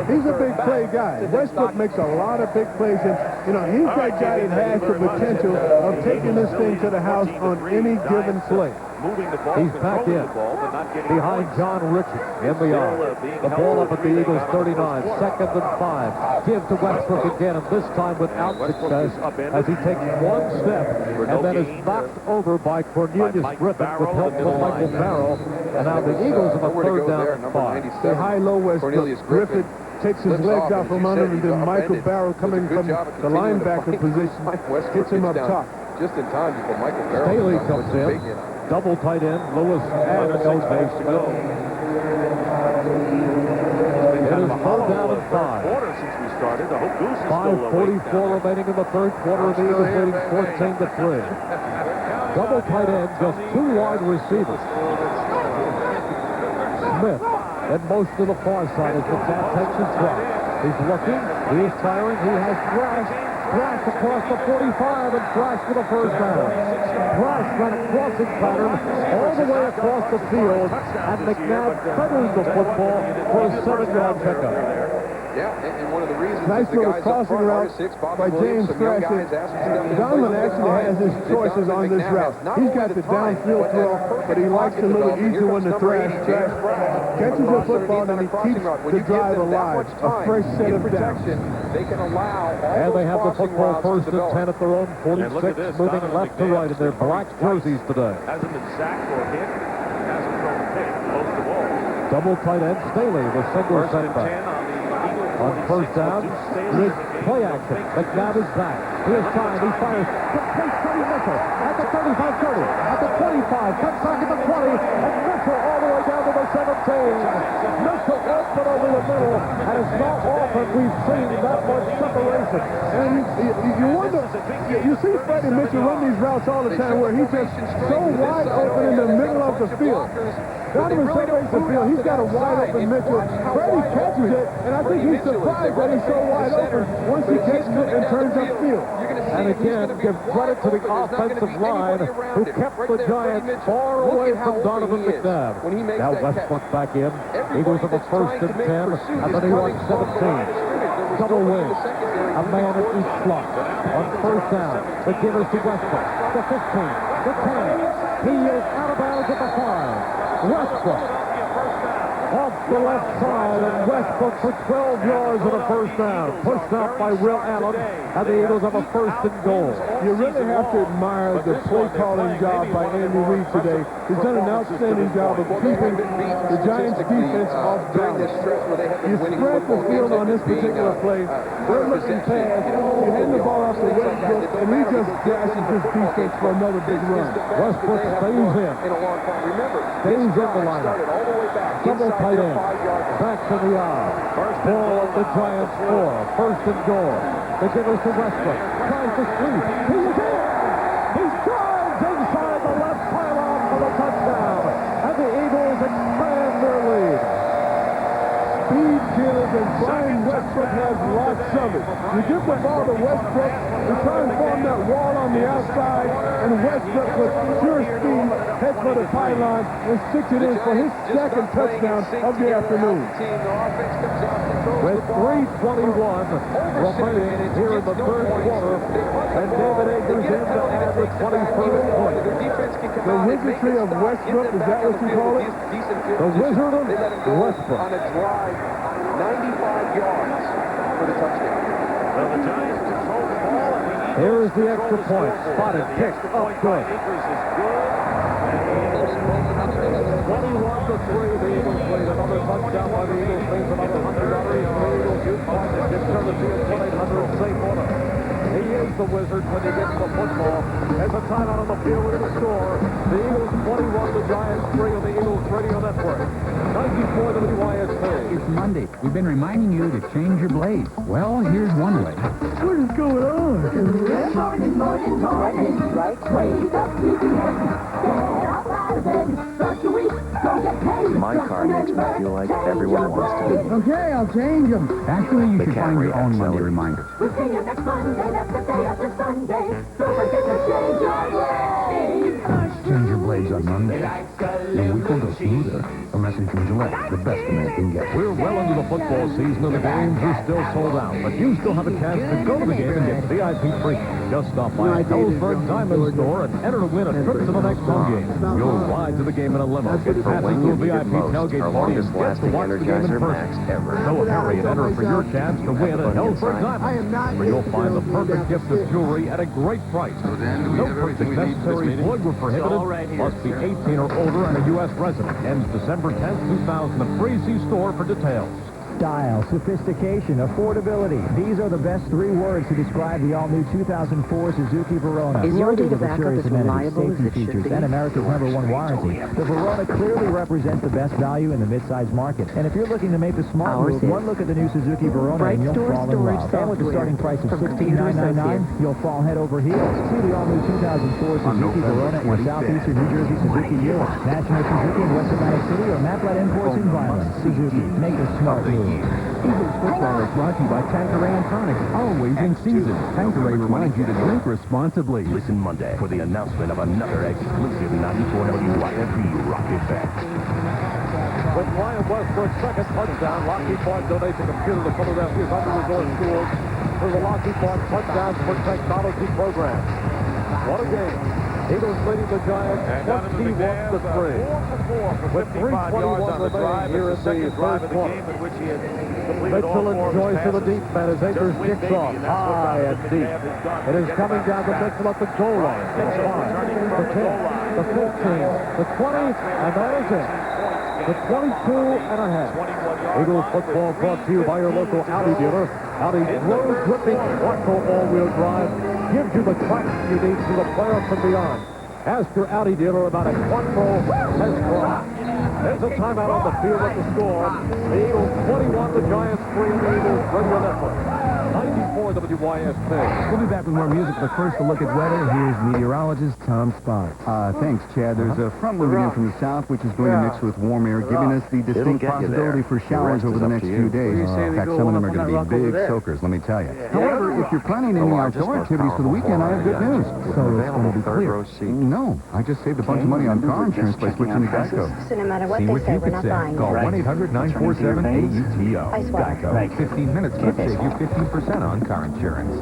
He's a big play guy. Westbrook makes a lot of big plays, and you know he's that guy that has the potential of taking this thing to the house on any given play. He's back in behind John Ritchie in the yard. The ball up at the Eagles 39, 2nd and 5. Give to Westbrook again, and this time without success as he takes 1 step and then is knocked over by Cornelius Griffin with help from Michael Barrow. And now the Eagles have a 3rd down and 5. The high-low Westbrook. Griffin takes his legs out from under, and then Michael Barrow coming from the linebacker position hits him up top. Just in time before Michael Barrow. Staley comes in. Double tight end, Lewis and O.J. Smith. It is 4th down and 5. 5:44 remaining in the 3rd quarter. The Eagles leading 14-3. Double tight end, just 2 wide receivers. Smith in motion to the far side as McNabb takes his drop. He's looking, he is firing, he has Thrash across the 45 and Thrash for the 1st down. Thrash ran a crossing pattern all the way across the field, and McNabb feathers the football for a 7-yard pickup. Yeah, and one of the reasons nice little crossing route by James Thrash. Donovan actually has his choices on this route. He's got the downfield throw, but he likes a little easier one to Thrash. Catches the football and he keeps the drive alive. A fresh set of downs. They can allow and they have the football 1st and 10 at their own 46, moving left to right in their black jerseys today. Hasn't been sacked or hit. Hasn't thrown a pick, most of all. Double tight end Staley, the single setback. On 1st down, with play action. McNabb is back. He is trying. He fires. Complete Freddie Mitchell at the 35-30, at the 25, cuts back at the 20, and Mitchell all the way down to the 17. Mitchell open over the middle, and it's not often we've seen that much separation. And you wonder, you see Freddie Mitchell run these routes all the time where he's just so wide open in the middle of the field. Donovan separates the field. He's got a wide open Mitchell. Freddie catches it, and I think he's surprised that he's so wide open once he catches it and turns upfield. And again, give credit to the offensive line who kept the Giants far away from Donovan McNabb. Now Westbrook back in. Eagles have a 1st and 10 at the New York 17. Double wing. A man at each slot. On 1st down, the givers to Westbrook. The 15, the 10. He is out of bounds at the 5. Westbrook off the left side, and Westbrook for 12 yards and a 1st down. Pushed out by Will Allen, and the Eagles have a 1st and goal. You really have to admire the play calling job by Andy Reid today. He's done an outstanding job of keeping the Giants defense off balance. You spread the field on this particular play. They're looking fast. You hand the ball off to Westbrook, and he just gashes his defense for another big run. Westbrook stays in. Stays in the lineup. Double tight end. Back to the yard. Ball at the Giants 4. 1st and goal. They give us to Westbrook. Tries to sweep. He is in. He drives inside the left pylon for the touchdown. And the Eagles expand their lead. Speed killers, and Brian Westbrook has lots of it. You give the ball to Westbrook, you try and form that wall on the outside, and Westbrook with pure speed heads for the pylon and sticks it in for his 2nd touchdown of the afternoon. With 3:21 remaining here in the 3rd quarter, and David Akers in to add the 21st point. The wizardry of Westbrook, is that what you call it? The wizard of Westbrook. On a drive, 95 yards for the touchdown. Well, the Giants control the ball, and the Eagles. Here is the extra point. Spotted, kicked up good. Akers is good. 21-3, the Eagles played another touchdown by the Eagles. Means another $100 each for Eagles youth partnership. Turn the field 1-800-SAFE order. He is the wizard when he gets the football. There's a timeout on the field with the score. The Eagles 21, the Giants 3 on the Eagles Radio Network. 94 WYSU. pay. It's Monday. We've been reminding you to change your blades. Well, here's one way. What is going on? Morning. Right way. My car makes me feel like everyone wants to be. Okay, I'll change them. Actually, you should find your own Monday reminder. We'll see you next Monday. That's the day after Sunday. Don't forget to change your blades. Change your blades on Monday. Your week will go smoother. A message from Gillette, the best a man can get. We're well into the football season and the games are still sold out, but you still have a chance to go to the game and get VIP free. Just stop by Ellsberg Diamond Store and enter to win a trip to the next home game. You'll ride to the game in a limo, get passes to a VIP tailgate party, and get to watch the game in person. So hurry and enter for your chance to win at Ellsberg Diamond, where you'll find the perfect gift of jewelry at a great price. No purchase necessary, void or prohibited, must be 18 or older and a U.S. resident. Ends December 10th, 2003. See store for details. Style, sophistication, affordability. These are the best three words to describe the all-new 2004 Suzuki Verona. Is your Loaded data with a backup series as of reliable amenities, as safety it should features, be? and America's #1 warranty. The Verona clearly represents the best value in the midsize market. And if you're looking to make the smart move, one look at the new Suzuki Verona and you'll fall in love. And with the starting price of $16,999, you'll fall head over heels. See the all-new 2004 Suzuki Verona in southeastern New Jersey Suzuki Dealers, National Suzuki in West Atlantic City, or Maplet Imports in Vineland. Suzuki, make a smart move. Eagles football is brought to you by Tanqueray and Tonic, always in season. Tanqueray reminds you to drink responsibly. Listen Monday for the announcement of another exclusive 94 WYFB Rock Effect. With Ryan Westbrook's second touchdown, Lockheed Park donates a computer to Philadelphia's under-resourced schools through the Lockheed Park Touchdowns for Technology program. What a game. Eagles leading the Giants 21-3. With 3:21 remaining here in the first quarter. Mitchell enjoys to the deep man as Akers kicks off high and deep. It is coming down to Mitchell at the goal line. The 5, the 10, the 15, the 20, and that is it. The 22.5. Eagles football brought to you by your local Audi dealer. Audi road-gripping Quattro all-wheel drive gives you the traction you need for the playoffs and beyond. Ask your Audi dealer about a Quattro test drive. There's a timeout on the field at the score. The Eagles 21, the Giants 3 in the Eagles Radio Network. 94 WYSP. We'll be back with more music, but first a look at weather. Here's meteorologist Tom Spot. Thanks, Chad. There's a front moving in from the south, which is going to mix with warm air, giving us the distinct possibility for showers over the next few days. In fact, some of them are going to be big soakers, let me tell you. However, if you're planning any outdoor activities for the weekend, I have good news. So it's going to be clear. No, I just saved a bunch of money on car insurance by switching to Geico. So no matter what See they what say, you we're could not say. buying. Call 1-800-947-AUTO. Ice water. Geico. 15 minutes could save you 15% on car insurance.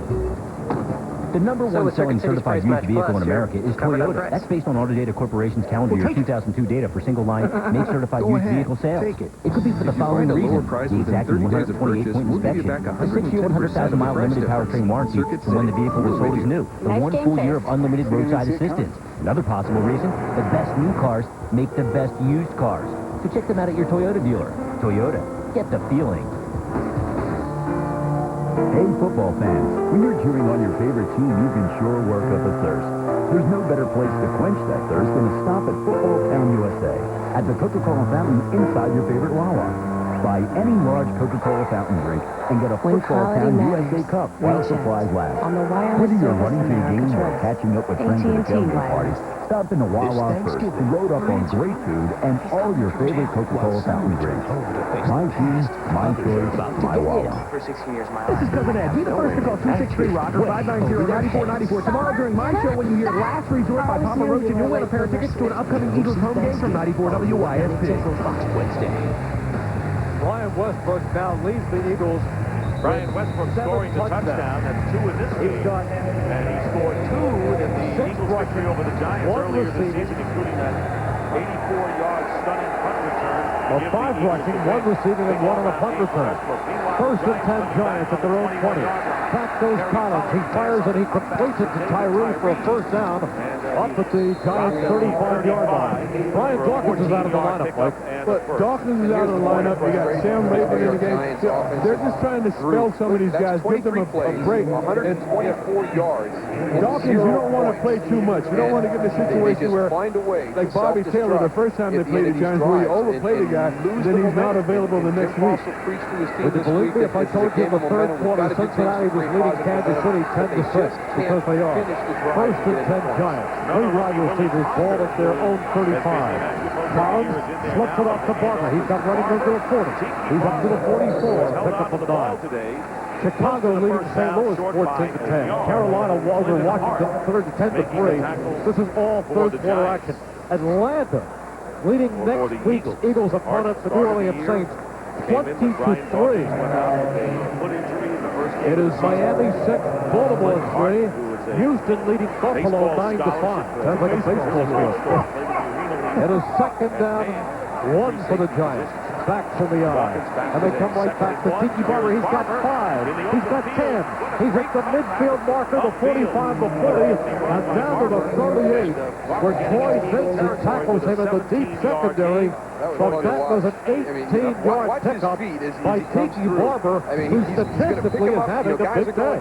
The number one selling certified used vehicle in America is Toyota. That's based on Autodata Corporation's calendar year 2002 data for single-line make certified used vehicle sales. It could be for the following reasons: the exact 128-point inspection, a 6-year, 100,000-mile limited powertrain warranty from when the vehicle was sold as new, the 1 full year of unlimited roadside assistance. Another possible reason: the best new cars make the best used cars. So check them out at your Toyota dealer. Toyota, get the feeling. Hey, football fans, when you're cheering on your favorite team, you can sure work up a thirst. There's no better place to quench that thirst than a stop at Football Town USA at the Coca-Cola fountain inside your favorite Wawa. Buy any large Coca-Cola fountain drink and get a Football Town USA Cup while supplies last. Whether you're running to a game or catching up with friends at a tailgate party, stop in the Wawa first to load up on great food and all your favorite Coca-Cola fountain drinks. My team, my choice, my Wawa. For 16 years, my This is Cousin Ed. Be the first to call 263-ROCK or 590-9494. Tomorrow during my show, when you hear Last Resort by Papa Roach, and you'll win a pair of tickets to an upcoming Eagles home game from 94 WYSP. Wednesday. Brian Westbrook now leads the Eagles. Brian Westbrook scoring the touchdown. That's 2 in this game. And he scored 2 in the Eagles victory over the Giants earlier this season, including that 84-yard stunning punt return. 5 rushing, 1 receiving, and 1 on a punt return. First and 10 Giants at their own 20. Back goes Collins. He fires and he completes it to Tyree for a first down up at the Giants' 35-yard line. Brian Dawkins is out of the lineup, Mike. lineup But first. Dawkins is out of the lineup. You got Sam Latham in the game. They're just trying to spell some of these guys, give them a break. 124 yards. Dawkins, you don't want to play too much. You don't want to get in a situation where, like Bobby Taylor, the first time they played the Giants, where you overplay the guy, then he's not available the next week. Would you believe me if I told you in the third quarter Cincinnati was leading Kansas City 10-6? Because they are. First and 10 Giants. Three wide receivers, ball at their own 35. Collins slips it off to Barber. He's got running room to the 40. He's up to the 44. Pick up the 9. Chicago leading St. Louis 14-10. Carolina over Washington 10-3. This is all third quarter action. Atlanta leading next week's Eagles opponent, the New Orleans Saints, 20-3. It is Miami 6, Baltimore 3. Houston leading Buffalo 9-5. Sounds like a baseball field. It is second down, 1 for the Giants. Backs in the eye. And they come right back to Tiki Barber. He's got 5. He's got 10. He's at the midfield marker, the 45, the 40, and down to the 38, where Troy Vincent tackles him in the deep secondary. But that was an 18-yard pickup by Tiki Barber, who statistically is having a big day.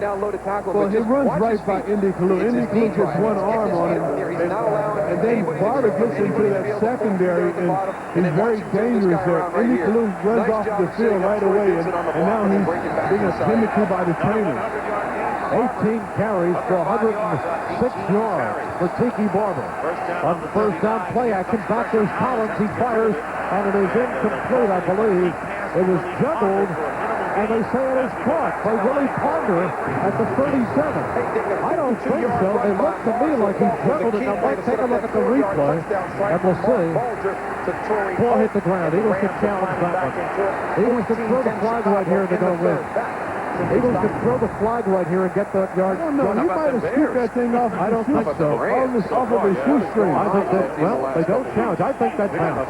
Well, he runs right by Indy Kalu. Indy Kalu gets one arm on him, and then Barber gets into that secondary, and he's very dangerous there. Indy Kalu runs off the field right away, and now he's being attended to by the trainers. 18 carries for 106 yards for Tiki Barber. On the first down play action, back goes Collins. He fires, and it is incomplete, I believe. It was juggled, and they say it is caught by Willie Ponder at the 37. I don't think so. It looked to me like he juggled it. Now, let's take a look at the replay, and we'll see. Ball hit the ground. Eagles can challenge that one. Eagles can throw the flag right here, and they don't win. Eagles can throw the flag right here and get that yard. Oh, no, he might have scooped that thing off. I don't think so. Off of his shoestring. I think that, well, they don't challenge. I think that counts.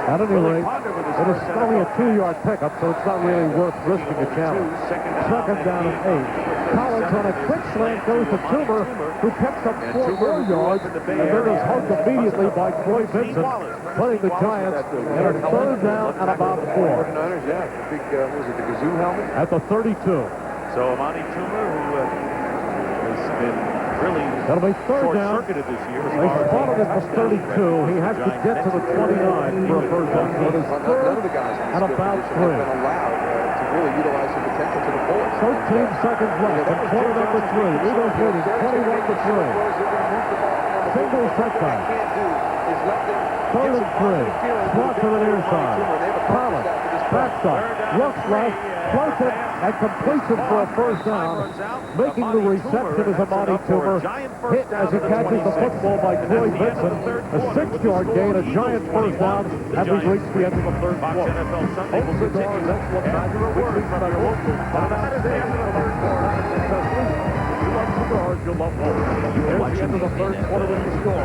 At any rate, it is only a 2-yard pickup, so it's not really worth risking a challenge. Second down and 8. Collins on a quick slant goes to Toomer, who picks up 4 more yards, and then is hugged immediately by Troy Vincent, putting the Giants in a third down and about 4. Big, was it the Gazoo helmet? At the 32. So Amani Toomer, who has been really short-circuited this year. They spotted him at 32. He has to get to the 29 for a first down. So it is third and about 3. Allowed to really utilize the potential to the fullest. 13 seconds left in quarter number 3. Eagles leading 21-3. Single setback. Third and 3. Slot to the near side. Collins, backside, looks left, floats it, and completes it for a first down. Making the reception is Amani Toomer. Hit as he catches the football by Troy Vincent. A 6-yard gain, a Giant first down, as we reach the end of the third quarter. Open the door, that's what Badger Awards are local. You'll love Here's the end of the third quarter with the score.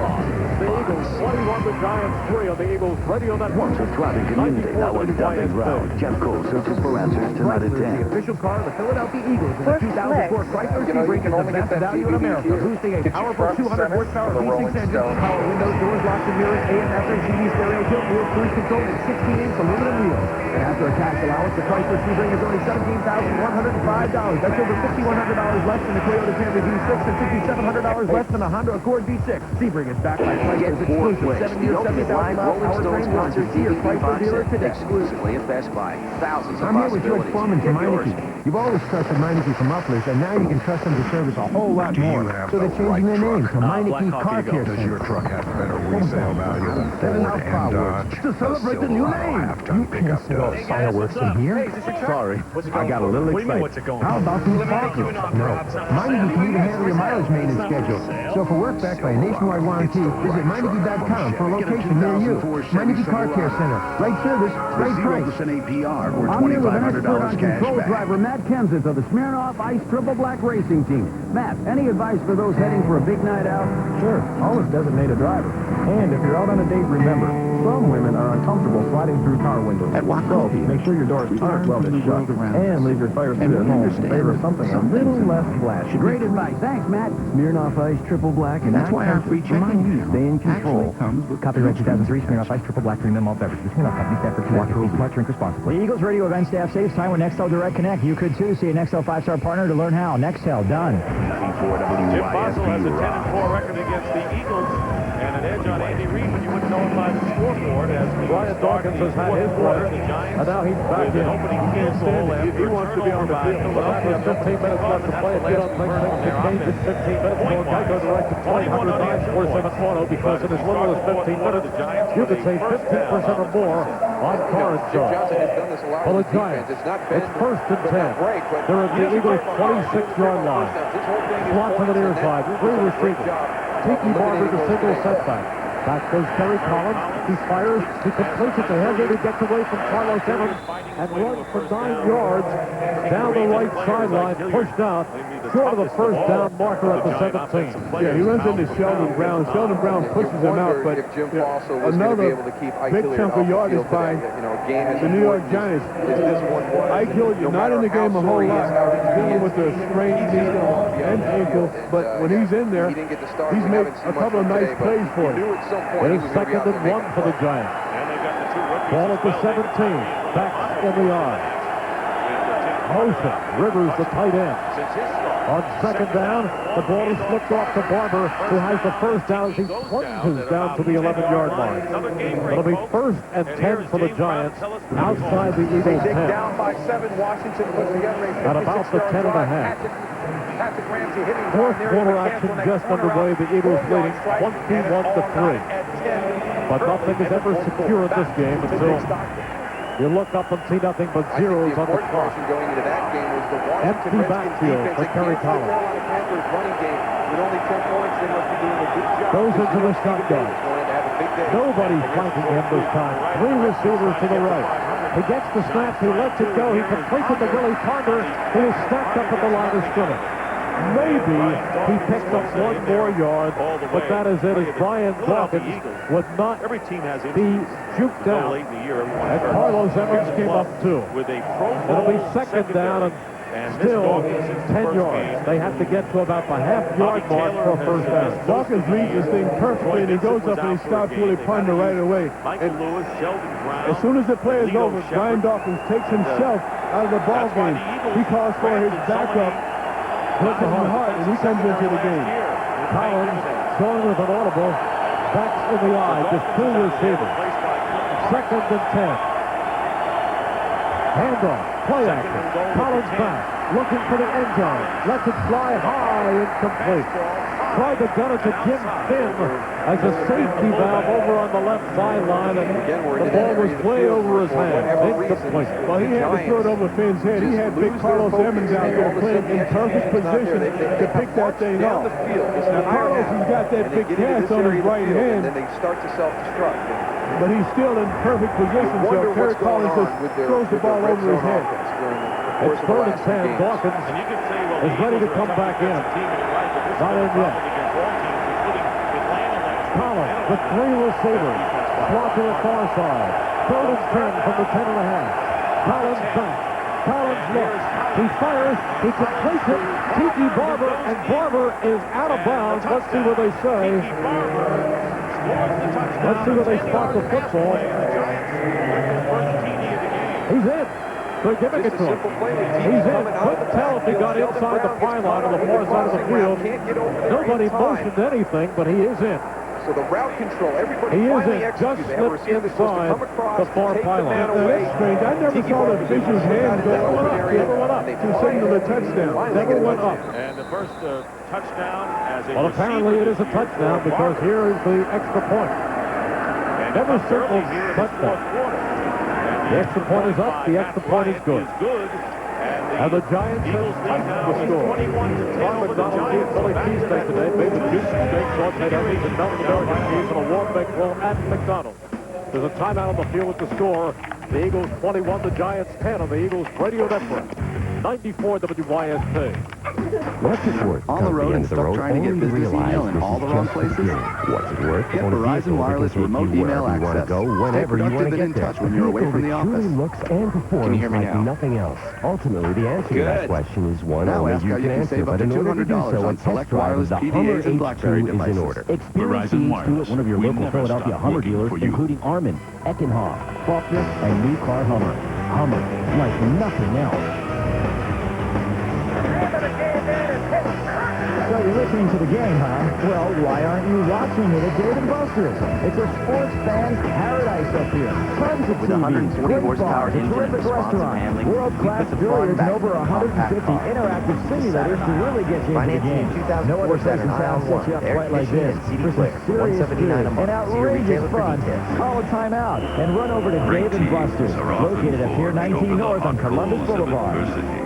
The Eagles 21, the Giants 3 on the Eagles Radio Network. Once a thriving community, now a dumping ground. Jeff Cole searches for answers tonight at 10. The official car of the Philadelphia Eagles in the 2004 Chrysler Sebring is the best value in America, boosting a powerful 200 horsepower V6 engine, power windows, doors, locks and mirrors, AM, FM, CD, stereo, tilt wheel, cruise control, and 16-inch aluminum wheels. And after a tax allowance, the Chrysler Sebring is only $17,105. That's over $5,100 less than the Toyota Camry V6 and $5,700 less than the Honda Accord V6. Sebring is backed by Chrysler's exclusive 7-year, 70,000-mile powertrain warranty. See your Chrysler dealer today. Exclusively at Best Buy. Thousands of I'm here with George possibilities. Foreman from Get yours. Meineke. You've always trusted Meineke for mufflers, and now you can trust them to service a whole lot more. So they're changing their name to Meineke Car Care Center. Does your truck have better resale value than Ford and Dodge? To celebrate the new name. You can't sit off fireworks in here. Sorry, I got a little excited. How about some sparklers? No. Meineke can even handle your mileage maintenance schedule. So for work backed by a nationwide warranty, visit Meineke.com for a location near you. Meineke Car Care Center. Right service, right price. 0% APR or I'm here with an expert on $2,500 cash control back. driver Matt Kenseth of the Smirnoff Ice Triple Black Racing Team. Matt, any advice for those heading for a big night out? Sure. Always designate a driver. And if you're out on a date, remember, some women are uncomfortable sliding through car windows. At Wachovia, make sure your doors aren't welded shut. And leave your tires at home in favor of something a little less flashy. Great advice. Hi, thanks, Matt. Smirnoff Ice Triple Black, and that's why our free remind you to stay in control. Copyright 2003, Smirnoff Ice Triple Black Premium Malt Beverage. The Smirnoff Company, Stafford, Connecticut. Smart, drink responsibly. The Eagles radio event staff saves time with Nextel Direct Connect. You could too. See a Nextel 5-star partner to learn how. Nextel, done. Jim Boswell has a 10-4 record against the Eagles and an edge on Andy Reid, but you wouldn't know it by the scoreboard as Brian Dawkins has had his quarter, and now he's back in. He wants to be on the field. But after 15 minutes left to play, if you don't think things can change in 15 minutes, well, Geico Direct at 1-800-947 Auto, because in as little as 15 minutes, you could save 15% or more on car insurance. For the Giants, it's 1st and 10. They're at the Eagles' 26-yard line. Slot to the near side, 3 receivers. Tiki Barber to single setback. Back goes Terry Collins. He fires. He completes it to Henry. He gets away from Carlos Evans and runs for 9 yards down the right sideline, pushed out short of the first down marker at the 17. Yeah, he runs into Sheldon Brown. Sheldon Brown pushes him out, but another big chunk of yardage by the New York Giants. Ike Hilliard, not in the game a whole lot, dealing with the sprained knee and ankle, but when he's in there, he's made a couple of nice plays for him. It is 2nd and 1 for the Giants. Ball at the 17. Back in the yard. Motion. Rivers, the tight end. On 2nd down, the ball is flipped off to Barber, who has the first down as he plunges down to the 11-yard line. It'll be 1st and 10 for the Giants outside the Eagles' 10. At about the 10.5. Fourth quarter action just underway. The Eagles leading 21-3. But nothing is ever secure in this game until you look up and see nothing but zeros on the clock. Empty backfield for Terry Collins. Goes into the shotgun. Nobody flanking him this time. 3 receivers to the right. He gets the snap. He lets it go. He completes it to Willie Ponder, who is stacked up at the line of scrimmage. Maybe he picked up 1 more yard, but that is it, as Brian Dawkins would not be juked out. And Carlos Evans came up too. It'll be 2nd down and still 10 yards. They have to get to about the half-yard mark for a first down. Dawkins reads this thing perfectly, and he goes up and he stops Willie Ponder right away. And as soon as the play is over, Brian Dawkins takes himself out of the ball game. He calls for his backup, Clinton Hart, and he comes into the game. Collins going with an audible. Backs in the eye, just 2 receivers. 2nd and 10. Handoff, play action. Collins back, looking for the end zone. Lets it fly high, incomplete. Tried to gun it to Jim Finn as a safety valve over on the left sideline, and the ball was way over his head. Incomplete. Well, he had to throw it over Finn's head. He had big Carlos Evans out there playing in perfect position to pick that thing off. Now, Carlos has got that big cast on his right hand, but he's still in perfect position, so Terry Collins just throws the ball over his head. It's 3rd and 10. Dawkins is ready to come back in. Not in yet. Collins with 3 receivers. Slot to the far side. 3rd and 10 from the 10.5. Collins back. Collins looks. He fires. He completes it. Tiki Barber, and Barber is out of bounds. Let's see what they say. Let's see what they spot the football. He's in. They're giving it to him. He's in. Couldn't tell if he got inside the pylon on the far side of the field. Nobody motioned anything, but he is in. So the route control, everybody he is in. Just slipped inside the far pylon. That's strange. I never saw the Fisher's hand go up. Never went up to signal the touchdown. Never went up. And the first touchdown as a Well, apparently it is a touchdown because here is the extra point. Never circled touchdown. The extra point is up. The extra point is good. And the Giants have tightened the score. Ron McDonald eats Philly cheesesteak today. Made with juicy steak, sauteed onions, and melted American cheese, and a warm baked roll at McDonald's. There's a timeout on the field with the score. The Eagles 21, the Giants 10 on the Eagles Radio Network. 94 WYSP. What's it worth? On the road and stuck trying to get business email in all the wrong places? What's it worth? Get Verizon Wireless remote email access. Go whenever you want to get in there. touch when you're away from the office. Looks and performs Can you hear me like now? nothing else. Ultimately, the answer to that question is one Now only ask you how can you can answer. save up But to in order to do $200 so, on a select test drive wireless of the PDAs Hummer and BlackBerry H2 is in devices. order. Experience Verizon these Wireless. at one of your We local never Philadelphia stop Hummer looking dealers, for you. including Armin, Eckenhoff, Faulkner, and New Car Hummer. Hummer, like nothing else. So you're listening to the game, huh? Well, why aren't you watching it at Dave & Buster's? It's a sports fan's paradise up here. Tons of With TVs, 140 great horsepower bars, a engine and terrific responsive restaurant, handling, we world-class put the fun billiards, and back over in the 150 compact car. interactive simulators to really get you into the Financing game. in 2004 No other place in Saturn town Ion sets you up Air quite like conditioning this. and CD For some player, serious $179 a food month. and See your outrageous retailer for fun, details. call a timeout and run over to Great Dave & Buster's, teams are often located at Pier forged 19 over the North on hot Columbus coals of Boulevard. adversity.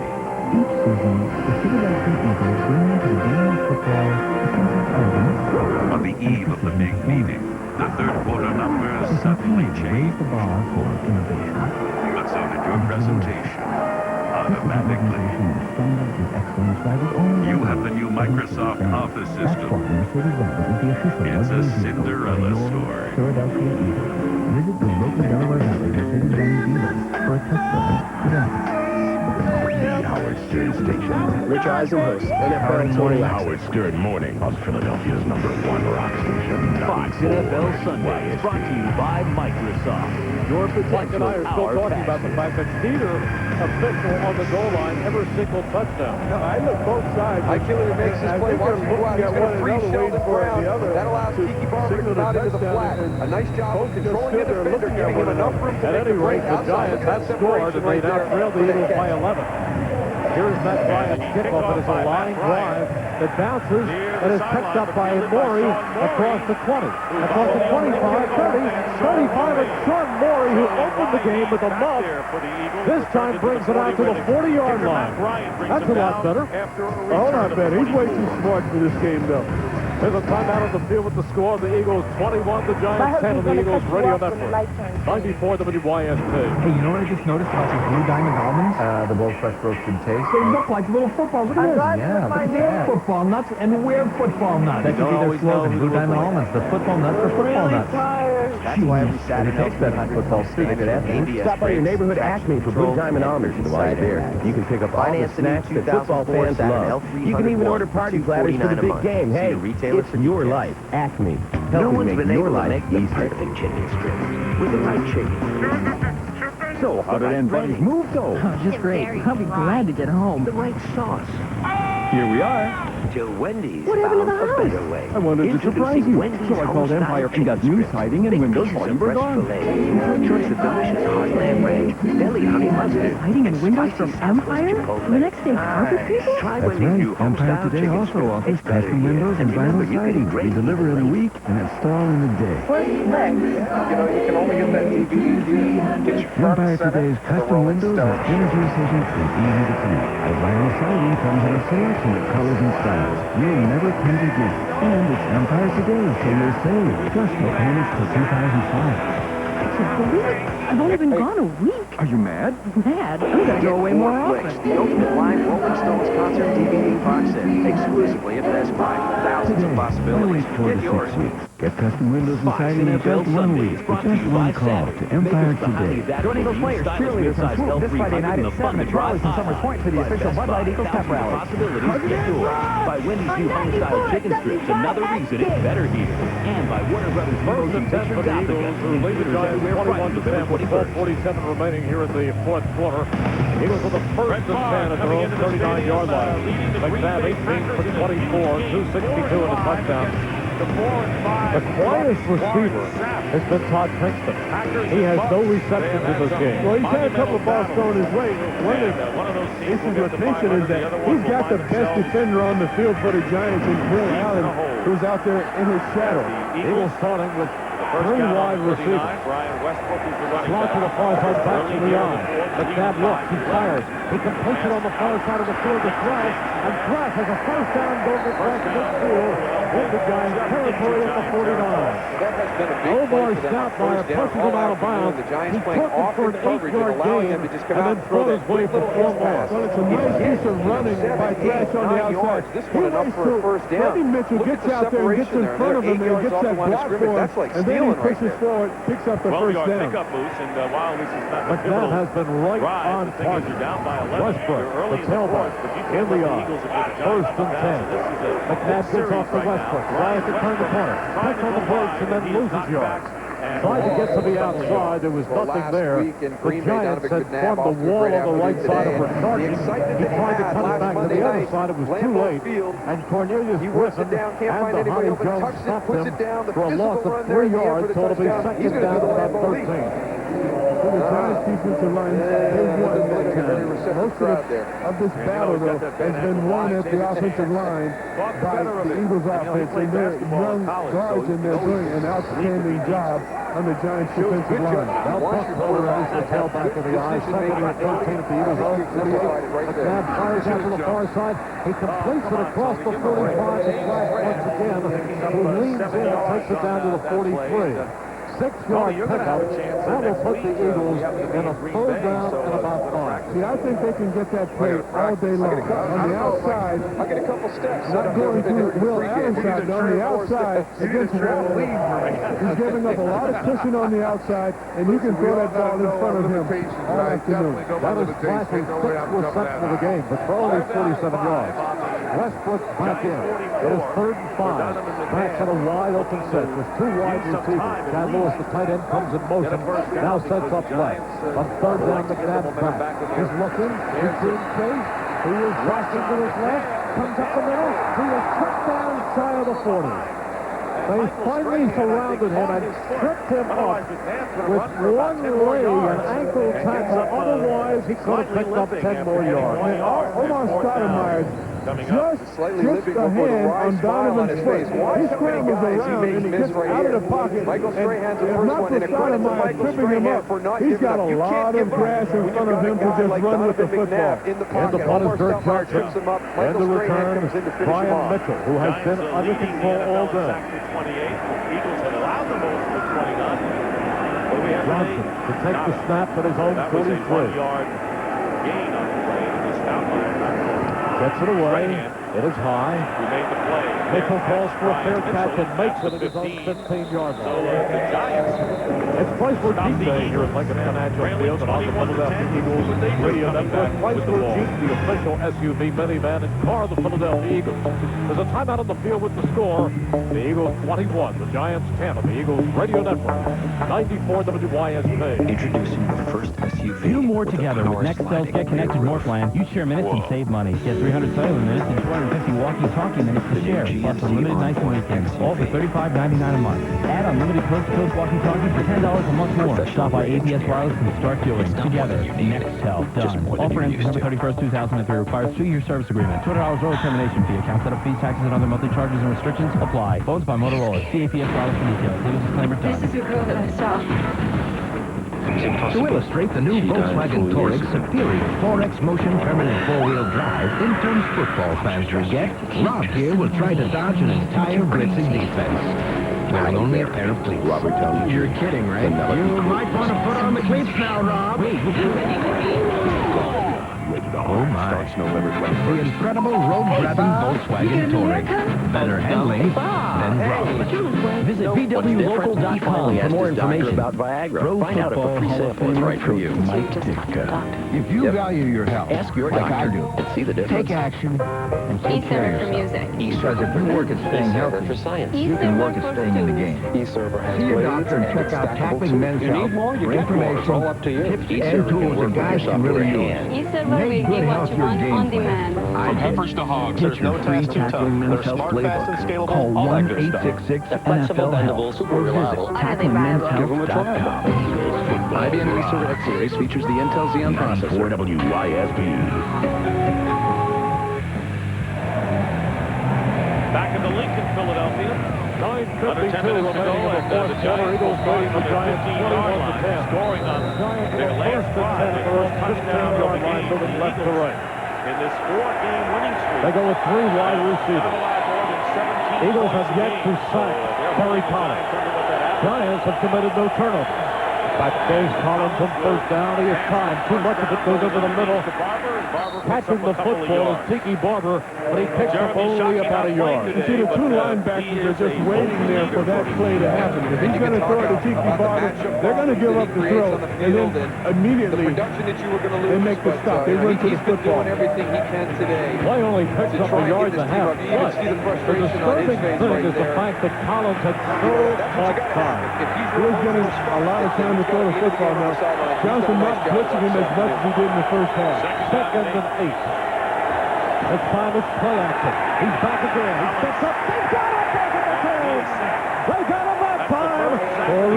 Each season, the Philadelphia Eagles bring into the game of football a sense of elegance. On the eve of the big meeting, the third quarter numbers suddenly Raise changed. the bar for innovation. But so did your presentation. Automatically. Standard and excellence rivals only. You have the new Microsoft Office That's system. why Mercedes-Benz is the official It's a luxury vehicle Cinderella of your story. Philadelphia Eagles. Visit the local Delaware Valley Mercedes-Benz dealers for a test drive today. The Howard Stern Station. Rich Eisen hosts NFL 20. Howard Stern Morning on Philadelphia's #1 rock station. Fox NFL Sunday is brought to you by Microsoft. Your Mike potential and I are still power talking about the fact that neither official on the goal line ever singled touchdown. No, I look both sides. Achille makes this play. Watch him go out. He's going to free Sheldon Brown. That allows Tiki Barber to get out into the flat. A nice job of controlling the defender, giving him enough room to At make any the break rate, the outside. Giants have scored, and they now trail the Eagles by 11. Here's Matt Bryant's kickoff. It is a line drive that bounces and is picked up by Morey across the 20. Across the 25, 30, 35, and Sean Morey, who opened the game with a muff, this time brings it out to the 40-yard line. That's a lot better. Oh, not bad. He's way too smart for this game, though. There's a timeout on the field with the score. The Eagles 21, the Giants 10, and the Eagles Radio Network. 94 WYSP. Hey, you know what I just noticed about these Blue Diamond almonds? The Bold Fresh Roasted Taste. They look like little footballs. Look at this. Yeah, look at that. Football nuts and weird football nuts. That could be their slogan, Blue Diamond Almonds. The football nuts for football nuts. That's why every Saturday It tastes better than football too. Stop by your neighborhood Acme for Blue Diamond Almonds and while you're there, you can pick up all the snacks that football fans love. You can even order party platters for the big game. Hey, it's your life. Acme. Helping make your life easier. Perfect chicken strips with the right chicken. So, how did Aunt Betty's move go? Oh, just great. I'll be glad to get home. The right sauce. Here we are. Till Wendy's What happened to found the a house? better way. I wanted to surprise you, Wendy's so I called homestyle Empire and chicken got new strips. siding and Big windows pieces for of fresh gone. filet, a choice of delicious heartland ranch, deli honey mustard, Siding and windows from spicy Empire? Chipotle. For the next day carpet people? Try That's Wendy's new right. Empire homestyle today chicken also strips. offers It's better custom here. windows and remember, vinyl you can siding. eat great We deliver in a week and install in a day. You know, you can only get that DVD here. Get your front Empire center today's for the custom Rolling windows are Stones. energy efficient and easy to clean. The vinyl siding comes in a selection of colors and styles. You'll never tempt again. And it's Empire today, so you'll save. Plus no payments till 2005. I can't believe it. I've only been gone a week. Are you mad? Mad? I'm gonna go away more often. The ultimate live Rolling Stones concert DVD box set, exclusively at Best Buy. Thousands of possibilities. Get Get yours. Get custom windows and siding in just 1 week. With just one call to Empire today. Join Eagles players, cheerleaders, and swoop this Friday night at 7 at Raleigh and Summers Point for the official Bud Light Eagles pep rally. Possibilities get yours by Wendy's new home-style chicken strips. Another reason it's better here. And by Warner Brothers Motion First and 10 for Picture the Eagles, who lead the Giants 21-10 with 12:47 remaining here in the fourth quarter. Eagles with the first and 10 at their own 39-yard line. McNabb 18 for 24, 262 and a touchdown. The quietest receiver has been Todd Princeton. He has no receptions in this game. Well, he's had a couple of balls thrown his way. One of the issues with Princeton is that he's got the best defender on the field for the Giants in Bill Allen, who's out there in his shadow. Eagles starting with First Three down wide on 39. receivers. Brian Westbrook is the running Slot back. to the far side, back to the eye. Early McNabb looks, he fires. He completes it on the far side of the field to Thrash, and Thrash has a first down, goes across midfield into Giants territory at the 49. That has been a big Omar play for them. Stoutmeyer First down pushes all him out of afternoon. bounds. The Giants He playing took it for off an coverage and 8-yard allowing gain, him to just come and out then and throw throw that his way quick for little 4 more. pass. Well, it's a nice piece of running by Thrash on the outside. This one enough for a first down. Freddie Mitchell Look at gets the out there and gets separation in there. front of They're him 8 and gets yards off that the line of block scrimmage. for him. That's like And then he stealing right pushes there. forward, picks up the 12 first yard down. pickup boost, and while this is not a McNabb pivotal has been right drive, on the thing is target. you're down by 11. Westbrook, You're early the in the tailback, fourth, but you in can't the let yard. Eagles if you're the Giants First come and down. 10. So this is a McNabb gets off to right Westbrook. now. Tries to turn the corner. Puts on the brakes and then loses yards. Tried to get to the outside. There was nothing there. The Giants had formed the wall on the right side of Ricciardi. He tried to cut it back to the other side. It was too late. And Cornelius Griffin and the Honey Jones stopped him for a loss of 3 yards, so it'll be second down about 13. For the Giants defensive line, they won that time. Most of this battle, though, has been won at the offensive line by the Eagles offense, and their young guards in there doing an outstanding job on the Giants defensive line. Now Buck polarized the tailback of the eye. Second and 13 at the Eagles own 38. McNabb fires out to the far side. He completes it across the 45 to Flash once again, who leans in and takes it down to the 43. 6-yard pickup. That will put the Eagles in a third down and about 5. See, I think they can get that play all day long. On the outside, I get a couple steps. not going to Will Adams side, but on the outside against Waller. He's giving up a lot of cushion on the outside, and you can throw that ball in front of him all afternoon. That is Flash's 6th reception of the game, but for only 47 yards. Westbrook back in. It is 3rd and 5. Backs at a wide open set with 2 wide receivers. Chad Lewis, the tight end, comes in motion. Now sets up left. On 3rd down, McNabb's back. He's looking. He's being chased. He is rushing to his left. Comes up the middle. He is cut down shy of the 40. They finally surrounded him and tripped him up with one leg and ankle tackle. Otherwise, he could have picked up 10 more yards. And Omar Stoudemire just tips the hand on Donovan's foot. He scrambles around and he gets out of the pocket. And if not for Stoudemire tripping him up, he's got a lot of grass in front of him to just run with the football. And the punt is Dirk Johnson. And the return, Brian Mitchell, who has been under control all day. 28. Eagles had allowed the most for 29. But we have Johnson to take the snap at his own 43. 1-yard gain on the play. And the Stoudemire gets it away. It is high. We made the play. Mitchell calls for a fair catch and makes it at his own 15-yard line. So the Giants. It's Chrysler Jeep Day here at Lincoln Financial Field and on the Philadelphia Eagles Radio Network. Chrysler Jeep, the official SUV minivan and car of the Philadelphia Eagles. There's a timeout on the field with the score. The Eagles 21, the Giants 10 on the Eagles Radio Network. 94 WYSP. Introducing the first SUV. Do more together with Nextel's Get Connected More plan. You share minutes and save money. Get 300 cellular minutes and 250 walkie-talkie minutes to share, plus unlimited nights and weekends, all for $35.99 a month. Add unlimited coast-to-coast walkie-talkie for $10 a month more. Stop by ABS Wireless and start doing together. Nextel, done. Offer ends December 31st, 2003. Requires 2-year service agreement. $200 early termination fee. Account setup fees, taxes, and other monthly charges and restrictions apply. Phones by Motorola. See ABS Wireless for details. Legal disclaimer done. This is your girl that I saw. To illustrate the new Volkswagen Touareg Superior 4X Motion Permanent 4-wheel drive Interns football fans will get, Rob here will try to dodge an entire blitzing defense. Wearing only a pair of cleats. Robert tells you. You're kidding, right? You might want to put on the cleats now, Rob. Oh my. The incredible road-grabbing Volkswagen Touareg. Better handling than driving. Visit VWLocal.com for more information about Viagra. Pro Find out if a Football free Hall of sample is Famer right for you. Mike Ditka. If you value your health, Ask your like I doctor do, and see the difference. take action and take care of yourself. Because if you work at staying healthy, for science. you can work at staying in the game. eServer has See your blades doctor and check out stackable Tackling tools. Men's You Health need more, you for get more. information, It's all up to you. tips, eServer and can tools work that guys with can really your use. hand. eServer Make will good give health what you your want game on plan. demand. I do. Peppers to hogs. Get There's no your free task too tough. Tackling They're Men's Health smart, fast, and playbook. scalable. Call All that good stuff. 1-866 They're flexible, NFL bendable, Health super or visit reliable. TacklingMen'sHealth.com. IBM eServer X Series features the Intel Xeon processor. 94 WYSP. Back in the Lincoln, Philadelphia. 9:52 remaining in the fourth quarter. Eagles leading the Giants 21-10. Scoring on their first and 10 at their 15-yard line, moving left to right. In this 4-game winning streak. They go with 3 wide receivers. Eagles have yet to sack Terry Collins. Giants have committed no turnovers. Back goes Collins on first down. He has time. Too much of it goes over the middle. Catching the football is Tiki Barber, but he picks up only about a yard. You see, the 2 linebackers are just waiting there for that play to happen. If he's going to throw it to Tiki Barber, they're going to give up the throw, and then immediately they make the stop. They run to the football. Play only picks up a yard and a half. But the disturbing thing is the fact that Collins had so much time. He's getting a lot of time to throw the football now. Johnson not blitzing him as much as he did in the first half. Second and 8. This time it's play action. He's back again. He steps up. They got him back at the 10. They got him that time.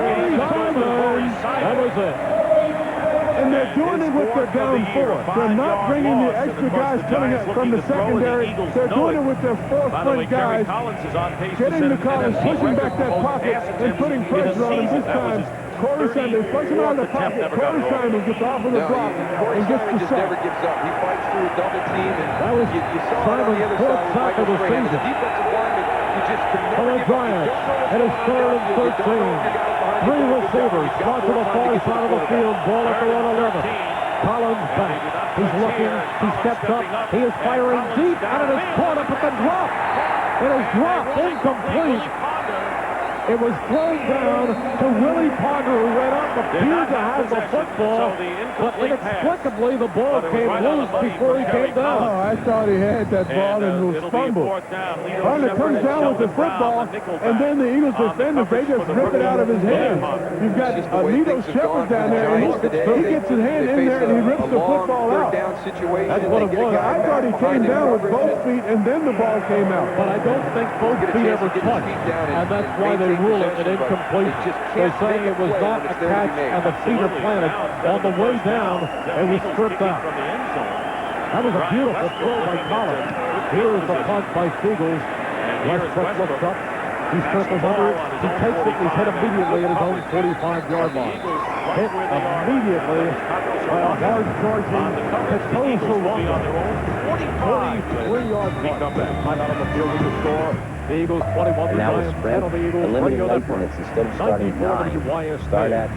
Ray Simons. That was it. And they're doing it with their down 4. They're not bringing the extra guys coming up from the secondary. They're doing it with their 4 front guys. Getting the Collins, pushing back that pocket and putting pressure on him this time. Corey Sanders, push him out of the pocket. Corey Sanders gets off of the block and gets the sack. Never gives up. He fights through a double team, and that was you saw it on the other fourth side. sack of the season. The defensive lineman, he just could For the Giants, it is 3rd and 13. 3 receivers, slot to the far side of the field, ball at the 111. Collins back. He's looking. He steps up. He is firing deep, and it is caught up at the drop. It is dropped, incomplete. It was thrown down to Willie Ponder, who went up the field to have the football, but inexplicably the ball came loose before he came down. Oh, I thought he had that ball and was fumbled. Ponder comes down with the football, and then the Eagles defenders, they just rip it out of his hand. You've got Nito Shepherd down there, and he gets his hand in there and he rips the football out. That's what it was. I thought he came down with both feet and then the ball came out. But I don't think both feet ever touched, and that's why they rule it an incomplete. They're saying it was not a catch and the feet are planted. On the way down, it was stripped out. That was a beautiful throw by Collins. Here is the punt by Seagulls. Westbrook looks up. He circles under it. He takes it. He's hit immediately at his own 45-yard line. Hit immediately by a hard-charging Katoza Wanga. 43-yard punt. Time out on the field with the score. The Eagles 21, the Giants 10 on the Eagles radio network. 94 WYSP. Start at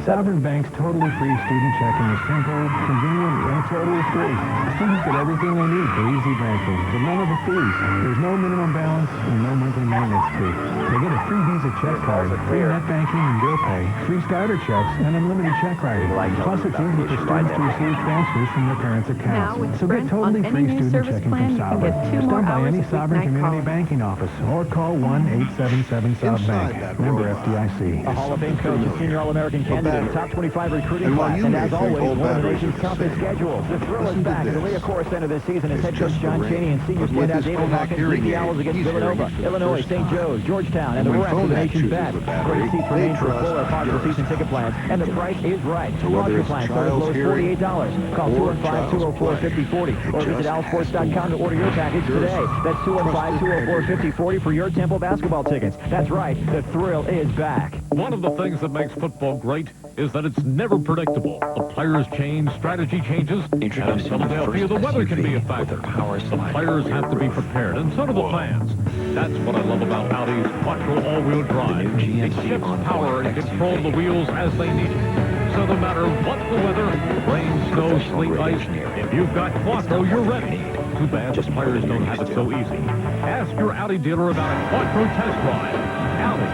Sovereign Bank's totally free student checking is simple, convenient, and totally free. Students get everything they need for easy banking, with none of the fees. There's no minimum balance and no monthly maintenance fee. They get a free Visa check card, free net banking and bill pay, free starter checks, and unlimited check writing. Plus, it's easy for students to receive transfers from their parents' accounts. So get totally free student checking from Sovereign. Stop by any Sovereign Community Banking office or call 1-877-SOUTH-BANK. Member FDIC. A Hall of Fame coach, a senior All-American candidate, top 25 recruiting class, and as always, one of the nation's toughest schedules. The thrill is back at the Leah Center this season as head coach John Chaney and senior standout David Hawkins lead the Owls against Villanova, Illinois, St. Joe's, Georgetown, and the rest of the nation's best. 30 seats remain for full or partial season ticket plans, and the price is right. Larger plans start as low as $48. Call 215-204-5040 or visit owlsports.com to order your package today. That's 215-204-5040 for your Temple basketball tickets. That's right, the thrill is back. One of the things that makes football great is that it's never predictable. The players change, strategy changes, and in Philadelphia, the weather can be a factor. The players have to be prepared, and so do the fans. That's what I love about Audi's Quattro all-wheel drive. It shifts power and control the wheels as they need it. So no matter what the weather, rain, snow, sleet, ice, if you've got Quattro, you're ready. Too bad the players don't have it so easy. Ask your Audi dealer about a Quattro test drive. Audi,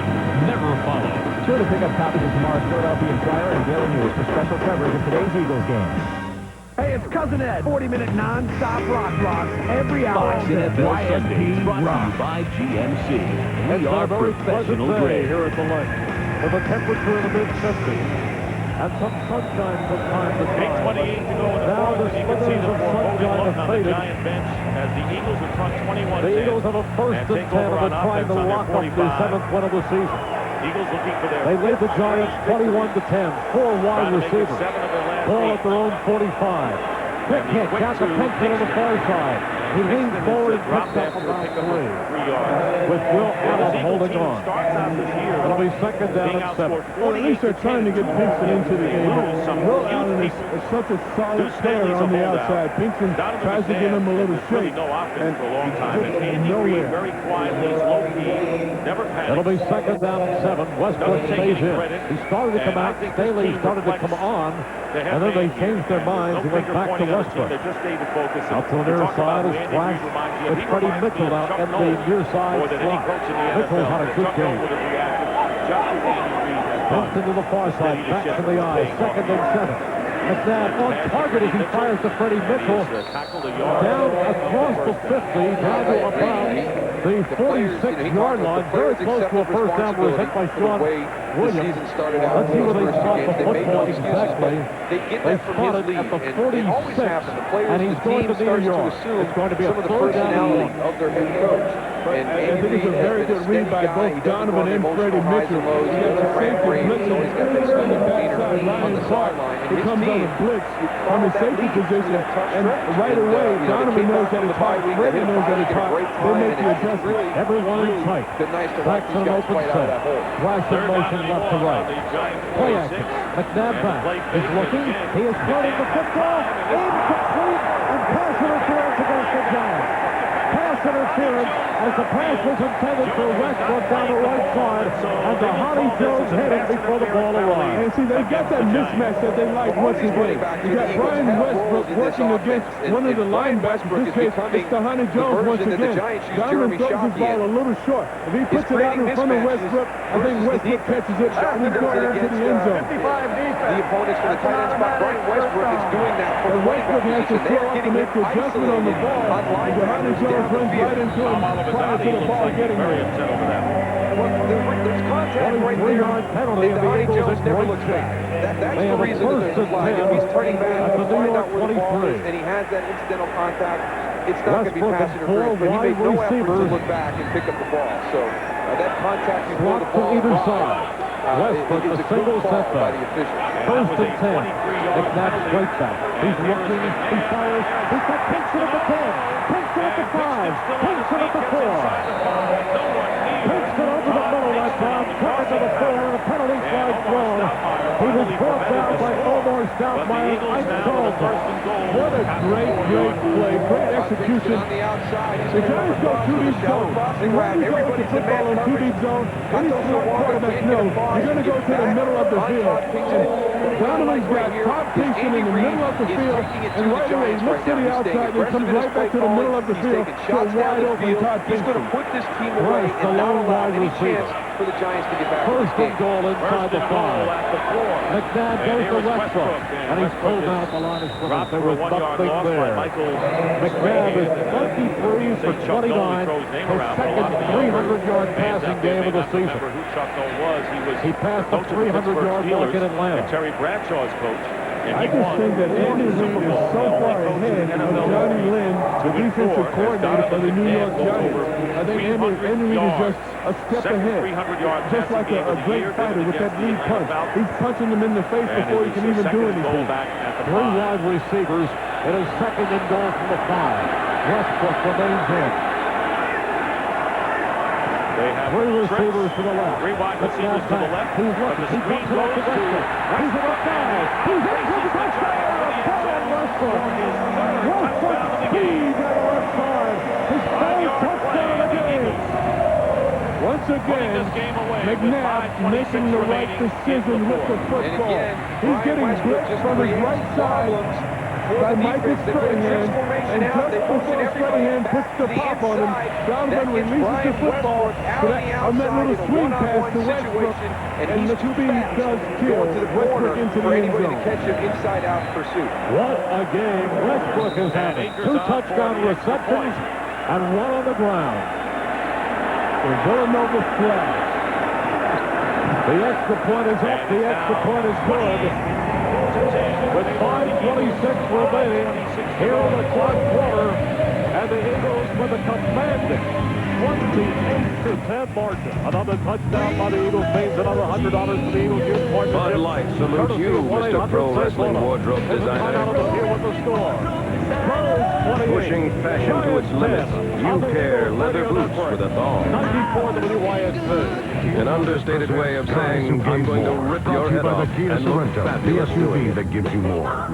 never follow. Sure to pick up copies of tomorrow's Philadelphia Inquirer and Daily News for special coverage of today's Eagles game. Hey, it's Cousin Ed. 40-minute non-stop rock blocks every hour. Fox NFL Sundays brought to you by GMC. We are professional grade. Here at the lake, with a temperature in the mid-50s and some sunshine from time to time. 8:28 to go in the fourth, and you can see the foreboding look on the Giant bench as the Eagles are front 21-10. The Eagles have a first and 10 and are trying to lock up their 7th win of the season. Eagles looking for their... They lead the Giants 21-10. 4 wide receivers. Ball at their own 45. Quick hit. Got the Pinkston on the far side. He leans forward and picks up about 3. With Will Allen holding on. It'll be second down at 7. Well, at least they're trying to get Pinkston into the game. Will Allen is such a solid player on the outside. Pinkston tries to give him a little shake. And for a long time. And Andy nowhere. Reid very quietly, low-key, never panics. It'll be second down at 7. Westbrook stays in. He started to come out. Staley started to come on. And then they changed their minds and went back to Westbrook. They just stayed focused. Out to the near side is Flash with Freddie Mitchell out in the near side slot. Mitchell's had a good game. Bumped into the far side, back to the eye, second and 7. McNabb on target as he fires to Freddie Mitchell. Down across the 50, down to about the 46-yard line. Very close to a first down, was hit by Sean Williams. Let's see where they spot the football exactly. They spot it at the 46, and he's going to need a yard. It's going to be a third down and 1. Of their head coach. And I think it's a very good read by both Donovan and Freddie Mitchell. He has a safety blitzing on the backside, Ryan Clark, who comes on a blitz from the safety position. And right away, Donovan knows that it's hot. Freddie knows that it's hot. They make the adjustment. Everyone in tight. Back to an open set. Flash in motion left to right. Play action. McNabb back. He's looking. He is floating the football. Incomplete. And pass interference against the Giants. Pass interference as the pass was intended for Westbrook down the right side, and the Honey Jones hit him before the ball arrived. And see, they've got that mismatch that they like once again. You got Brian Westbrook working against one of the linebackers. In this case, it's the Honey Jones once again. Donovan throws his ball a little short. If he puts it out in front of Westbrook, I think Westbrook catches it and he's going into the end zone. The opponents for the tight end spot, Brian Westbrook is doing that for the running Westbrook has to throw up to make the adjustment on the ball. And the Honey Jones runs right into him prior to the ball getting there. There's contact right there. Penalty, and the Eagles never looks back. That's the reason that there's a flag. If he's turning back to find out where the ball is, and he has that incidental contact, it's not going to be pass interference, but he made no effort to look back and pick up the ball. So that contact before the ball either side. Westbrook, a single setback. First and 10. McNabb straight back. He's looking. He fires. He's got Pinkston at the 10. Pinkston at the 5. Pinkston at the 4. Pinkston over the middle that time. Covered to the 4. And the penalty flag thrown. He was brought down by Omar Stoudemire. Ike Dalton. What a great play. Great execution. The Giants go 2-deep zone. And when you go with the football in 2-deep zone, any smart quarterback knows you're going to go to the middle of the field. And Donovan's got Todd Pinkston in the middle of the field. And right away, he looks to the outside and comes right back to the middle of the field to a wide open Todd Pinkston. He's going to put this team away and not allow any chance for the Giants to get back. First and goal inside the 5. McNabb goes to Westbrook, and he's pulled down at the line of scrimmage. There was nothing there. McNabb is 23 for 29, his second 300-yard passing game of the season. He passed a 300-yard mark in Atlanta. Terry Bradshaw's coach. I just think that Andy Reid is so far ahead of Johnny Lynn, the defensive coordinator for the New York Giants. I think Andy Reid is just a step ahead. Just like a great fighter with that lead punch. He's punching them in the face before he can even do anything. 3 wide receivers. It is second and goal from the 5. Westbrook remains in. They have 3 receivers to the left. 3 wide receivers to the left. He's looking. He comes it up to Westbrook. He's in the 5. He's in for the touchdown. Westbrook. Westbrook speed on the left side. His 3rd touchdown of the game. Once again, McNabb making the right decision with the football. He's getting blitzed from his right side by Michael Strahan, and just before Strahan puts the pop on him, Donovan releases the football on that little swing pass to Westbrook, and the speed does kill Westbrook into the end zone. What a game Westbrook is having. 2 touchdown receptions and 1 on the ground. The Villanova flag. The extra point is up. The extra point is good. With 5:26 remaining here in the 4th quarter, and the Eagles with a commanding 28-10 margin. Another touchdown by the Eagles means another $100 for the Eagles Youth Partnership. Bud Light salutes you, Mr. Pro Wrestling Wardrobe Designer. Here with the score. Pushing fashion to its limits, U-Care leather boots with a thong. 94 WYXC. An understated way of saying, I'm going to rip your head off and look fabulous to it. that gives you more.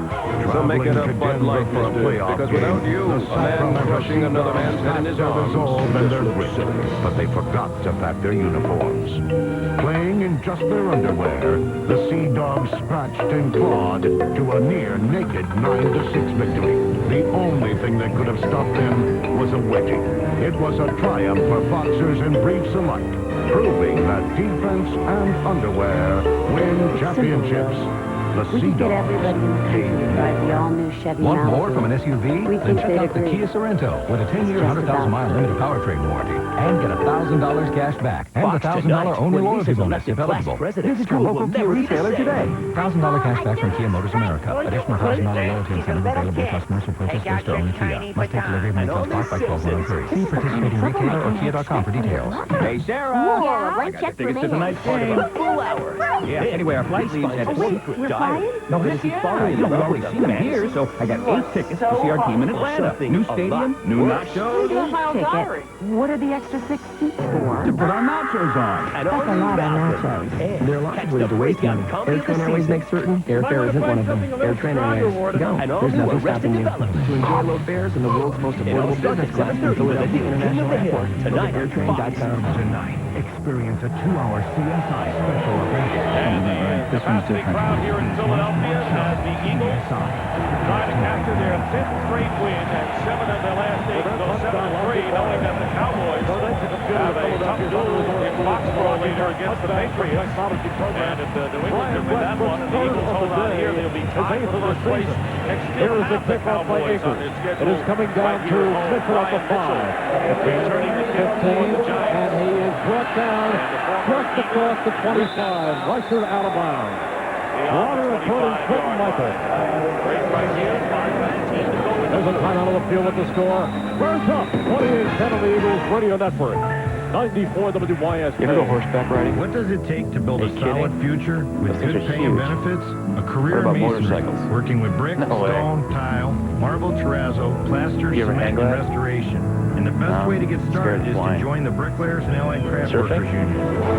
So make it a Bud Light, mister, because without you, a man crushing another man's head in his arms. And their wrists, but they forgot to pack their uniforms. Playing in just their underwear, the Sea Dogs scratched and clawed to a near-naked 9-6 victory. The only thing that could have stopped them was a wetting. It was a triumph for boxers and briefs alike, proving that defense and underwear win championships. The Sea Get Dogs. everybody in the country to drive the all-new Chevy Want Malibu. more from an SUV? We Then think check they'd out the agree. Kia Sorento with a 10-year, Just 100,000-mile limited powertrain warranty. And get $1,000 cash back. And a $1,000 only loyalty bonus if eligible. Visit your local Kia retailer today. $1,000 cash back from Kia Motors America. Additional $1,000 loyalty incentive available to customers who purchase first or own Kia. Must take delivery of May 12 by 12/103. See participating retailer or Kia.com for details. Hey, Sarah. I got the tickets to tonight's game. Full hour. Yeah, anyway, our flight leaves at secret diary. No, but he's following. We've already seen him here, so I got 8 tickets to see our team in Atlanta. New stadium, new nachos. Ticket. What are the extra 6 seats for? To put our nachos on. That's a lot of nachos. There are lots of ways to waste money. AirTran Airways makes certain airfare isn't one of them. AirTran Airways. Go. There's nothing stopping you. To enjoy low fares in the world's most affordable business class in Philadelphia International Airport. Visit airtrain.com. Tonight, experience a 2-hour CSI special event. And the capacity crowd here in Philadelphia as the Eagles try to capture their 5th straight win and 7 of their last 8, so 7-3, knowing that the Cowboys have a tough duel in Foxborough later against the Patriots. And if the New England can win that one and the Eagles hold on here, they'll be tied for first place. Here is the kickoff by Eagles. It is coming down to Mitchell at the 5. Returning the kick for the Giants. And he is brought down just across the 25, rusher out of bounds. Water returning Quentin Michael. There's a timeout on the field with the score. Burns up, 28-10 on the Eagles Radio Network. 94 WYSK. You ever go horseback riding? What does it take to build a solid future with good pay and benefits? A career in masonry, working with brick, stone, tile, marble, terrazzo, plaster, cement, and restoration. And the best way to get started is to join the Bricklayers and Allied Craft Workers Union.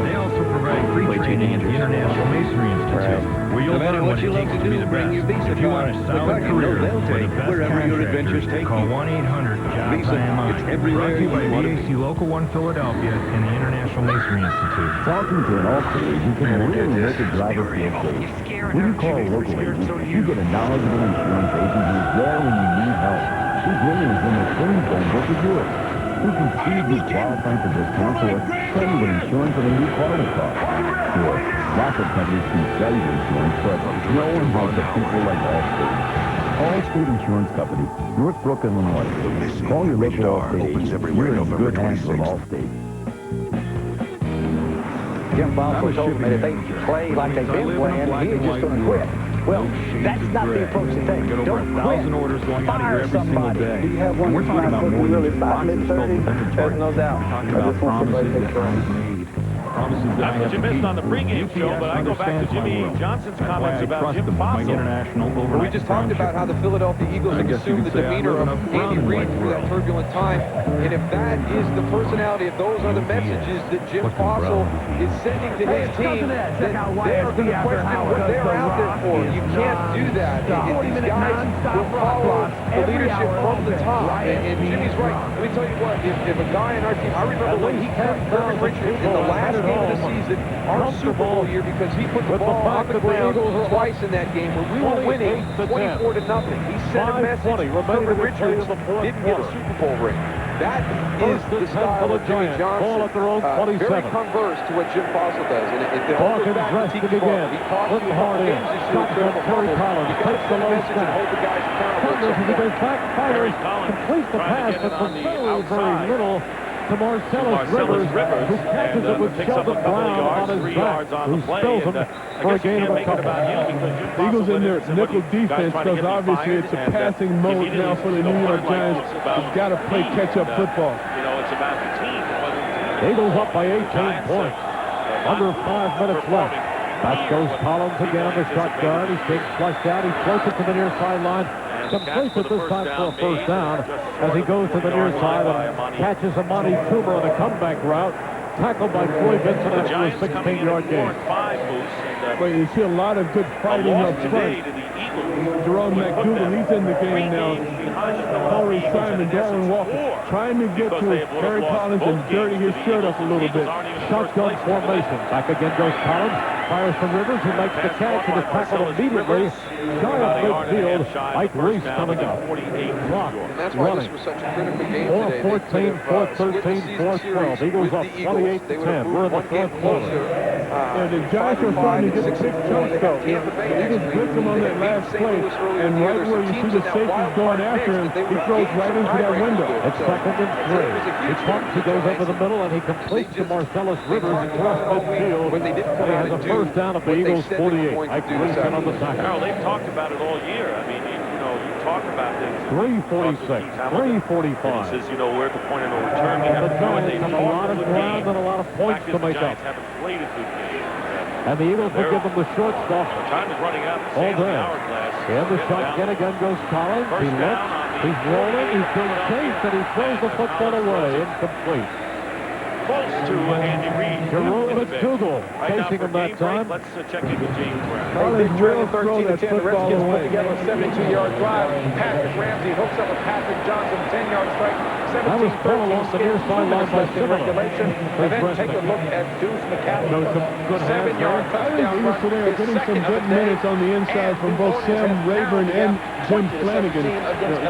They also provide free training at the International Masonry Institute, where you'll learn what it takes to be the best. If you want a solid career with the best contractors, call 1-800-JOB-IMI. Brought to you by VAC Local 1 Philadelphia and the International Masonry Institute. Talking to an all-state, you can really make a driver feel safe. When you call a local agent, you get a knowledgeable insurance agent who's there when you need help. Whose name is in the same phone book as yours. Who can see you qualify for discounts or tell you what insurance on a new car will cost. Sure, lots of companies can sell you insurance, but no one has the people like Allstate. Allstate Insurance Company, Northbrook, Illinois. Call your local Allstate agent. You're in good hands with Allstate. Jim Boswell told me that if they play like they've been playing, he is just going to quit. Well, that's not the approach to take. Don't quit. Fire somebody. Do you have one? We're talking about more really 5 mid-30s. There's no doubt. I just want somebody to take care of it. That's what you missed on the pregame show, but I go back to Jimmy Johnson's comments about Jim Fossil. Well, we just talked about how the Philadelphia Eagles have assumed the demeanor of Andy Reid through that turbulent time. And if that is the personality, if those are the messages that Jim Fossil is sending to his team, then they are going to question what they're out there for. You can't do that. These guys will follow the leadership from the top. And Jimmy's right. Let me tell you what, if a guy in our team, I remember when he kept Kirk Richards in the last game of the season, our Super Bowl year, because he put the ball on the ground twice in that game when we were winning 24-0. He sent a message. Kirk Richards didn't get a Super Bowl ring. That is the style of Jimmy Johnson. Very converse to what Jim Fossil does. And if Hawkins dressed to begin. Look hard in. Shotgun Terry Collins. Takes the low snap. Thunders as he goes back, fires, completes the pass, but for very little to Marcellus Rivers, who catches it with Sheldon Brown on his back, who spills him for a gain of a couple. The Eagles in their nickel defense, because obviously it's a passing mode now for the New York Giants. They've got to play catch-up football. You know, it's about the team. Eagles up by 18 points. Under 5 minutes left. Back goes Collins again on the shotgun. He's being flushed out. He floats it to the near sideline. Completes it this time for a first down as he goes to the near side and catches Amani Toomer on a comeback route. Tackled by Floyd Vincent after a 16-yard gain. But you see a lot of good fighting up front. Jerome McDougal, he's in the game now. Corey Simon, Darren Walker, trying to get to Terry Collins and dirty his shirt up a little bit. Shotgun formation. Back again goes Collins. Fires from Rivers, who makes the catch and is tackled immediately. Shy of midfield. Mike Reese coming up. Clock running. 4-14, 4-13, 4-12. Eagles up 28-10. We're in the fourth quarter. And the Giants are starting to get big chunks though. The Eagles blitz him on that last play, and right where you see the safeties going after him, he throws right into that window. It's 2nd and 3. He pumps, he goes over the middle, and he completes to Marcellus Rivers across midfield. And he has a first down at the Eagles 48. Mike Reese on the sack. Harold, they've talked about it all year. I mean, you talk about things. 3:46, 3:45. Says, we're at the point of no return. The Giants have a lot of ground and a lot of points to make up. And the Eagles will give them the short stuff. Time is running out. All day. And the shotgun again goes Collins. He looks. He's rolling. He's being chased, and he throws the football away. Incomplete. Close to Andy Reid. Jerome McDougal facing him that time. Let's check in with James Brown. Collins will throw that The football Redskins put away. together a 72-yard drive. Patrick Ramsey hooks up with Patrick Johnson, 10-yard strike. That was pulled along the near sideline by Similar. Regulation. And then take a look at Deuce McAllister. Good 7-yard touchdown run. Today are getting some good minutes on the inside from both Sam Rayburn and Jim Flanagan.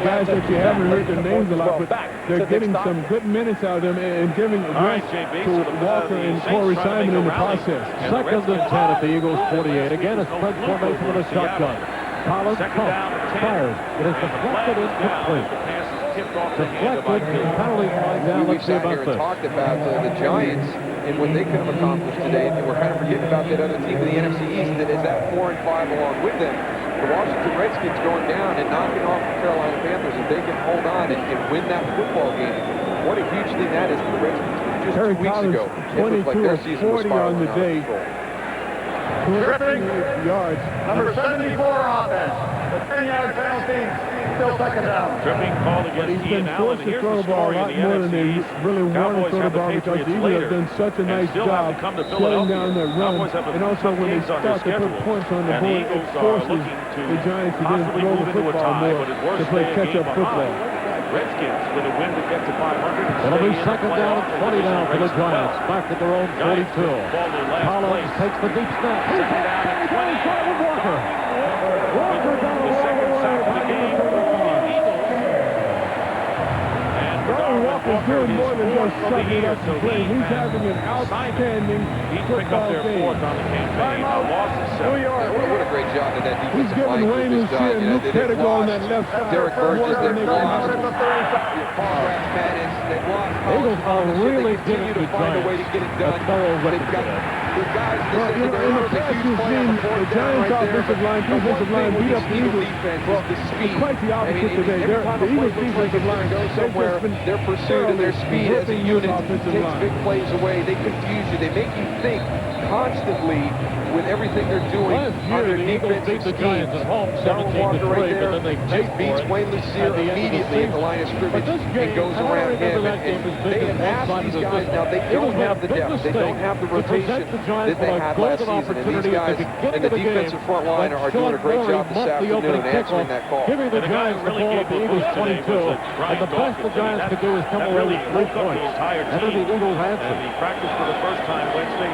Guys that you haven't heard their names a lot, but they're getting some good minutes out of them and giving rest to Walker and Corey Simon in the process. 2nd and 10 at the Eagles 48. Again, a spread formation with a shotgun. Collins pumps, fires. It is deflected incomplete. Deflected, penalty flag down. Let's see about this. We talked about the Giants and what they could have accomplished today, and we're kind of forgetting about that other team in the NFC East that is at 4-5 along with them. The Washington Redskins going down and knocking off the Carolina Panthers. If they can hold on and win that football game, what a huge thing that is for the Redskins. Just Terry 2 weeks Collins, ago, 22 of 40 on the day. 208 yards. Number 74 offense. The 10-yard penalty. Still 2nd down. Tripping called But against he's been Ian Allen. forced to Here's throw the the ball a story lot in the more than they NFC. really want to Cowboys throw the have the ball because the Patriots Eagles have later done such a and nice still have job to come to slowing down Philadelphia. their run. Cowboys have And also when they games on start their to put schedule. points on the And the board, it Eagles are forces looking to the Giants to then possibly throw move the into a football tie, more but at worst to play stay a catch-up game football. behind. Redskins with a win to get to 500. It'll be 2nd down and 20 now for the Giants. Back at their own 42. Collins takes the deep snap. He's hit. He's on the side of Walker. Walker got a long way back to the 35. Darren Walker's doing more than just sucking up the play. He's having an outstanding football game. New York. What a great job that defensive He's giving Wayne Lucia and Luke Pettigrew on that left side. Derek Burgess, More than they've they lost. Eagles are really continue to find a way to get it done. They've got the guys in the past, you've seen the Giants offensive line, defensive line beat up the Eagles. Well, it's quite the opposite today. The Eagles defensive line goes somewhere. Their pursuit and their speed as a unit takes big plays away. They confuse you. They make you think constantly with everything they're doing on their defensive schemes. Darren Walker right there just beats Wayne Lucier immediately at the line of scrimmage and goes around him. And they have asked these guys now, they don't have the depth, they don't have the rotation that they had last season. And these guys in the defensive front line are doing a great job this afternoon answering that call. Giving the Giants the ball at the Eagles 22. And the best the Giants could do is come away with 3 points. And then the Eagles answer.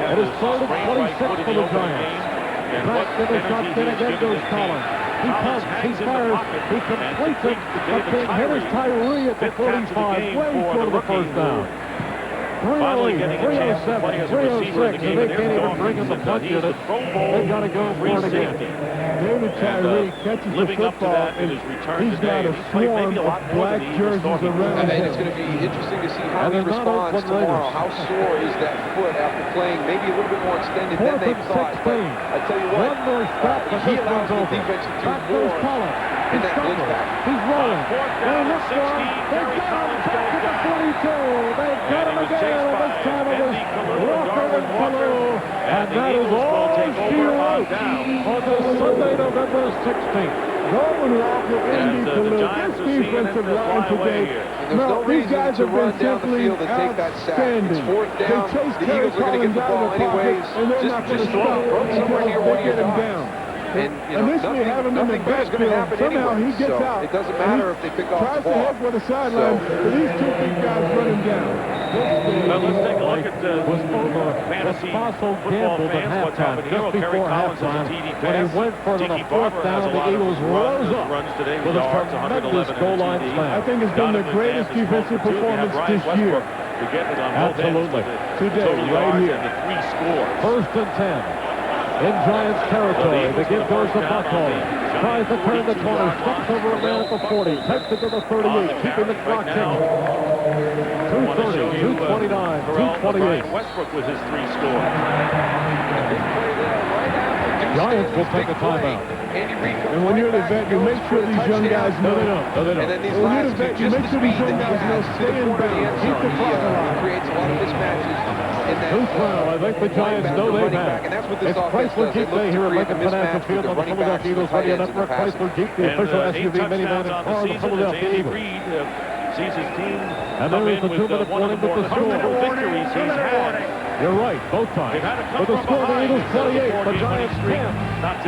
It is 3rd and 26 for the Giants. Back to the shotgun again goes Collins. He pumps, he fires, he completes it, but then here's Tyree at the 45, way short of the first down. 308, 307, 306, and they can't even bring in the punch unit. They've got to go for it again. David Tyree catches the football, and he's got a swarm of black jerseys around him. And it's going to be interesting to see how he responds tomorrow. How sore is that foot after playing maybe a little bit more extended than they thought. But I tell you what, one more stop, but he this allows one's the over. defense to do Back goes more Collins. in that blitz back. He's running. going. Fourth They down, look 16. for him. They Kerry got him Collins back goes to the down. 42. They got him he was again. chased And by this time it was Andy Kalu, Walker Darwin and Walker. Kalu. And the that is Eagles will all take she over on wrote down. on this Sunday, November 16th. Darwin Walker, Andy the Kalu. Giants This are seeing defensive him line fly away today. here. There's no these reason guys to have been run down the simply field and take that sack. It's outstanding. fourth They down. chase The Kerry Eagles are going to Collins get the out ball of the pocket, anyways. and they're not going to Just throw stop it somewhere near until one they of your get him guys. down. And, you know, Initially have him in the nothing bad's going to backfield. happen Somehow anyway. he gets So out. it doesn't and matter if they pick off the tries to ball. head for the sideline, but these two big guys run him down. Well, let's take a look at was over fantasy was Fossil football gambled at fans. What's halftime, happening here? just Well, Kerry before Collins has a halftime. TD When he pass. went for the Tiki fourth Barber down, has a the lot of Eagles rose up runs today with a yards, 111 tremendous and goal a line TD. slam. I think it's been the greatest defensive performance this year. To get it on both Absolutely. ends Today, total right yards here. and the 3 scores. First and 10. In Giants territory, the give goes to Buckholz. Tries to turn the corner, steps over a man at the 40, takes it to the 38, keeping the clock ticking. 2:30, 2:29, 2:28. Westbrook was his 3 score. Giants will take a timeout. And when you're the vet, you make sure these young guys know. No, they don't. When you're the vet, you make sure these young guys know stay in bounds, keep the clock alive. Creates a lot of mismatches. Who's well, I think the Giants know they've had. It's Chrysler Jeep Day here at Lincoln Financial Field on the Philadelphia Eagles Radio Network. Chrysler Jeep, the official SUV minivan and car of the Philadelphia Eagles. Sees his team And there is the 2-minute warning with the score. Victories he's had. You're right, both times. With the score, the Eagles 28, the Giants 10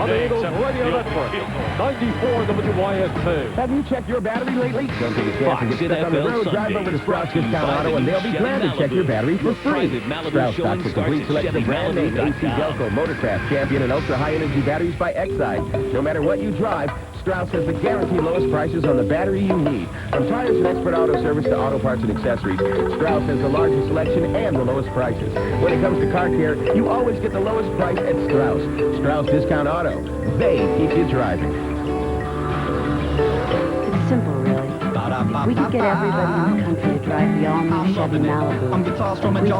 on the Eagles Radio Network. 94 WYSP. Have you checked your battery lately? Don't take a chance Fox and get stuck on the NFL road. Drive over to Strauss Discount Auto and they'll be glad to check your battery for free. Strauss stocks a complete selection of brand name AC, Delco, Motorcraft, Champion, and ultra-high energy batteries by Exide. No matter what you drive, Strauss has the guaranteed lowest prices on the battery you need. From tires and expert auto service to auto parts and accessories, Strauss has the largest selection and the lowest prices. When it comes to car care, you always get the lowest price at Strauss. Strauss Discount Auto. They keep you driving. It's simple, really. If we could get everybody in the country to drive the all-new Chevy Malibu, we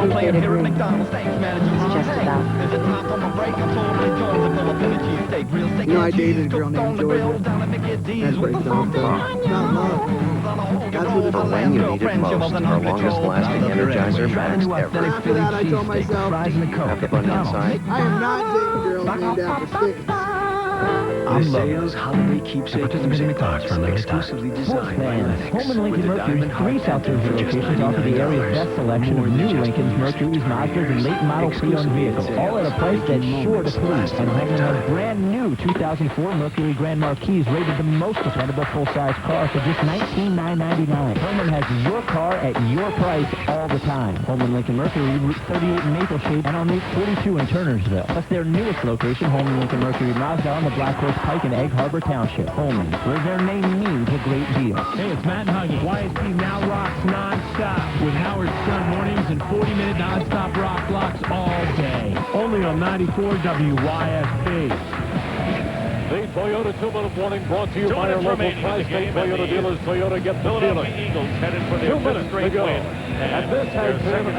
think they'd agree. It's just about. You know, I dated a girl named Jordan. That's pretty dumb. Not love. That's what it's When you need it most, our longest lasting Energizer Max ever. After that, I told myself, Have the bun inside. I am not dating girls named after things. I'm Sales Holiday Keepsake Participating cards from exclusively designed by Lennox. Home and Lincoln Mercury, 3 South Jersey locations offer the area's best selection of new Lincolns, Mercuries, Mazdas, and late model pre-owned vehicles, all at a price that's sure to please. And Lincoln has brand new 2004 Mercury Grand Marquis, rated the most dependable full-size car for just $19,999. Holman has your car at your price all the time. Holman Lincoln Mercury, Route 38 in Maple Shade, and on Route 42 in Turnersville. Plus their newest location, Holman Lincoln Mercury Mazda on the Black Horse Pike in Egg Harbor Township. Holman, where their name means a great deal. Hey, it's Matt and Huggy. YSP now rocks non-stop with Howard Stern mornings and 40-minute non-stop rock blocks all day. Only on 94 WYSP. The Toyota 2-minute warning brought to you by our local Tri-State Toyota dealers. Toyota, get the feeling. Eagles headed for their 2 minutes to go. And this has been a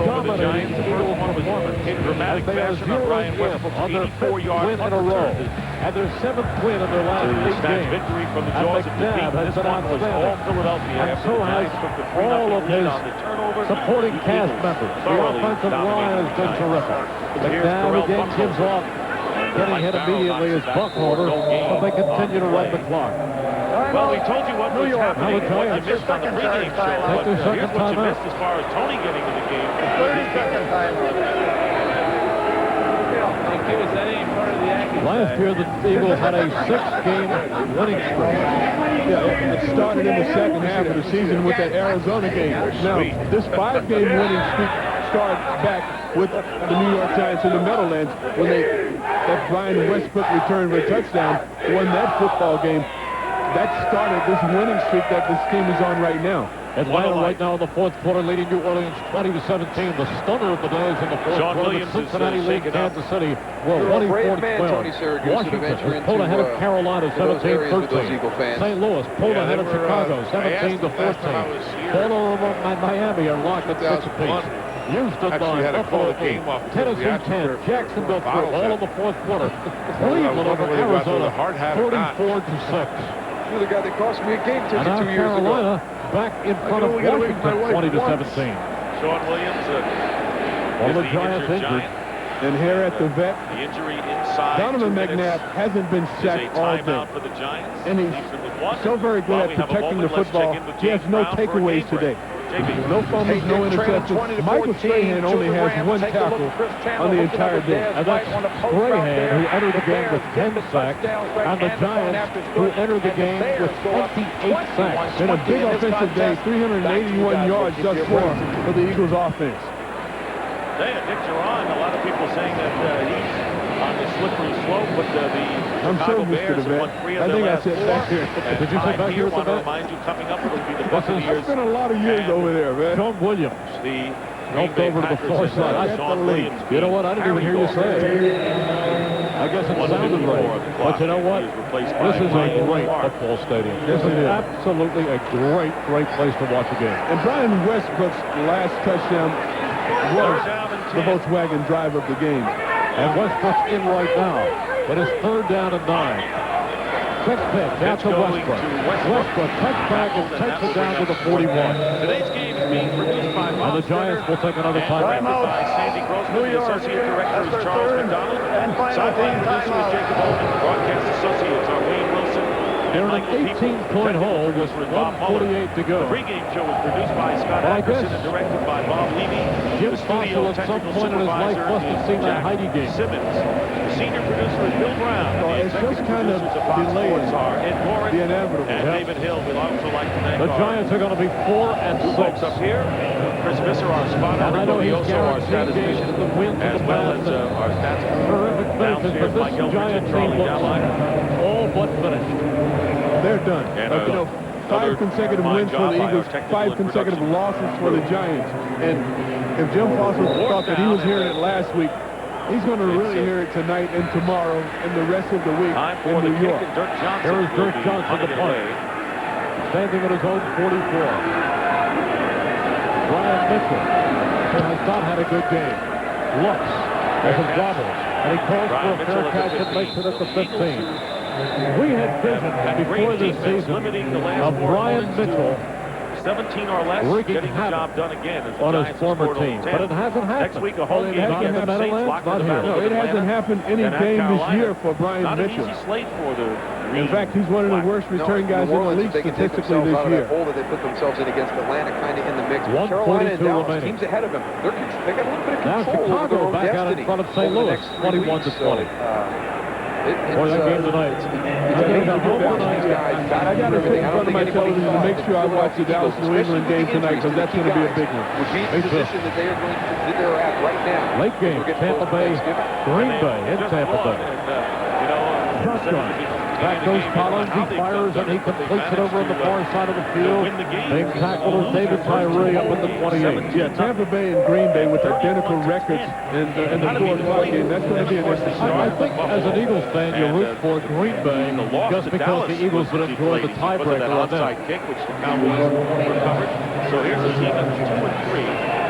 dominating Eagles performance in dramatic as they are fashion on 0 Ryan again Westbrook's on their 5th 84-yard win in a row. And their 7th win in their last 8 games. Victory from the And jaws of defeat. McNabb has This been one was all outstanding. Philadelphia And after so the has Giants took the 3-0 all of lead his on the turnover. supporting The cast Eagles members. The thoroughly offensive line has been dominated terrific. Here's McNabb Terrell again Buckholz. gives off. Getting hit immediately is Buckholz, but they continue to run the clock. Well, we told you what was happening and what you missed on the pregame show. Take their But here's second what you timeout. missed as far as Tony getting to the game. 30-second timeout. Last year, the Eagles had a 6-game winning streak. Yeah, it started in the second half of the season with that Arizona game. Now, this 5-game winning streak starts back with the New York Giants in the Meadowlands when that Brian Westbrook returned for a touchdown, won that football game. That started this winning streak that this team is on right now. Atlanta right now in the 4th quarter leading New Orleans 20-17. The stunner of the day is in the 4th Sean quarter. Williams Cincinnati is lead shaken up. Kansas City. Well, You're a brave 24-12. man, Tony Syracuse, Washington to venture is pulled ahead of into, Carolina those areas with those 17-13. Eagle fans. St. Louis pulled Yeah, ahead they of were, Chicago I asked them last time I was 17-14. here. Baltimore and Miami are locked at 6 apiece. Houston Actually 9, had to call Buffalo the game 8, off because Tennessee the atmosphere 10, Jacksonville 3, bottles all it. in the 4th quarter. I was Cleveland over wondering whether it was Arizona a hard hat or not. 44-6. You're the guy that cost me a game And now 2 years ago. Carolina back in front of Washington, 20-17. Sean Williams, All is the the Giants injured injured. Giant. And here at the vet, The injury inside. Donovan 2 minutes McNabb hasn't been is a sacked all day. timeout for the Giants. And he's Leaves them with one. so very good While we at have a protecting the moment, let's football. check in with He has James no Brown for a takeaways game break. today. JB. No fumbles, no interceptions. Michael Strahan only has one tackle on the entire day. And that's Strahan, who entered the game with 10 sacks, and the Giants, who entered the game with 28 sacks. Been a big offensive day, 381 yards thus far for the Eagles offense. Dick Duran, a lot of people saying that he's on the slippery slope, but the I'm so Chicago used to Bears the have won vet. 3 I of think their I last said 4. back here. Did you say back here at the want to vet? remind you, coming up, it'll be the It's Buccaneers. been a lot of years over there, man. John Williams. The Jumped over to the far side. Sean Williams. You know what? I didn't even hear you say it. I guess it sounded right. But you know what? This is a great football stadium. This is absolutely a great, great place to watch a game. And Brian Westbrook's last touchdown was the Volkswagen drive of the game. And Westbrook's in right now. It is 3rd down and 9. Quick pitch out to Westbrook. Westbrook cuts back and takes it down to the 41. Today's game is being produced by And the Giants will take another directed timeout. by Sandy Grossman. The associate director is Charles McDonald. Sideline producer is Jacob Holden. Broadcast associates are Wayne Wilson. They're in an 18-point hole with 1:48 to go. The pregame show was produced by Scott Well, I Ackerson guess and directed by Bob Levy. Jim The Fossil studio at some technical point in his life supervisor must have is seen that Jack Heidi game. Simmons. The senior producer is Bill Brown. So The it's just executive kind of producers of Fox delaying Sports are Ed Gorin the inevitable. and David Hill. We'd also like to thank The our Giants are going to be 4 and two 6. folks up here. Chris Visser, our spotter, And I know Rico he's Dioso, our guaranteed games statistician, to the win, to as the well bad, as our stats terrific finishes, downstairs, but Mike this Eldridge Giant and team Charlie looks Dowline. all but finished. They're done. And, You know, 5 consecutive wins for the Eagles, 5 consecutive losses for the Giants. And if Jim Fossil thought that he was hearing it last week, he's going to really hear it tonight and tomorrow and the rest of the week in New York. Here is Dirk Johnson, the punt. Standing at his own 44. Brian Mitchell, who has not had a good game, looks as it wobbles, and he calls for a fair catch and makes it at the 15. We had vision before this season of Brian Mitchell 17 or less, wreaking getting the havoc job done again as the on his Giants former scored over team, 10. but it hasn't happened. Next week, a home It game hasn't against the happened. Saints, locked in the battle No, with it hasn't Atlanta. happened any Then at game this Carolina. year for Brian Not Mitchell. an easy slate for the In fact, he's one of the worst return guys in the league statistically this year. hole that they put themselves in against Atlanta, kind of in the mix. 1:42 Carolina and Dallas, remaining. teams ahead of them. They got a little bit of Now control over their Chicago own back out in destiny front of St. over the Louis, next 3 21 to weeks. 20. Boy, that game tonight. I got to sit in front of my television to make sure I watch the Dallas-New England game tonight because that's going to be a big one. Would be in the position that they are going to, that they're at right now. Late game, Tampa Bay, Green Bay in Tampa Bay. Shotgun. Back goes Collins, he fires and he completes it over on the far side of the field. Big tackle is David Tyree up in the 28. Yeah, Tampa Bay and Green Bay with identical records in the 4 o'clock game. That's going to be an interesting I think as an Eagles fan, you root for Green Bay just because the Eagles would enjoy the tiebreaker on them. Kick, which the Cowboys recovered. So here's a team that's 2 and 3,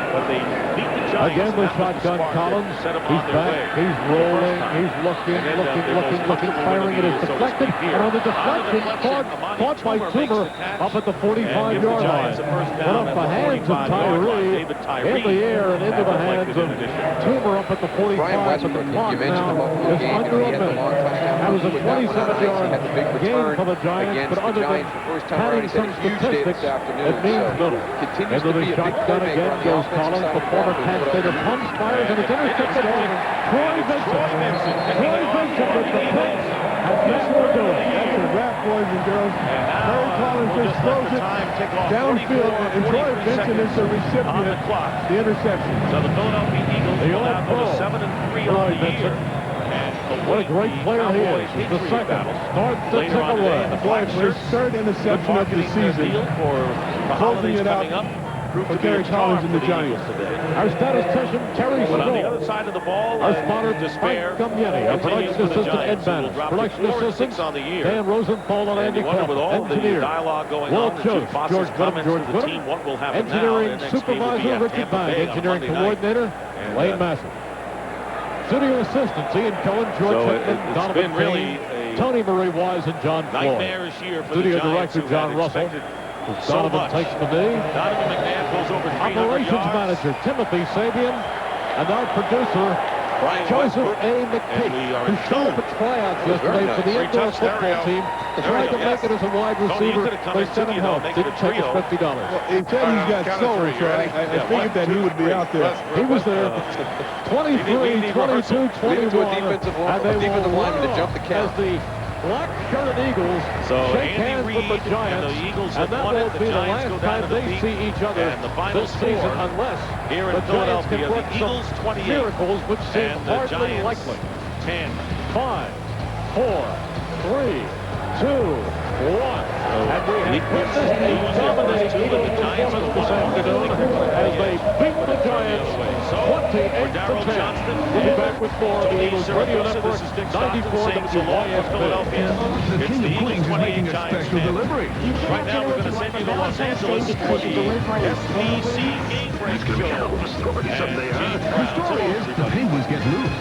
but they beat the Giants. Again with shotgun Collins. He's back, he's rolling, he's looking, firing. It is deflected. And on the deflection, caught by Toomer up at the 45-yard line. But off the hands of Tyree, in the air and into the hands of Toomer up at the 45. But the clock now is under a minute. That was a 27-yard gain for the Giants, but other than padding some statistics, it means little. Into the shotgun again goes Collins, the former Penn Stater punch, fires, and it's intercepted by Troy Vincent. Troy Vincent with the pitch, and that will do it. That's a wrap, boys and girls. Terry Collins just throws it downfield, and Troy Vincent is the recipient of the interception. So the Philadelphia Eagles The will now go to All-Pro. 7 and 3 Troy on the year. Vincent. And What a great player he is. He's the second. Starts to Later on take today in away. the black Boy, for his shirts. third interception of the season, For the closing holidays it out coming up. for Terry Collins and the Giants. Our statistician, Terry But on the Stoll. other side of the ball, Our spotter, Frank Gumietti. Our production assistant, Ed Bannis. Production assistants, on the year. Dan Rosenthal and Andy With all Kaufman. the Engineer, dialogue going World on, and Coach, Jim Foss's George Whittam, comments George to the Whittam. team, what will happen now? Engineering The next game will be supervisor, at Richard Tampa Bang. Bay on Engineering Monday night. coordinator, And, Lane Massey. Studio assistants, Ian Cohen, George So Hickman, it's Donovan been really Payne, a Tony Marie Wise and John Floyd. Nightmarish year for Studio the Giants, director who John had Russell. expected so Donovan much. takes the knee. Donovan McNabb goes over 300 Operations yards. manager Timothy Sabian. And our producer, Brian Joseph Westbrook. A. And we McPeek, are who in showed up at tryouts yesterday for the Free indoor touch, football Dario. team. Tried to make it as a wide Tony, you receiver. could've come They in sent him too, home. make it a Didn't take his trio. $50. Well, he said he's got soul, so I figured that he would be out there. He was there 23, 22, 21, and they defensive will lineman to jump the count. as the black-shirted Eagles shake hands with the Giants, and the Eagles and have that won it. won't The be the Giants last go down time to the they peak, see each other and the final this season, score unless here in the Giants Philadelphia, can work the Eagles some 28, miracles, which seem and the hardly Giants likely. 10. 5, 4, 3, 2, 1. And we have witnessed a dominating Eagles performance this afternoon as they beat the Giants 28-10. We'll be back with more of the Eagles Radio Network 94 WYSP. The King of Queens is making a special delivery. Right now, we're going to send you to Los Angeles for the SEC Game Break Show. Someday, huh? The story is the Penguins get loose.